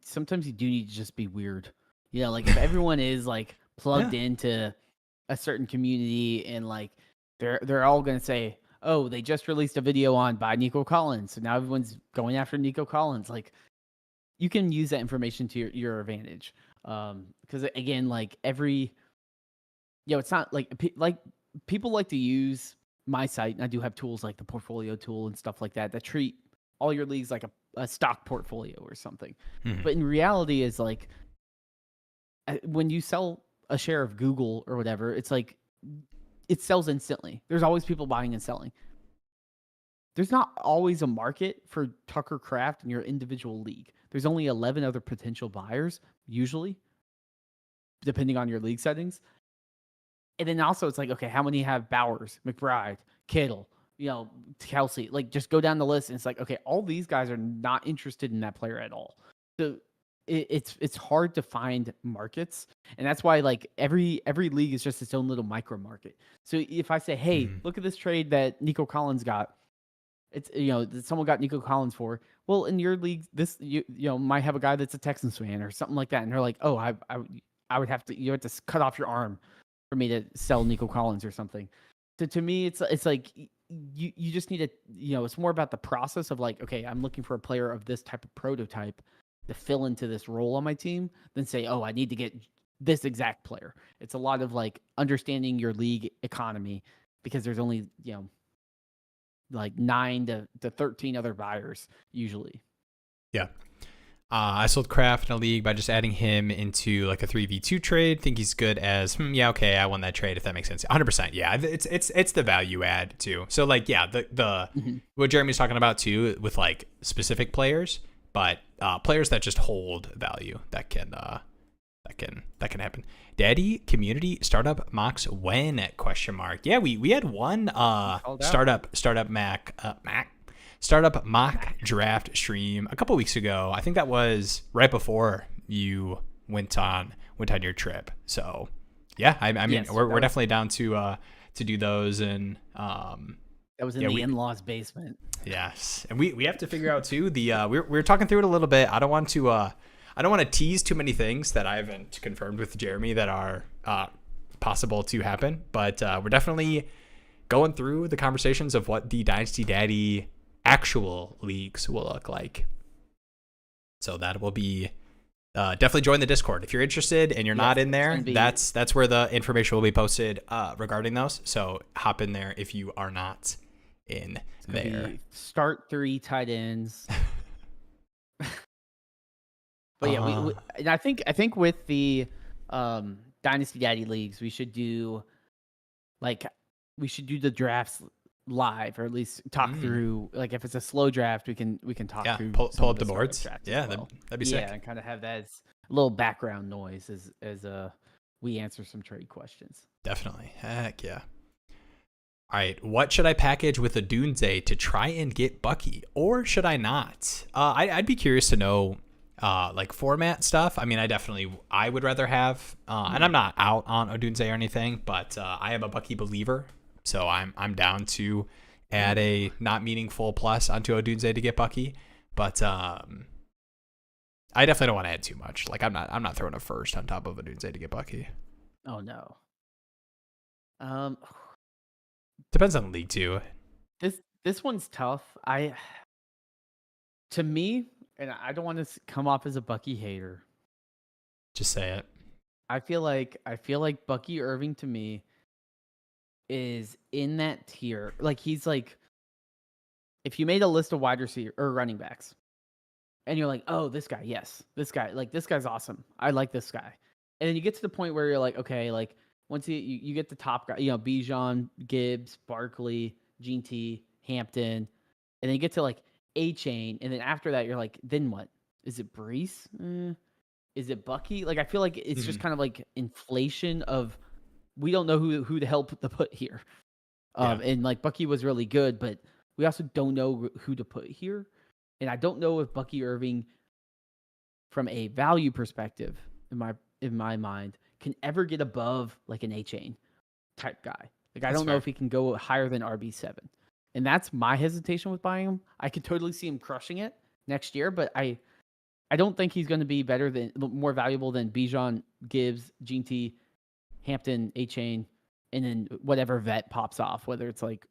sometimes you do need to just be weird. Like if everyone is like plugged into a certain community and like they're all going to say, oh, they just released a video on buy Nico Collins, so now everyone's going after Nico Collins. Like, you can use that information to your advantage, because again, like it's not like people like to use my site, and I do have tools like the portfolio tool and stuff like that treat all your leagues like a stock portfolio or something. But in reality, is like when you sell a share of Google or whatever, it's like it sells instantly. There's always people buying and selling. There's not always a market for Tucker Kraft in your individual league. There's only 11 other potential buyers, usually, depending on your league settings. And then also it's like, okay, how many have Bowers, McBride, Kittle, Kelsey? Like, just go down the list, and it's like, okay, all these guys are not interested in that player at all. So it's hard to find markets, and that's why like every league is just its own little micro market. So if I say, hey, look at this trade that Nico Collins got, it's that someone got Nico Collins for. Well, in your league, this you might have a guy that's a Texans fan or something like that, and they're like, oh, I would have to, you have to cut off your arm for me to sell Nico Collins or something. So to me, it's like you just need to, it's more about the process of like, okay, I'm looking for a player of this type of prototype to fill into this role on my team, than say, oh, I need to get this exact player. It's a lot of like understanding your league economy, because there's only, like 9 to 13 other buyers usually. Yeah. I sold Kraft in a league by just adding him into like a 3v2 trade. Think he's good as, okay, I won that trade, if that makes sense. 100%. Yeah, it's the value add too. So like, yeah, the what Jeremy's talking about too with like specific players, but players that just hold value, that can happen. Daddy community startup mocks when ? Yeah, we had one startup mock draft stream a couple weeks ago. I think that was right before you went on your trip. So yeah, I mean, yes, we're definitely down to do those. And that was in the in-laws basement. Yes, and we have to figure out too the we're talking through it a little bit. I don't want to tease too many things that I haven't confirmed with Jeremy that are possible to happen. But we're definitely going through the conversations of what the Dynasty Daddy actual leagues will look like. So that will be definitely join the Discord if you're interested and you're not in there. That's where the information will be posted regarding those. So hop in there if you are not in there. Start 3 tight ends. But yeah, we and I think with the Dynasty Daddy leagues, we should do the drafts live, or at least talk through, like, if it's a slow draft, we can talk through pull up the boards. Yeah, that'd be sick. Yeah, and kind of have that as a little background noise as we answer some trade questions. Definitely. Heck yeah. All right, what should I package with a Dunze to try and get Bucky, or should I not? I'd be curious to know, like, format stuff. I mean, I would rather have, and I'm not out on Odunze or anything, but I am a Bucky believer, so I'm down to add a not meaningful plus onto Odunze to get Bucky, but I definitely don't want to add too much. Like, I'm not throwing a first on top of Odunze to get Bucky. Oh no. Depends on the league too. This one's tough. To me, and I don't want to come off as a Bucky hater. Just say it. I feel like Bucky Irving to me is in that tier. Like, he's like, if you made a list of wide receiver or running backs, and you're like, oh, this guy, yes, this guy, like, this guy's awesome. I like this guy. And then you get to the point where you're like, okay, like, once you get the top guy, Bijan, Gibbs, Barkley, Gene T, Hampton, and then you get to like Achane, and then after that you're like, then what? Is it Brees? Is it Bucky? Like, I feel like it's just kind of like inflation of, we don't know who the hell to put here. And like, Bucky was really good, but we also don't know who to put here. And I don't know if Bucky Irving, from a value perspective, in my mind, can ever get above like an Achane type guy. Like, I don't know if he can go higher than RB7. And that's my hesitation with buying him. I could totally see him crushing it next year, but I don't think he's going to be more valuable than Bijan, Gibbs, Gene T, Hampton, Achane, and then whatever vet pops off, whether it's like,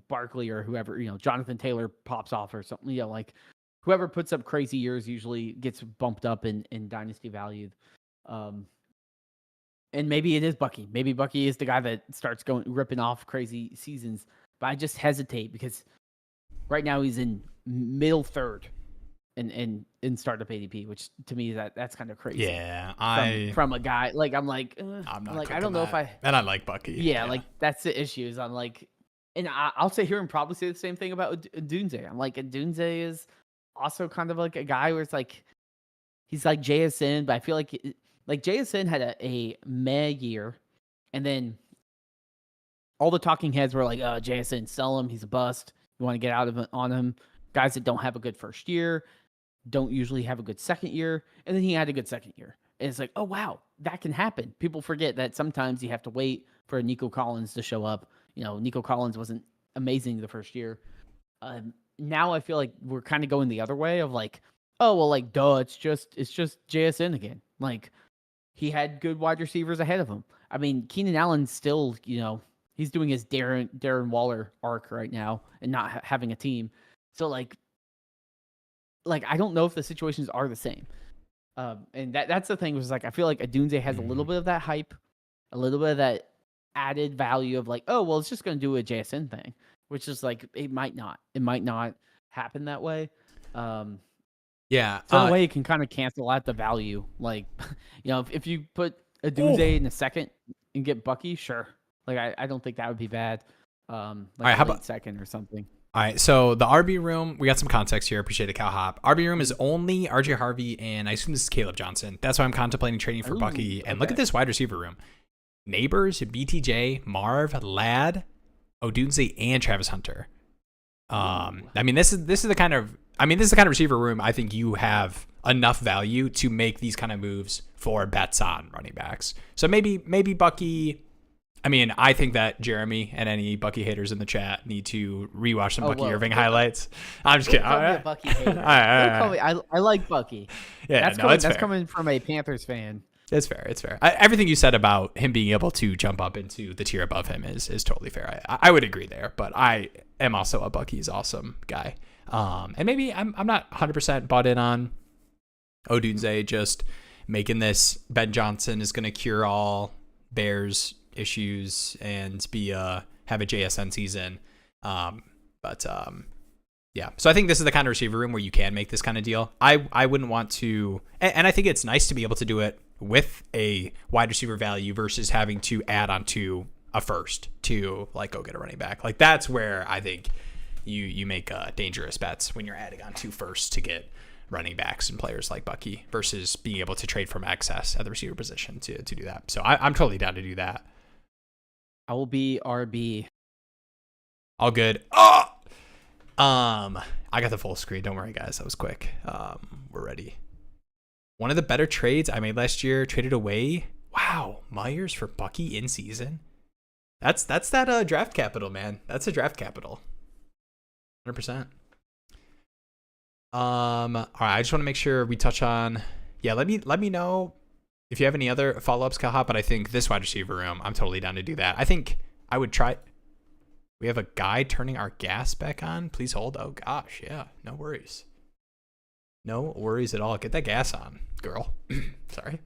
Barkley or whoever, Jonathan Taylor pops off or something, like, whoever puts up crazy years usually gets bumped up in dynasty value. And maybe it is Bucky. Maybe Bucky is the guy that starts ripping off crazy seasons. But I just hesitate because right now he's in middle third in startup ADP, which to me that's kind of crazy. Yeah, from a guy like, I'm like, I'm not like, I don't know if and I like Bucky. Yeah, like, that's the issue. Is I'm like, and I'll sit here and probably say the same thing about Odunze. I'm like, Odunze is also kind of like a guy where it's like, he's like JSN, but I feel like JSN had a meh year, and then all the talking heads were like, oh, JSN, sell him, he's a bust. You want to get out of it on him. Guys that don't have a good first year don't usually have a good second year, and then he had a good second year. And it's like, oh, wow, that can happen. People forget that sometimes you have to wait for a Nico Collins to show up. Nico Collins wasn't amazing the first year. Now I feel like we're kind of going the other way of like, oh, well, like, duh, it's just JSN again. Like, he had good wide receivers ahead of him. I mean, Keenan Allen's still, he's doing his Darren Waller arc right now and not having a team. So like I don't know if the situations are the same. And that's the thing, was like, I feel like Odunze has a little bit of that hype, a little bit of that added value of like, oh, well, it's just going to do a JSN thing, which is like, it might not happen that way. Yeah. So in a way, it can kind of cancel out the value. Like, if you put Odunze in a second and get Bucky, sure. Like, I don't think that would be bad. Like, all right, how about second or something? All right, so the RB room, we got some context here. Appreciate it, Cal Hop. RB room is only RJ Harvey, and I assume this is Caleb Johnson. That's why I'm contemplating trading for Bucky. And look at this wide receiver room. Neighbors, BTJ, Marv, Ladd, Odunze, and Travis Hunter. I mean, this is the kind of receiver room I think you have enough value to make these kind of moves for bets on running backs. So maybe Bucky. I mean, I think that Jeremy and any Bucky haters in the chat need to rewatch some Bucky Irving highlights. I'm just kidding. Call me a Bucky hater. I like Bucky. Yeah, that's coming from a Panthers fan. It's fair. It's fair. Everything you said about him being able to jump up into the tier above him is totally fair. I would agree there, but I am also a Bucky's awesome guy. And maybe I'm not 100% bought in on Odunze just making this Ben Johnson is going to cure all Bears issues and have a JSN season. Yeah. So I think this is the kind of receiver room where you can make this kind of deal. I wouldn't want to, and I think it's nice to be able to do it with a wide receiver value versus having to add on to a first to like go get a running back. Like that's where I think you make dangerous bets when you're adding on two firsts to get running backs and players like Bucky versus being able to trade from excess at the receiver position to do that. So I'm totally down to do that. I will be RB. All good. Oh! I got the full screen. Don't worry, guys. That was quick. We're ready. One of the better trades I made last year, traded away. Wow, Myers for Bucky in season. That's that draft capital, man. That's a draft capital. 100%. All right. I just want to make sure we touch on. Yeah, let me know if you have any other follow-ups, Kalha. But I think this wide receiver room, I'm totally down to do that. I think I would try. We have a guy turning our gas back on. Please hold. Oh gosh, yeah. No worries. No worries at all. Get that gas on, girl. Sorry.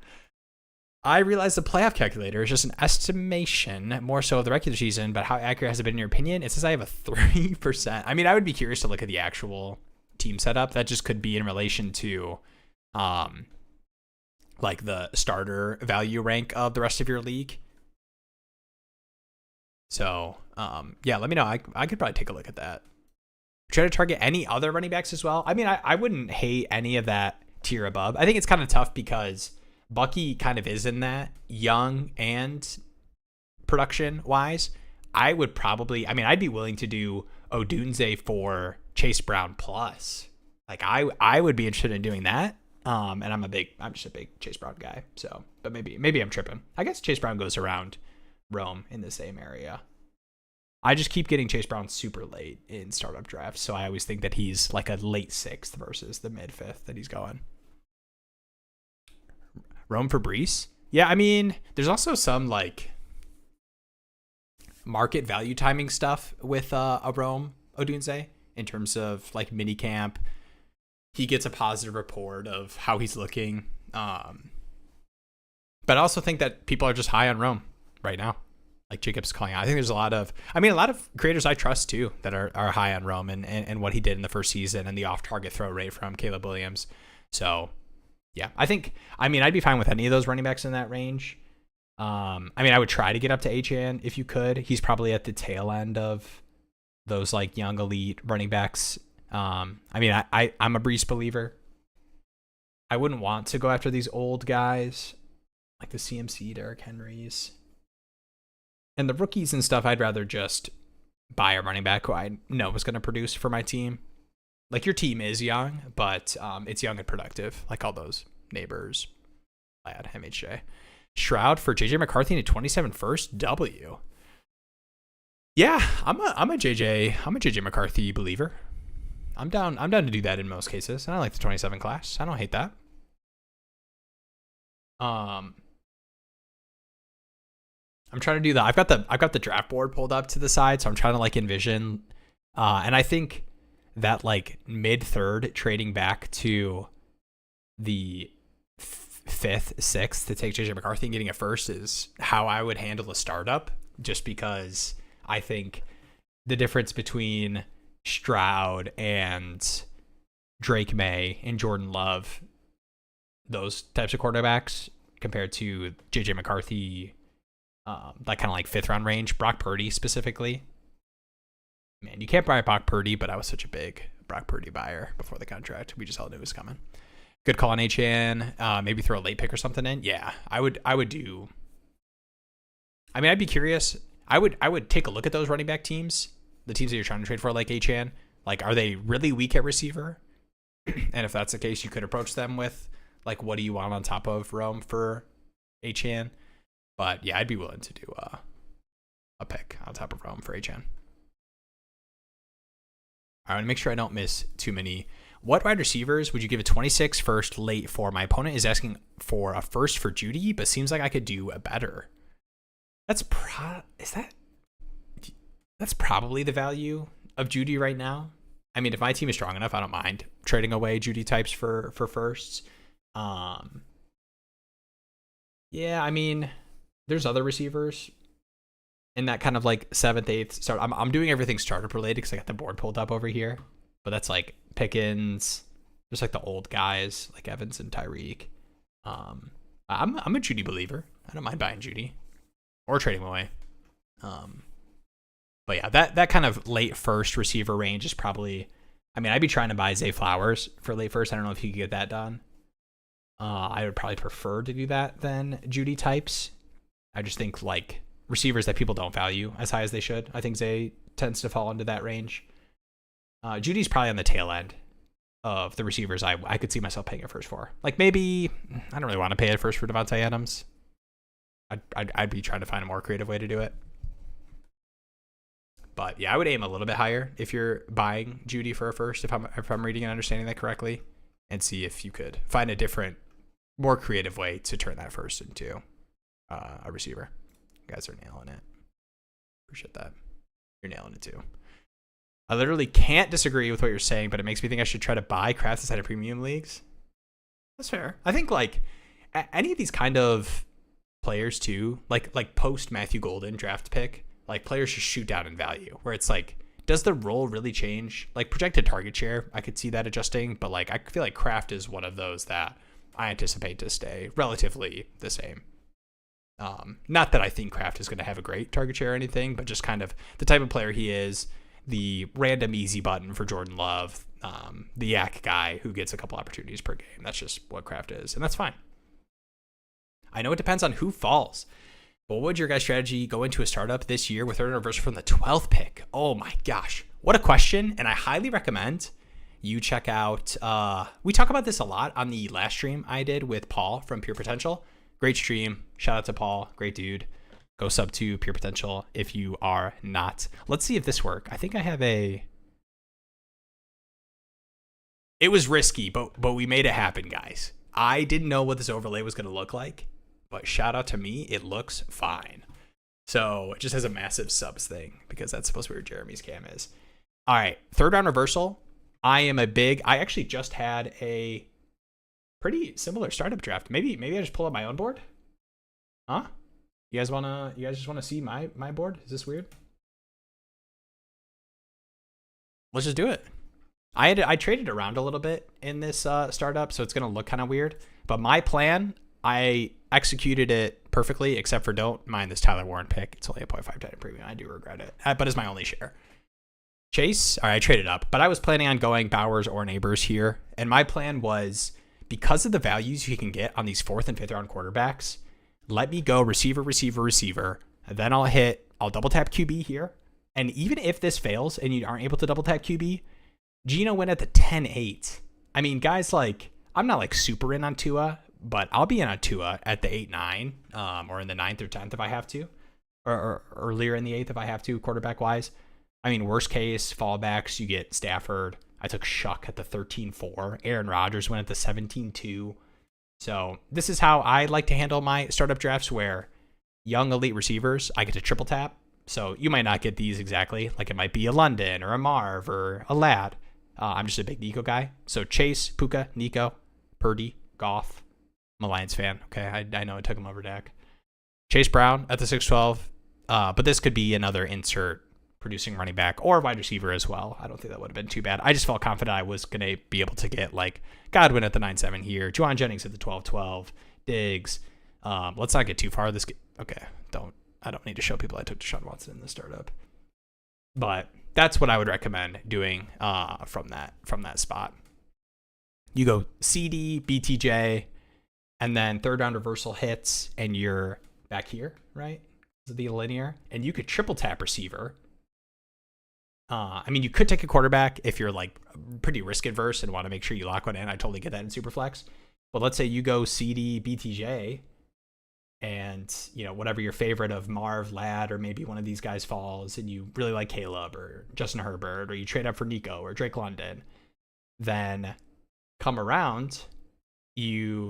I realize the playoff calculator is just an estimation, more so of the regular season, but how accurate has it been in your opinion? It says I have a 3%. I mean, I would be curious to look at the actual team setup. That just could be in relation to like the starter value rank of the rest of your league. So, yeah, let me know. I could probably take a look at that. Try to target any other running backs as well. I mean, I wouldn't hate any of that tier above. I think it's kind of tough because Bucky kind of is in that young and production wise. I would probably, I'd be willing to do Odunze for Chase Brown plus. Like I would be interested in doing that. And I'm just a big Chase Brown guy. So, but maybe I'm tripping. I guess Chase Brown goes around Rome in the same area. I just keep getting Chase Brown super late in startup drafts, so I always think that he's like a late 6th versus the mid 5th that he's going. Rome for Brees? Yeah, I mean, there's also some like market value timing stuff with a Rome Odunze in terms of like mini camp. He gets a positive report of how he's looking. But I also think that people are just high on Rome right now. Like Jacob's calling out. I think there's a lot of creators I trust too that are high on Rome and what he did in the first season and the off target throw rate from Caleb Williams. So yeah, I'd be fine with any of those running backs in that range. I would try to get up to Achane if you could. He's probably at the tail end of those like young elite running backs. I'm a Brees believer. I wouldn't want to go after these old guys like the CMC Derrick Henrys. And the rookies and stuff, I'd rather just buy a running back who I know is going to produce for my team. Like your team is young, but it's young and productive, like all those neighbors. Lad, MHJ. Shroud for JJ McCarthy in a 27 first W. Yeah, I'm a JJ McCarthy believer. I'm down to do that in most cases. And I like the 27 class. I don't hate that. I'm trying to do that. I've got the draft board pulled up to the side, so I'm trying to like envision. And I think that like mid 3rd trading back to the 5th, 6th to take JJ McCarthy and getting a first is how I would handle a startup. Just because I think the difference between Stroud and Drake May and Jordan Love, those types of quarterbacks compared to JJ McCarthy. That kind of like 5th round range. Brock Purdy specifically. Man, you can't buy Brock Purdy, but I was such a big Brock Purdy buyer before the contract. We just all knew it was coming. Good call on Achane. Maybe throw a late pick or something in. Yeah, I would do. I'd be curious. I would take a look at those running back teams, the teams that you're trying to trade for, like Achane. Like, are they really weak at receiver? And if that's the case, you could approach them with like, what do you want on top of Rome for Achane? But yeah, I'd be willing to do a pick on top of Rome for Achane. I want to make sure I don't miss too many What wide receivers would you give a 26 first late for? My opponent is asking for a first for Judy, but seems like I could do a better. That's probably the value of Judy right now. I mean, if my team is strong enough, I don't mind trading away Judy types for firsts. Yeah, I mean, there's other receivers in that kind of like 7th, 8th start. I'm doing everything startup related because I got the board pulled up over here. But that's like Pickens, just like the old guys like Evans and Tyreek. I'm a Judy believer. I don't mind buying Judy or trading away. But yeah, that kind of late first receiver range is probably. I mean, I'd be trying to buy Zay Flowers for late first. I don't know if you could get that done. I would probably prefer to do that than Judy types. I just think like receivers that people don't value as high as they should. I think Zay tends to fall into that range. Judy's probably on the tail end of the receivers I could see myself paying a first for. Like maybe I don't really want to pay a first for Devontae Adams. I'd be trying to find a more creative way to do it. But yeah, I would aim a little bit higher if you're buying Judy for a first, if I'm reading and understanding that correctly, and see if you could find a different, more creative way to turn that first into a receiver. You guys are nailing it. Appreciate that. You're nailing it too. I literally can't disagree with what you're saying, but it makes me think I should try to buy Kraft inside of premium leagues. That's fair. I think like any of these kind of players too, like post Matthew Golden draft pick, like players just shoot down in value where it's like, does the role really change? Like projected target share, I could see that adjusting, but like I feel like Kraft is one of those that I anticipate to stay relatively the same. Not that I think Kraft is going to have a great target share or anything, but just kind of the type of player he is, the random easy button for Jordan Love, the yak guy who gets a couple opportunities per game. That's just what Kraft is, and that's fine. I know it depends on who falls. But what would your guys' strategy go into a startup this year with third reversal from the 12th pick? Oh my gosh. What a question. And I highly recommend you check out, we talk about this a lot on the last stream I did with Paul from Pure Potential. Great stream. Shout out to Paul. Great dude. Go sub to Pure Potential if you are not. Let's see if this works. I think I have it was risky, but we made it happen, guys. I didn't know what this overlay was going to look like. But shout out to me, it looks fine. So it just has a massive subs thing because that's supposed to be where Jeremy's cam is. All right, third round reversal. I actually just had a pretty similar startup draft. Maybe I just pull up my own board. Huh? You guys just wanna see my board? Is this weird? Let's just do it. I traded around a little bit in this startup, so it's gonna look kind of weird. But my plan, I executed it perfectly, except for don't mind this Tyler Warren pick. It's only a 0.5 in premium. I do regret it, but it's my only share. Chase, all right, I traded up, but I was planning on going Bowers or Neighbors here. And my plan was, because of the values you can get on these 4th and 5th round quarterbacks, let me go receiver. And then I'll double tap QB here. And even if this fails and you aren't able to double tap QB, Gino went at the 10-8. I mean, guys, like, I'm not like super in on Tua, but I'll be in on Tua at the 8-9, or in the 9th or 10th if I have to, or earlier in the 8th if I have to, quarterback wise. I mean, worst case, fallbacks, you get Stafford. I took Shuck at the 13-4. Aaron Rodgers went at the 17-2. So this is how I like to handle my startup drafts, where young elite receivers, I get to triple tap. So you might not get these exactly. Like it might be a London or a Marv or a Lad. I'm just a big Nico guy. So Chase, Puka, Nico, Purdy, Goff. I'm a Lions fan. Okay, I know I took him over Dak. Chase Brown at the 6-12. But this could be another insert producing running back or wide receiver as well. I don't think that would have been too bad. I just felt confident I was going to be able to get like Godwin at the 9-7 here, Juwan Jennings at the 12-12, Diggs. Let's not get too far. Okay, I don't need to show people I took Deshaun Watson in the startup. But that's what I would recommend doing from that spot. You go CD, BTJ, and then third round reversal hits, and you're back here, right? This would be linear. And you could triple tap receiver. I mean, you could take a quarterback if you're like pretty risk adverse and want to make sure you lock one in. I totally get that in Superflex. But let's say you go CD, BTJ, and whatever your favorite of Marv, Ladd, or maybe one of these guys falls, and you really like Caleb or Justin Herbert, or you trade up for Nico or Drake London. then come around,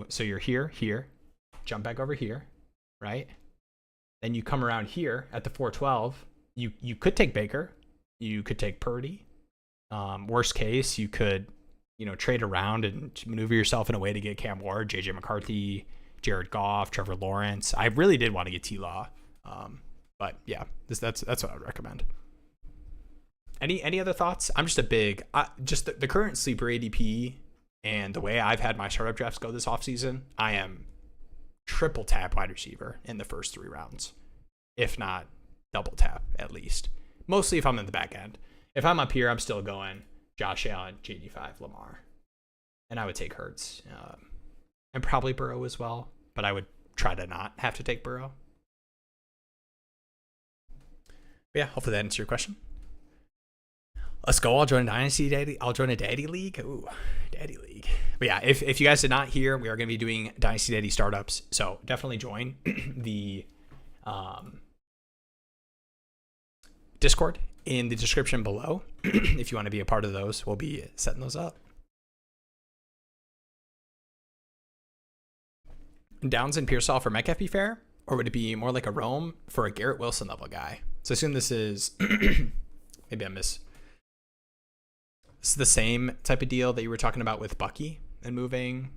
so you're here, jump back over here, right? Then you come around here at the 412. You could take Baker, you could take Purdy. Worst case, you could, trade around and maneuver yourself in a way to get Cam Ward, JJ McCarthy, Jared Goff, Trevor Lawrence. I really did want to get T-Law. But yeah, that's what I would recommend. Any other thoughts? I'm just a big, just the current sleeper ADP and the way I've had my startup drafts go this offseason, I am triple tap wide receiver in the first 3 rounds, if not double tap at least. Mostly if I'm in the back end. If I'm up here, I'm still going Josh Allen, JD5, Lamar. And I would take Hurts. And probably Burrow as well, but I would try to not have to take Burrow. But yeah, hopefully that answers your question. Let's go. I'll join a Dynasty Daddy. I'll join a Daddy League. Ooh, Daddy League. But yeah, if you guys did not hear, we are going to be doing Dynasty Daddy startups. So definitely join the Discord in the description below. If you want to be a part of those, we'll be setting those up. Downs and Pearsall for Metcalf be fair? Or would it be more like a Rome for a Garrett Wilson level guy? So I assume this is, maybe I miss. This is the same type of deal that you were talking about with Bucky and moving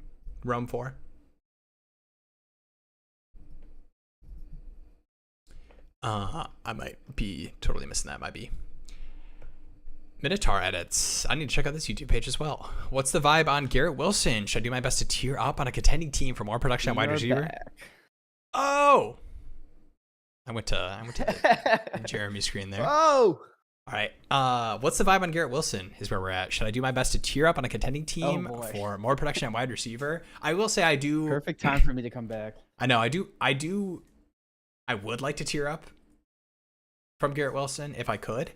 Rome for. I might be totally missing that. Might be. Minotaur edits. I need to check out this YouTube page as well. What's the vibe on Garrett Wilson? Should I do my best to tier up on a contending team for more production on wide receiver? Oh, I went to the Jeremy screen there. Oh. All right. What's the vibe on Garrett Wilson is where we're at. Should I do my best to tier up on a contending team for more production on wide receiver? I will say I do. Perfect time for me to come back. I know. I would like to tier up from Garrett Wilson if I could,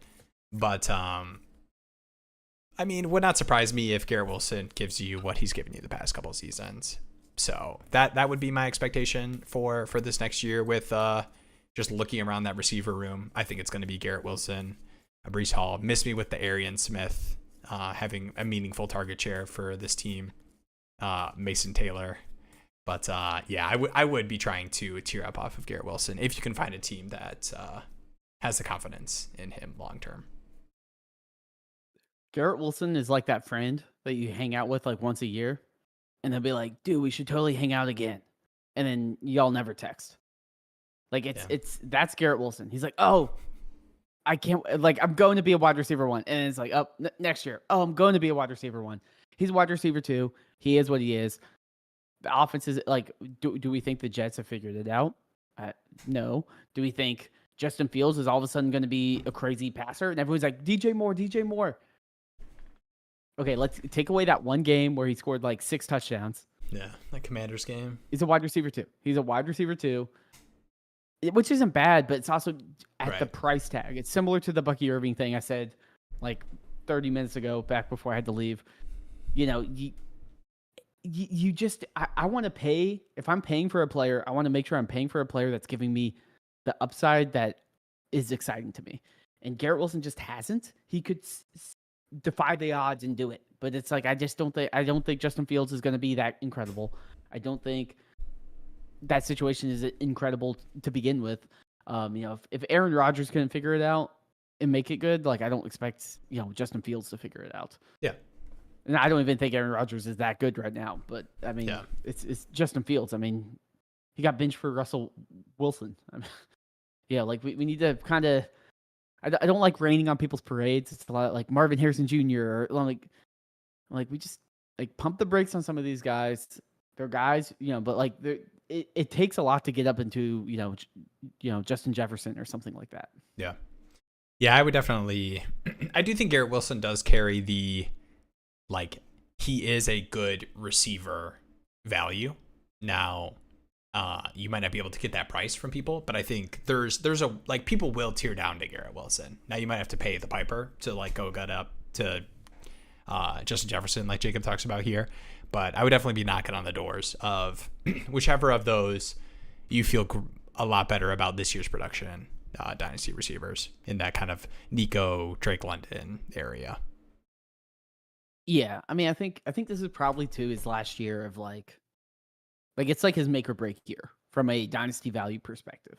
but I mean, would not surprise me if Garrett Wilson gives you what he's given you the past couple of seasons. So that would be my expectation for this next year with just looking around that receiver room. I think it's going to be Garrett Wilson, Breece Hall. Miss me with the Arian Smith having a meaningful target share for this team. Mason Taylor. But yeah, I would be trying to tier up off of Garrett Wilson if you can find a team that has the confidence in him long term. Garrett Wilson is like that friend that you hang out with like once a year, and they'll be like, "Dude, we should totally hang out again," and then y'all never text. Like that's Garrett Wilson. He's like, "Oh, I can't. Like, I'm going to be a wide receiver 1," and it's like, "Oh, next year. Oh, I'm going to be a wide receiver 1." He's a wide receiver 2. He is what he is. The offense is like, do we think the Jets have figured it out? No. Do we think Justin Fields is all of a sudden going to be a crazy passer? And everyone's like, DJ Moore. Okay, let's take away that one game where he scored like 6 touchdowns. Yeah, that Commanders game. He's a wide receiver 2. He's a wide receiver 2, which isn't bad, but it's also at the price tag. It's similar to the Bucky Irving thing I said like 30 minutes ago, back before I had to leave. You know, you just, I want to pay. If I'm paying for a player, I want to make sure I'm paying for a player that's giving me the upside that is exciting to me. And Garrett Wilson just hasn't. He could defy the odds and do it, but it's like I don't think Justin Fields is going to be that incredible. I don't think that situation is incredible to begin with. If Aaron Rodgers can figure it out and make it good, like I don't expect Justin Fields to figure it out. Yeah. And I don't even think Aaron Rodgers is that good right now. But I mean, it's Justin Fields. I mean, he got benched for Russell Wilson. I mean, like we need to kind of. I don't like raining on people's parades. It's a lot like Marvin Harrison Jr. or like we just like pump the brakes on some of these guys. They're guys, but like it takes a lot to get up into Justin Jefferson or something like that. Yeah, I would definitely. I do think Garrett Wilson does carry the. Like, he is a good receiver value. Now, you might not be able to get that price from people, but I think there's a, like, people will tear down to Garrett Wilson. Now, you might have to pay the piper to, like, go gut up to Justin Jefferson, like Jacob talks about here. But I would definitely be knocking on the doors of whichever of those you feel a lot better about this year's production, dynasty receivers in that kind of Nico, Drake London area. Yeah, I mean, I think this is probably too his last year of like it's like his make or break year from a dynasty value perspective.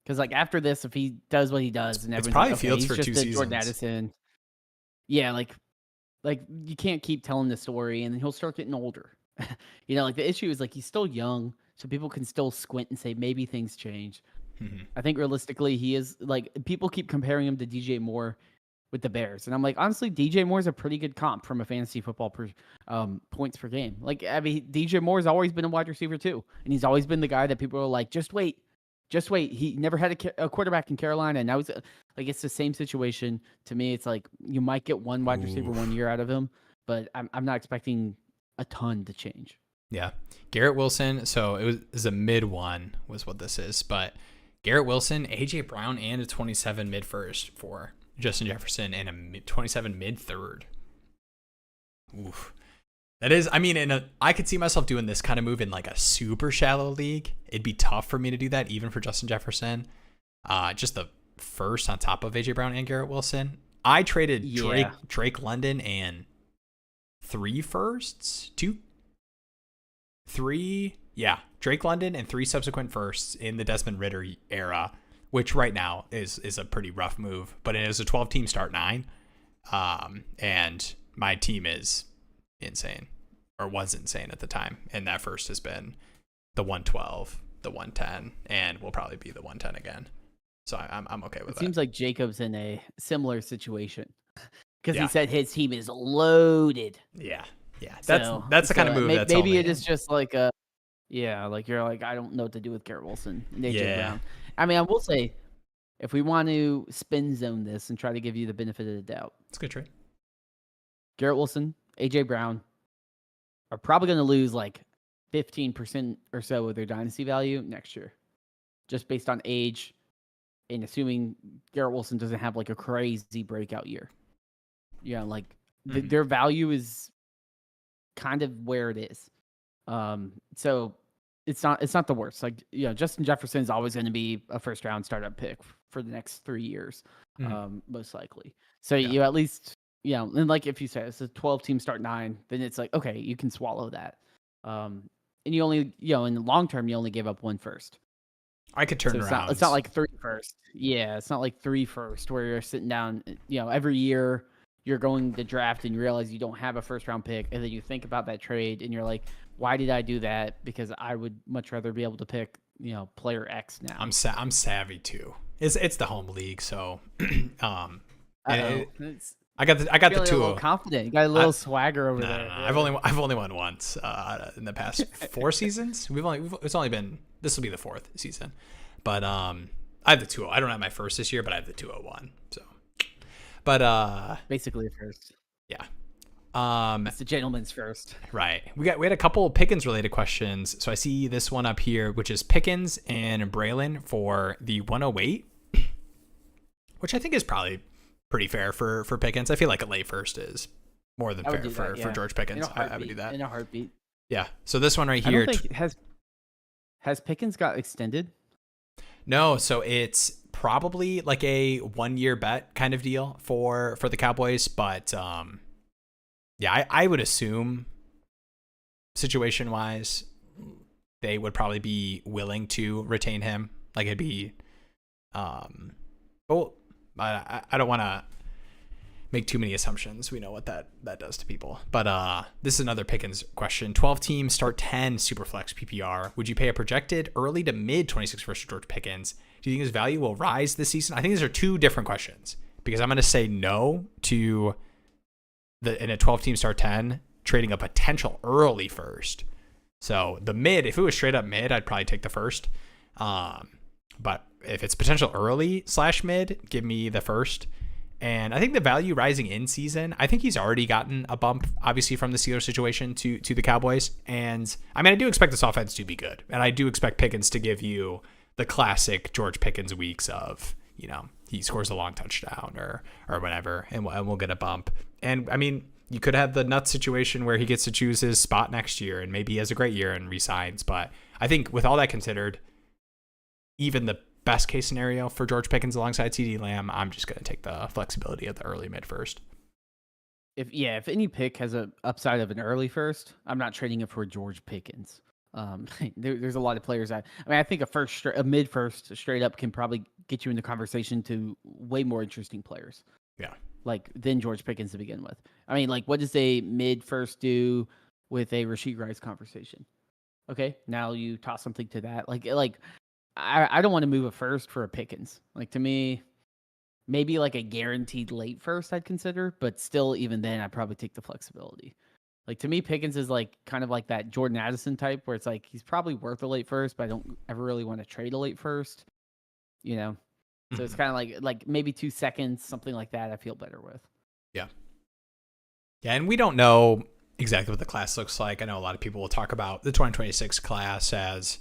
Because like after this, if he does what he does, and It's everyone's probably like, okay, Fields he's for just 2 a Jordan seasons. Addison. Yeah, like you can't keep telling the story, and then he'll start getting older. Like the issue is like he's still young, so people can still squint and say maybe things change. Mhm. I think realistically, he is like people keep comparing him to DJ Moore with the Bears, and I'm like, honestly, DJ Moore's a pretty good comp from a fantasy football points per game. Like, I mean, DJ Moore's always been a wide receiver too, and he's always been the guy that people are like, just wait. He never had a quarterback in Carolina, and now he's like, it's the same situation. To me, it's like you might get one wide receiver 1 year out of him, but I'm not expecting a ton to change. Yeah. Garrett Wilson. So it was a mid one was what this is, but Garrett Wilson, AJ Brown, and a 27 mid first for Justin Jefferson and a 27 mid third. Oof. That is, I mean, I could see myself doing this kind of move in like a super shallow league. It'd be tough for me to do that even for Justin Jefferson. Just the first on top of AJ Brown and Garrett Wilson. I traded Drake London and 3 firsts, 3, Drake London and 3 subsequent firsts in the Desmond Ridder era, which right now is a pretty rough move, but it is a 12-team start 9. And my team is insane, or was insane at the time, and that first has been the 112, the 110, and will probably be the 110 again. So I'm okay with that. It seems like Jacob's in a similar situation because he said his team is loaded. Yeah. That's the kind of move that's maybe it is just like like you're like, I don't know what to do with Garrett Wilson and AJ Brown. I mean, I will say, if we want to spin zone this and try to give you the benefit of the doubt, it's a good trade. Garrett Wilson, AJ Brown are probably going to lose like 15% or so of their dynasty value next year, just based on age and assuming Garrett Wilson doesn't have like a crazy breakout year. Their value is kind of where it is. So it's not the worst. Like, Justin Jefferson is always going to be a first round startup pick for the next 3 years, most likely. So you at least, and like if you say it's a 12-team start 9, then it's like, okay, you can swallow that. And you only, in the long term, you only give up 1 first. I could turn around. It's not like 3 first. Yeah, it's not like 3 first where you're sitting down, every year you're going to draft and you realize you don't have a first round pick, and then you think about that trade and you're like, why did I do that? Because I would much rather be able to pick, player X now. I'm savvy too. It's the home league, so I got the 2. A little confident. You got a little swagger over there. No. I've only won once in the past 4 seasons. This will be the 4th season, but I have the 2-0. I don't have my first this year, but I have the 201. So, but basically a first. Yeah. It's the gentleman's first. Right. We had a couple Pickens related questions. So I see this one up here, which is Pickens and Braylon for the 108, which I think is probably pretty fair for Pickens. I feel like a late first is more than fair for George Pickens. I would do that in a heartbeat. Yeah. So this one right here. I don't think has Pickens got extended? No. So it's probably like a 1-year bet kind of deal for the Cowboys, but I would assume situation wise, they would probably be willing to retain him. Like it'd be, I don't want to make too many assumptions. We know what that does to people. But this is another Pickens question. 12 teams start 10 Superflex PPR. Would you pay a projected early to mid 26 first for George Pickens? Do you think his value will rise this season? I think these are 2 different questions because I'm going to say no to in a 12 team start 10 trading a potential early first. So the mid, if it was straight up mid, I'd probably take the first. But if it's potential early / mid, give me the first. And I think the value rising in season, I think he's already gotten a bump, obviously, from the Steelers situation to the Cowboys. And I mean, I do expect this offense to be good. And I do expect Pickens to give you the classic George Pickens weeks of, he scores a long touchdown or whatever, and we'll get a bump. And I mean, you could have the nuts situation where he gets to choose his spot next year and maybe he has a great year and resigns. But I think with all that considered, even the best case scenario for George Pickens alongside CeeDee Lamb, I'm just going to take the flexibility of the early mid first. if any pick has a upside of an early first, I'm not trading it for George Pickens. There's a lot of players I think a mid first straight up can probably get you in the conversation to way more interesting players. Yeah. Like than George Pickens to begin with. I mean, like what does a mid first do with a Rashid Rice conversation? Okay, now you toss something to that. Like I don't want to move a first for a Pickens. Like to me, maybe like a guaranteed late first I'd consider, but still even then I'd probably take the flexibility. Like to me, Pickens is like kind of like that Jordan Addison type where it's like he's probably worth a late first, but I don't ever really want to trade a late first. You know? So it's kind of like maybe 2 seconds, something like that I feel better with. Yeah. Yeah, and we don't know exactly what the class looks like. I know a lot of people will talk about the 2026 class as,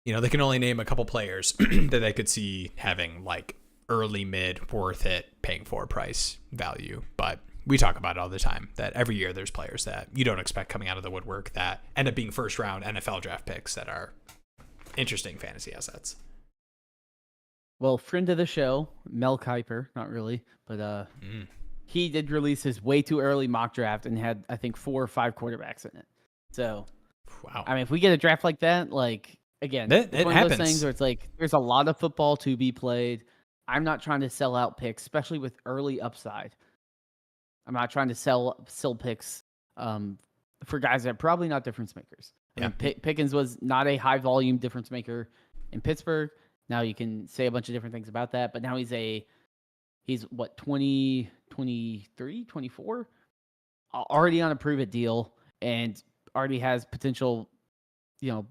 they can only name a couple players that they could see having like early mid worth it paying for price value. But we talk about it all the time that every year there's players that you don't expect coming out of the woodwork that end up being first round NFL draft picks that are interesting fantasy assets. Well, friend of the show, Mel Kiper, not really, but he did release his way too early mock draft and had, I think, 4 or 5 quarterbacks in it. So, wow. I mean, if we get a draft like that, like, again, it one happens. of those things where it's like, there's a lot of football to be played. I'm not trying to sell out picks, especially with early upside. I'm not trying to sell picks for guys that are probably not difference makers. Yeah. I mean, Pickens was not a high volume difference maker in Pittsburgh. Now you can say a bunch of different things about that, but now he's what, 20, 23, 24? Already on a prove-it deal and already has potential,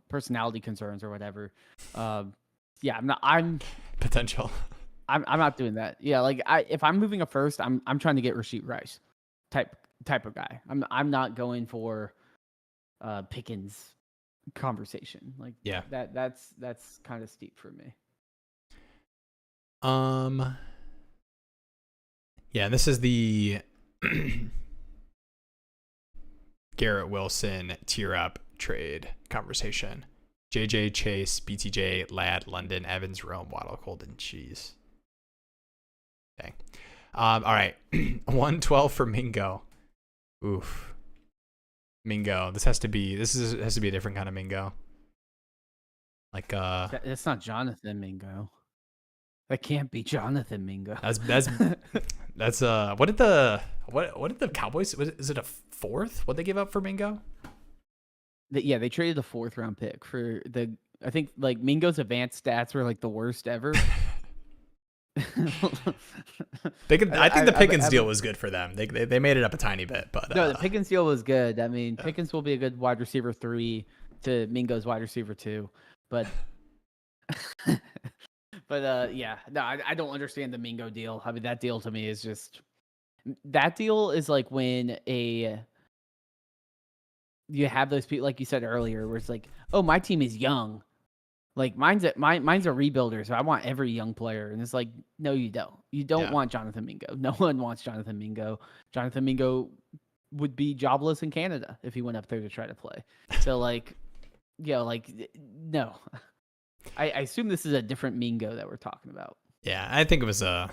personality concerns or whatever. Yeah, I'm potential. I'm not doing that. Yeah, like if I'm moving a first, I'm trying to get Rashid Rice type of guy. I'm not going for Pickens conversation. Like yeah, that's kind of steep for me. Yeah, this is the Garrett Wilson tier up trade conversation. JJ, Chase, BTJ, Ladd, London, Evans, Rome, Waddle, Golden, Cheese. Dang. All right. 112 for Mingo. Oof. Mingo. This has to be a different kind of Mingo. Like that's not Jonathan Mingo. That can't be Jonathan Mingo. That's what did the Cowboys, is it a 4th? What they give up for Mingo? They traded a 4th round pick for I think like Mingo's advanced stats were like the worst ever. I think the Pickens deal was good for them. They made it up a tiny bit, but no, the Pickens deal was good. I mean, Pickens will be a good wide receiver 3 to Mingo's wide receiver 2, but yeah, no, I don't understand the Mingo deal. I mean, that deal to me is just like when you have those people, like you said earlier, where it's like, oh, my team is young. Like mine's a rebuilder, so I want every young player. And it's like, no, you don't. You don't want Jonathan Mingo. No one wants Jonathan Mingo. Jonathan Mingo would be jobless in Canada if he went up there to try to play. So like, no. I assume this is a different Mingo that we're talking about. Yeah, I think it was a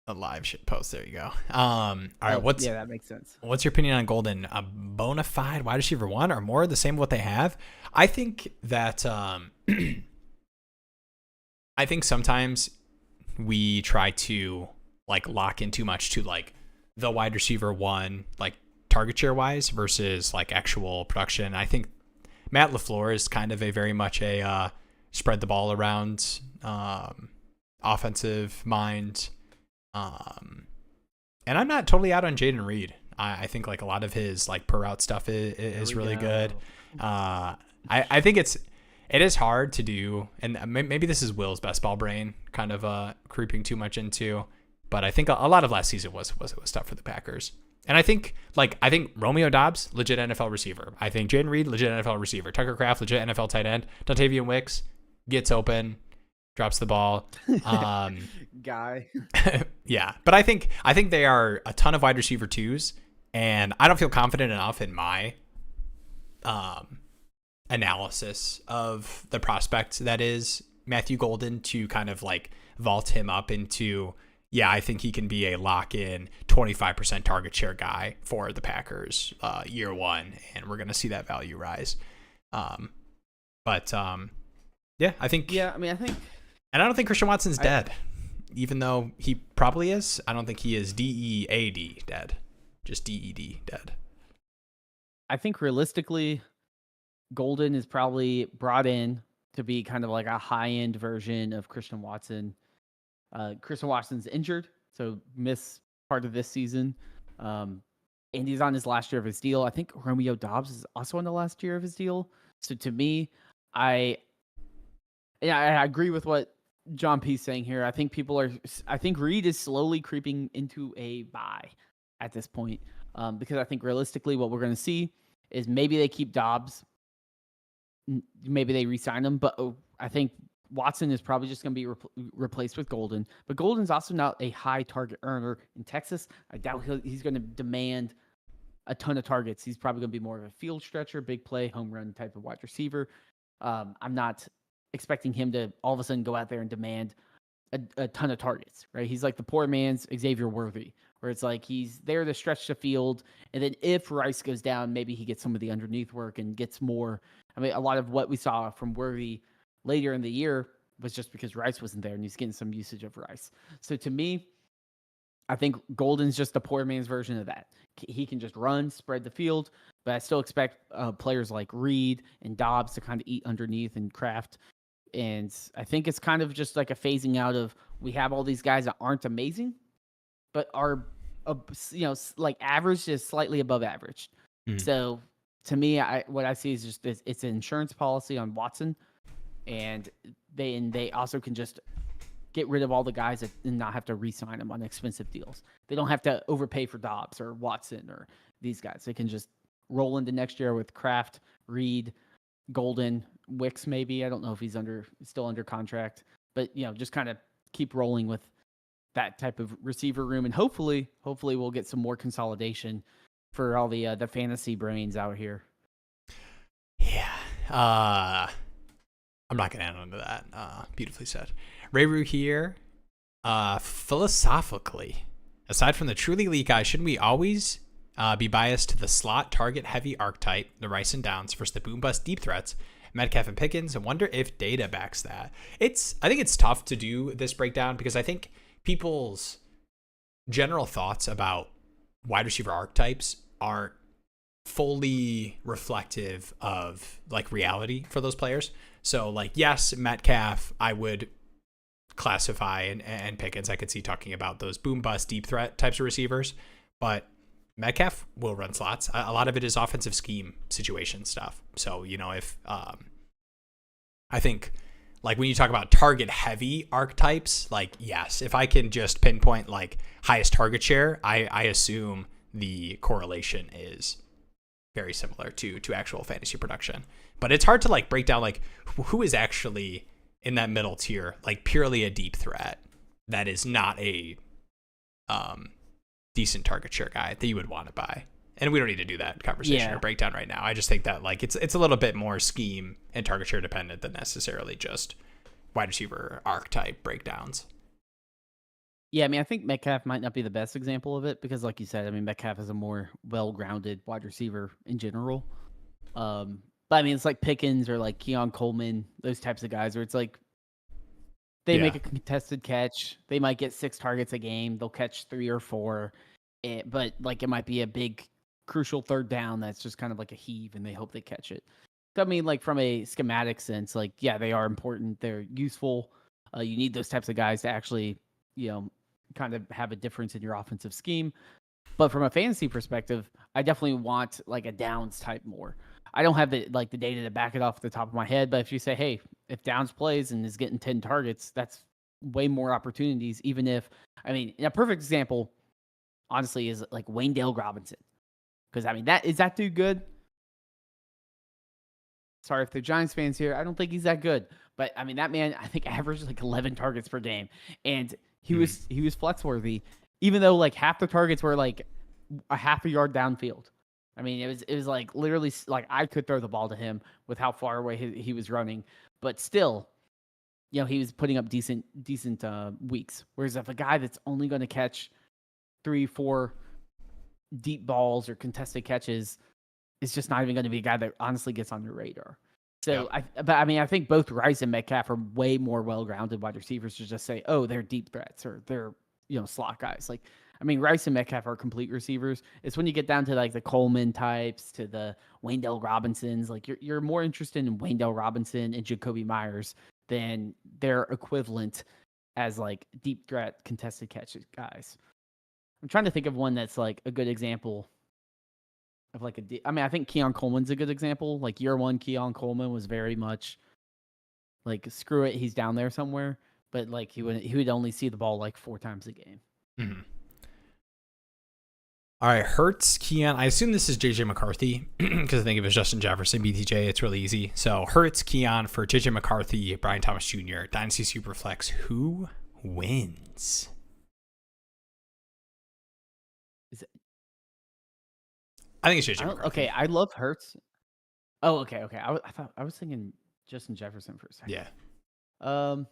live shit post. There you go. All right, that makes sense. What's your opinion on Golden? A bona fide wide receiver 1 or more, the same what they have? I think that I think sometimes we try to like lock in too much to like the wide receiver 1, like target share wise versus like actual production. I think Matt LaFleur is kind of a very much a spread the ball around offensive mind. And I'm not totally out on Jaden Reed. I think like a lot of his like per route stuff is really good. I think it is hard to do, and maybe this is Will's best ball brain kind of creeping too much into, but I think a lot of last season was tough for the Packers. And I think Romeo Doubs, legit NFL receiver. I think Jaden Reed, legit NFL receiver. Tucker Kraft, legit NFL tight end. Dontavian Wicks gets open, drops the ball. Guy. Yeah, but I think they are a ton of wide receiver 2s, and I don't feel confident enough in my analysis of the prospect that is Matthew Golden to kind of like vault him up into, yeah, I think he can be a lock-in 25% target share guy for the Packers year one, and we're going to see that value rise. Yeah, I think. Yeah, I mean, I think. And I don't think Christian Watson's dead, even though he probably is. I don't think he is DEAD dead, just DED dead. I think realistically, Golden is probably brought in to be kind of like a high-end version of Christian Watson. Christian Watson's injured, so miss part of this season. And he's on his last year of his deal. I think Romeo Doubs is also on the last year of his deal. So to me, I agree with what John P's saying here. I think Reed is slowly creeping into a buy at this point, because I think realistically what we're going to see is maybe they keep Doubs, maybe they re-sign him, but I think Watson is probably just going to be replaced with Golden. But Golden's also not a high target earner in Texas. I doubt he's going to demand a ton of targets. He's probably going to be more of a field stretcher, big play, home run type of wide receiver. I'm not expecting him to all of a sudden go out there and demand a ton of targets, right? He's like the poor man's Xavier Worthy, where it's like he's there to stretch the field. And then if Rice goes down, maybe he gets some of the underneath work and gets more. I mean, a lot of what we saw from Worthy later in the year was just because Rice wasn't there and he's getting some usage of Rice. So to me, I think Golden's just the poor man's version of that. He can just run, spread the field, but I still expect players like Reed and Doubs to kind of eat underneath and craft. And I think it's kind of just like a phasing out of, we have all these guys that aren't amazing, but are, like average to slightly above average. Mm-hmm. So to me, what I see is just it's an insurance policy on Watson. And they also can just get rid of all the guys and not have to re-sign them on expensive deals. They don't have to overpay for Doubs or Watson or these guys. They can just roll into next year with Kraft, Reed, Golden, Wicks maybe. I don't know if he's still under contract. But, just kind of keep rolling with that type of receiver room. And hopefully we'll get some more consolidation for all the fantasy brains out here. Yeah. I'm not going to add on to that. Beautifully said. Rayru here. Philosophically, aside from the truly elite guys, shouldn't we always be biased to the slot target heavy archetype, the Rice and Downs, versus the boom bust deep threats, Metcalf and Pickens, and wonder if data backs that? I think it's tough to do this breakdown because I think people's general thoughts about wide receiver archetypes aren't fully reflective of like reality for those players. So like, yes, Metcalf, I would classify and Pickens, I could see talking about those boom bust deep threat types of receivers, but Metcalf will run slots. A lot of it is offensive scheme situation stuff. So, if I think like when you talk about target heavy archetypes, like, yes, if I can just pinpoint like highest target share, I assume the correlation is very similar to actual fantasy production. But it's hard to like break down like who is actually in that middle tier, like purely a deep threat that is not a decent target share guy that you would want to buy. And we don't need to do that conversation or breakdown right now. I just think that like it's a little bit more scheme and target share dependent than necessarily just wide receiver archetype breakdowns. Yeah, I mean, I think Metcalf might not be the best example of it because, like you said, I mean, Metcalf is a more well-grounded wide receiver in general. But I mean, it's like Pickens or like Keon Coleman, those types of guys where it's like they make a contested catch. They might get 6 targets a game. They'll catch 3 or 4. But like it might be a big crucial third down that's just kind of like a heave and they hope they catch it. So I mean, like from a schematic sense, like, yeah, they are important. They're useful. You need those types of guys to actually, kind of have a difference in your offensive scheme. But from a fantasy perspective, I definitely want like a Downs type more. I don't have the data to back it off the top of my head, but if you say, hey, if Downs plays and is getting 10 targets, that's way more opportunities. Even if, I mean, a perfect example, honestly, is like Wayne Dale Robinson. Because, I mean, is that dude good? Sorry if they're Giants fans here. I don't think he's that good. But, I mean, that man, I think, averaged like 11 targets per game. And he was flex worthy, even though like half the targets were like a half a yard downfield. I mean, it was like literally like I could throw the ball to him with how far away he was running. But still, he was putting up decent weeks. Whereas if a guy that's only going to catch 3-4 deep balls or contested catches is just not even going to be a guy that honestly gets on your radar. So, I think both Rice and Metcalf are way more well-grounded wide receivers to just say, oh, they're deep threats or they're, slot guys. Like, I mean, Rice and Metcalf are complete receivers. It's when you get down to like the Coleman types, to the Wayndell Robinsons. Like, you're more interested in Wayndell Robinson and Jacoby Myers than their equivalent as like deep threat contested catch guys. I'm trying to think of one that's like a good example of like I think Keon Coleman's a good example. Like year one, Keon Coleman was very much like, screw it, he's down there somewhere. But like he would only see the ball like 4 times a game. Mm-hmm. All right, Hurts, Keon. I assume this is JJ McCarthy because I think if it's Justin Jefferson, BTJ, it's really easy. So Hurts, Keon for JJ McCarthy, Brian Thomas Jr., Dynasty Superflex. Who wins? I think it's JJ McCarthy. Okay, I love Hurts. Oh, okay. I was thinking Justin Jefferson for a second. Yeah.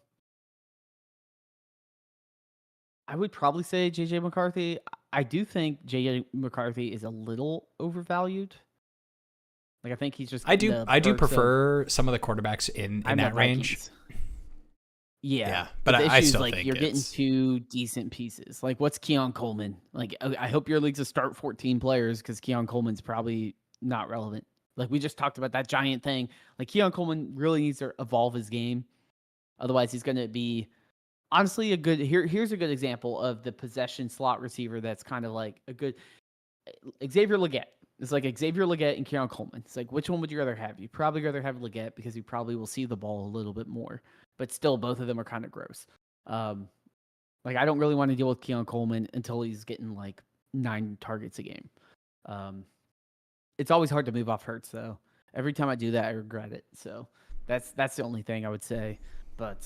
I would probably say JJ McCarthy. I do think JJ McCarthy is a little overvalued. Like, I think he's just. I do prefer some of the quarterbacks in that range. Yeah, but I still think you're getting 2 decent pieces. Like, what's Keon Coleman? Like, I hope your league's a start 14 players because Keon Coleman's probably not relevant. Like, we just talked about that giant thing. Like, Keon Coleman really needs to evolve his game. Otherwise, he's going to be honestly a good. Here's a good example of the possession slot receiver that's kind of like a good Xavier Legette. It's like Xavier Legette and Keon Coleman. It's like, which one would you rather have? You'd probably rather have Legette because you probably will see the ball a little bit more. But still, both of them are kind of gross. Like, I don't really want to deal with Keon Coleman until he's getting like 9 targets a game. It's always hard to move off Hurts, though. Every time I do that, I regret it. So that's the only thing I would say. But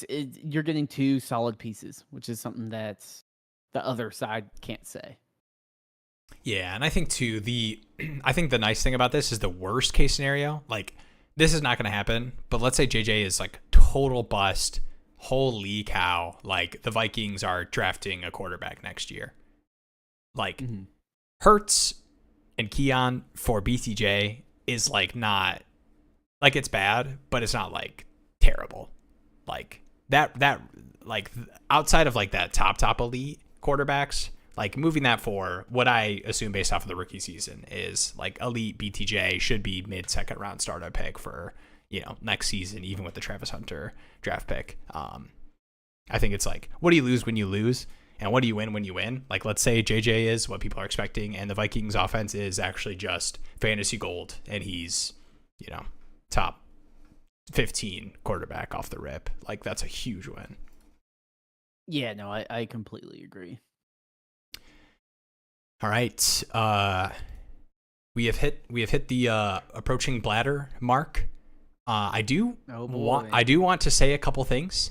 you're getting 2 solid pieces, which is something that the other side can't say. Yeah, and I think too I think the nice thing about this is the worst case scenario. Like, this is not going to happen, but let's say JJ is like total bust. Holy cow! Like, the Vikings are drafting a quarterback next year. Like, Hurts and Keon for BTJ is like not like, it's bad, but it's not like terrible. Like that like outside of like that top elite quarterbacks, like moving that for what I assume based off of the rookie season is like elite BTJ should be mid-second round startup pick for, next season, even with the Travis Hunter draft pick. I think it's like, what do you lose when you lose? And what do you win when you win? Like, let's say JJ is what people are expecting and the Vikings offense is actually just fantasy gold and he's, top 15 quarterback off the rip. Like, that's a huge win. Yeah, no, I completely agree. All right. We have hit the approaching bladder mark. I do want to say a couple things.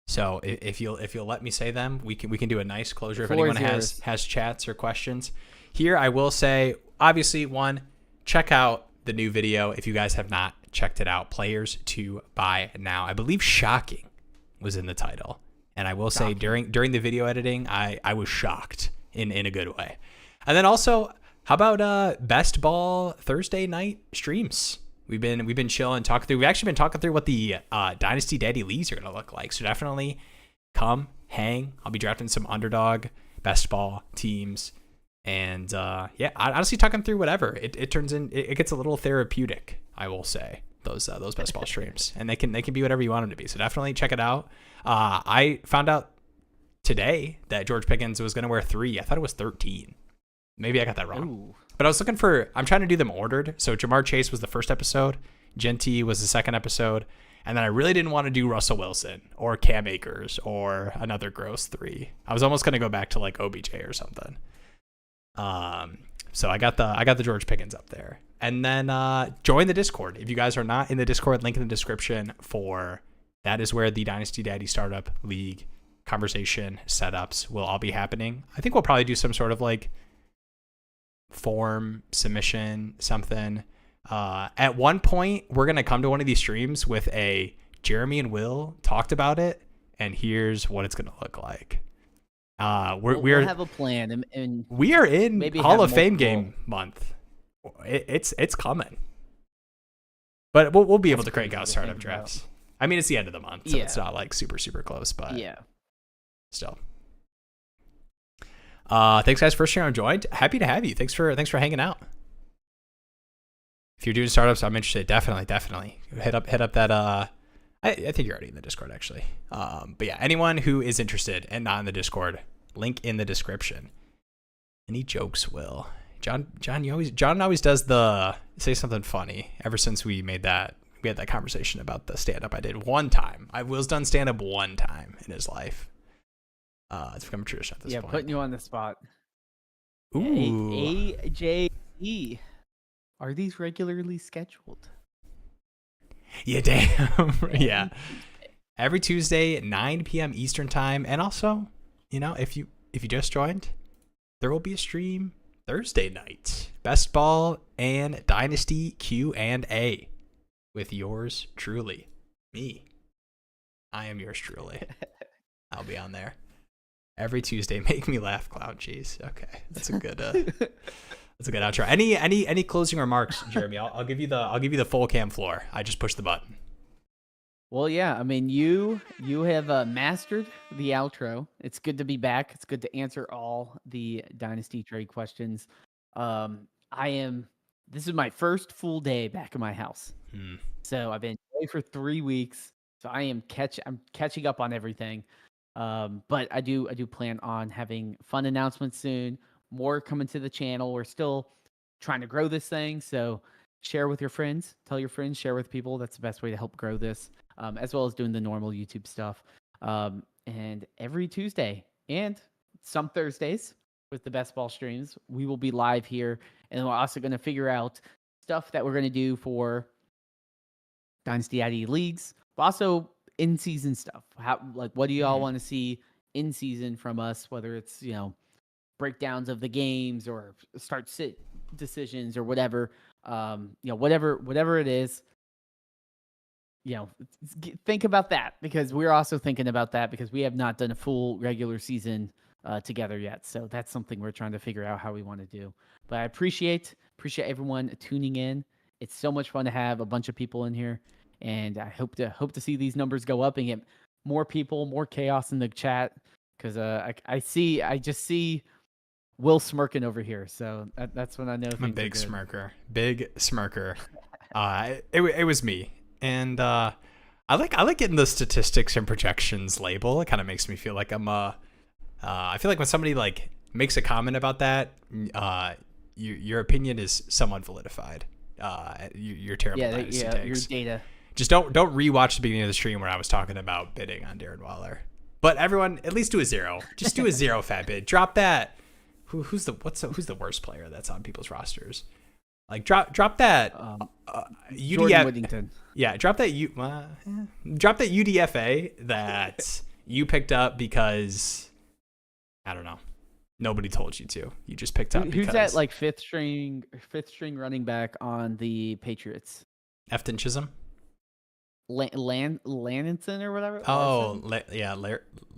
So if you'll let me say them, we can do a nice closure if anyone has chats or questions. Here I will say, obviously, one, check out the new video if you guys have not checked it out. Players to buy now. I believe shocking was in the title. And I will say during the video editing, I was shocked in a good way. And then also, how about best ball Thursday night streams? We've been chilling, talking through. We've actually been talking through what the Dynasty Daddy leagues are going to look like. So definitely come hang. I'll be drafting some underdog best ball teams, and honestly talking through whatever. It turns in. It gets a little therapeutic, I will say. Those best ball streams, and they can be whatever you want them to be. So definitely check it out. I found out today that George Pickens was going to wear 3. I thought it was 13. Maybe I got that wrong. Ooh. But I was looking I'm trying to do them ordered. So Jamar Chase was the first episode. Genty was the second episode. And then I really didn't want to do Russell Wilson or Cam Akers or another gross 3. I was almost going to go back to like OBJ or something. So I got the George Pickens up there. And then join the Discord. If you guys are not in the Discord, link in the description that is where the Dynasty Daddy Startup League conversation setups will all be happening. I think we'll probably do some sort of like form submission, something. At one point, we're going to come to one of these streams with a Jeremy and Will talked about it, and here's what it's gonna look like. We'll have a plan, and we are in maybe Hall of have Fame multiple- game month. It's coming, but we'll be able to crank out startup drafts. I mean, it's the end of the month, so it's not like super close, but yeah, still. Thanks guys for sharing. Joined. Happy to have you. Thanks for hanging out. If you're doing startups, I'm interested. Definitely hit up that. I think you're already in the Discord actually. But yeah, anyone who is interested and not in the Discord, link in the description. Any jokes, Will? John always does the say something funny. Ever since we had that conversation about the stand up I did one time. Will's done stand up one time in his life. It's become a tradition at this point. Yeah, putting you on the spot. Ooh. AJE. Are these regularly scheduled? Yeah, damn. Yeah. Every Tuesday at 9 p.m. Eastern time. And also, if you just joined, there will be a stream Thursday night. Best Ball and Dynasty Q&A with yours truly. Me. I am yours truly. I'll be on there. Every Tuesday, make me laugh, clown cheese. Okay, that's a good outro. Any closing remarks, Jeremy? I'll give you the full cam floor. I just pushed the button. Well, yeah. I mean, you have mastered the outro. It's good to be back. It's good to answer all the Dynasty trade questions. This is my first full day back in my house. So I've been away for 3 weeks. So I'm catching up on everything. But I do plan on having fun announcements soon. More coming to the channel. We're still trying to grow this thing, so share with your friends. Tell your friends, share with people. That's the best way to help grow this, as well as doing the normal YouTube stuff. And every Tuesday and some Thursdays with the best ball streams, we will be live here, and we're also going to figure out stuff that we're going to do for Dynasty ID leagues, but also in-season stuff. What do y'all want to see in season from us? Whether it's breakdowns of the games or start sit decisions or whatever. Whatever it is. Think about that, because we're also thinking about that because we have not done a full regular season together yet. So that's something we're trying to figure out how we want to do. But I appreciate everyone tuning in. It's so much fun to have a bunch of people in here. And I hope to see these numbers go up and get more people, more chaos in the chat, because I just see Will smirking over here, so that's when I know. I'm a big smirker. It was me, and I like getting the statistics and projections label. It kind of makes me feel like I feel like when somebody makes a comment about that, your opinion is somewhat validified. You're terrible. Takes. Your data. Just don't rewatch the beginning of the stream where I was talking about bidding on Darren Waller. But everyone, at least do a 0. Just do a 0 fat bid. Drop that. Who's the worst player that's on people's rosters? Drop that. Jordan Whittington. Yeah, drop that drop that UDFA that you picked up because I don't know. Nobody told you to. You just picked up. Who's that fifth string running back on the Patriots? Efton Chisholm. Lanninson or whatever. Oh,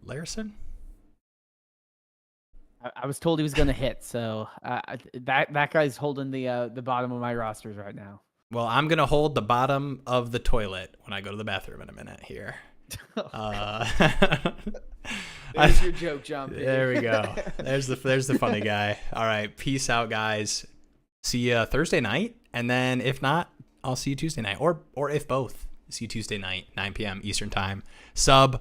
Larson. I was told he was going to hit, so that guy's holding the bottom of my rosters right now. Well, I'm gonna hold the bottom of the toilet when I go to the bathroom in a minute here. There's your joke, John. There we go. There's the funny guy. All right, peace out, guys. See you Thursday night, and then if not, I'll see you Tuesday night, or if both. See you Tuesday night, 9 p.m. Eastern time. Sub,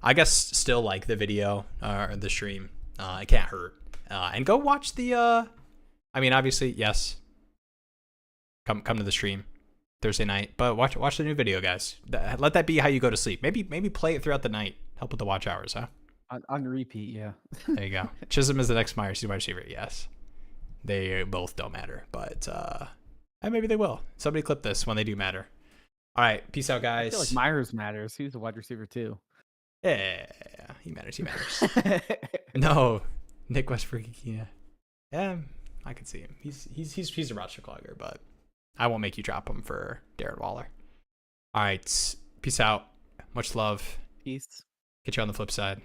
I guess, still like the video or the stream. It can't hurt. And go watch the. I mean, obviously, yes. Come to the stream Thursday night, but watch the new video, guys. Let that be how you go to sleep. Maybe play it throughout the night. Help with the watch hours, huh? On repeat, yeah. There you go. Chisholm is the next wide receiver. Yes, they both don't matter, but and maybe they will. Somebody clip this when they do matter. All right, peace out, guys. I feel like Myers matters. He's a wide receiver too. Yeah, he matters. No, Nick Westbrook. Yeah, I can see him. He's a roster clogger, but I won't make you drop him for Darren Waller. All right, peace out. Much love. Peace. Catch you on the flip side.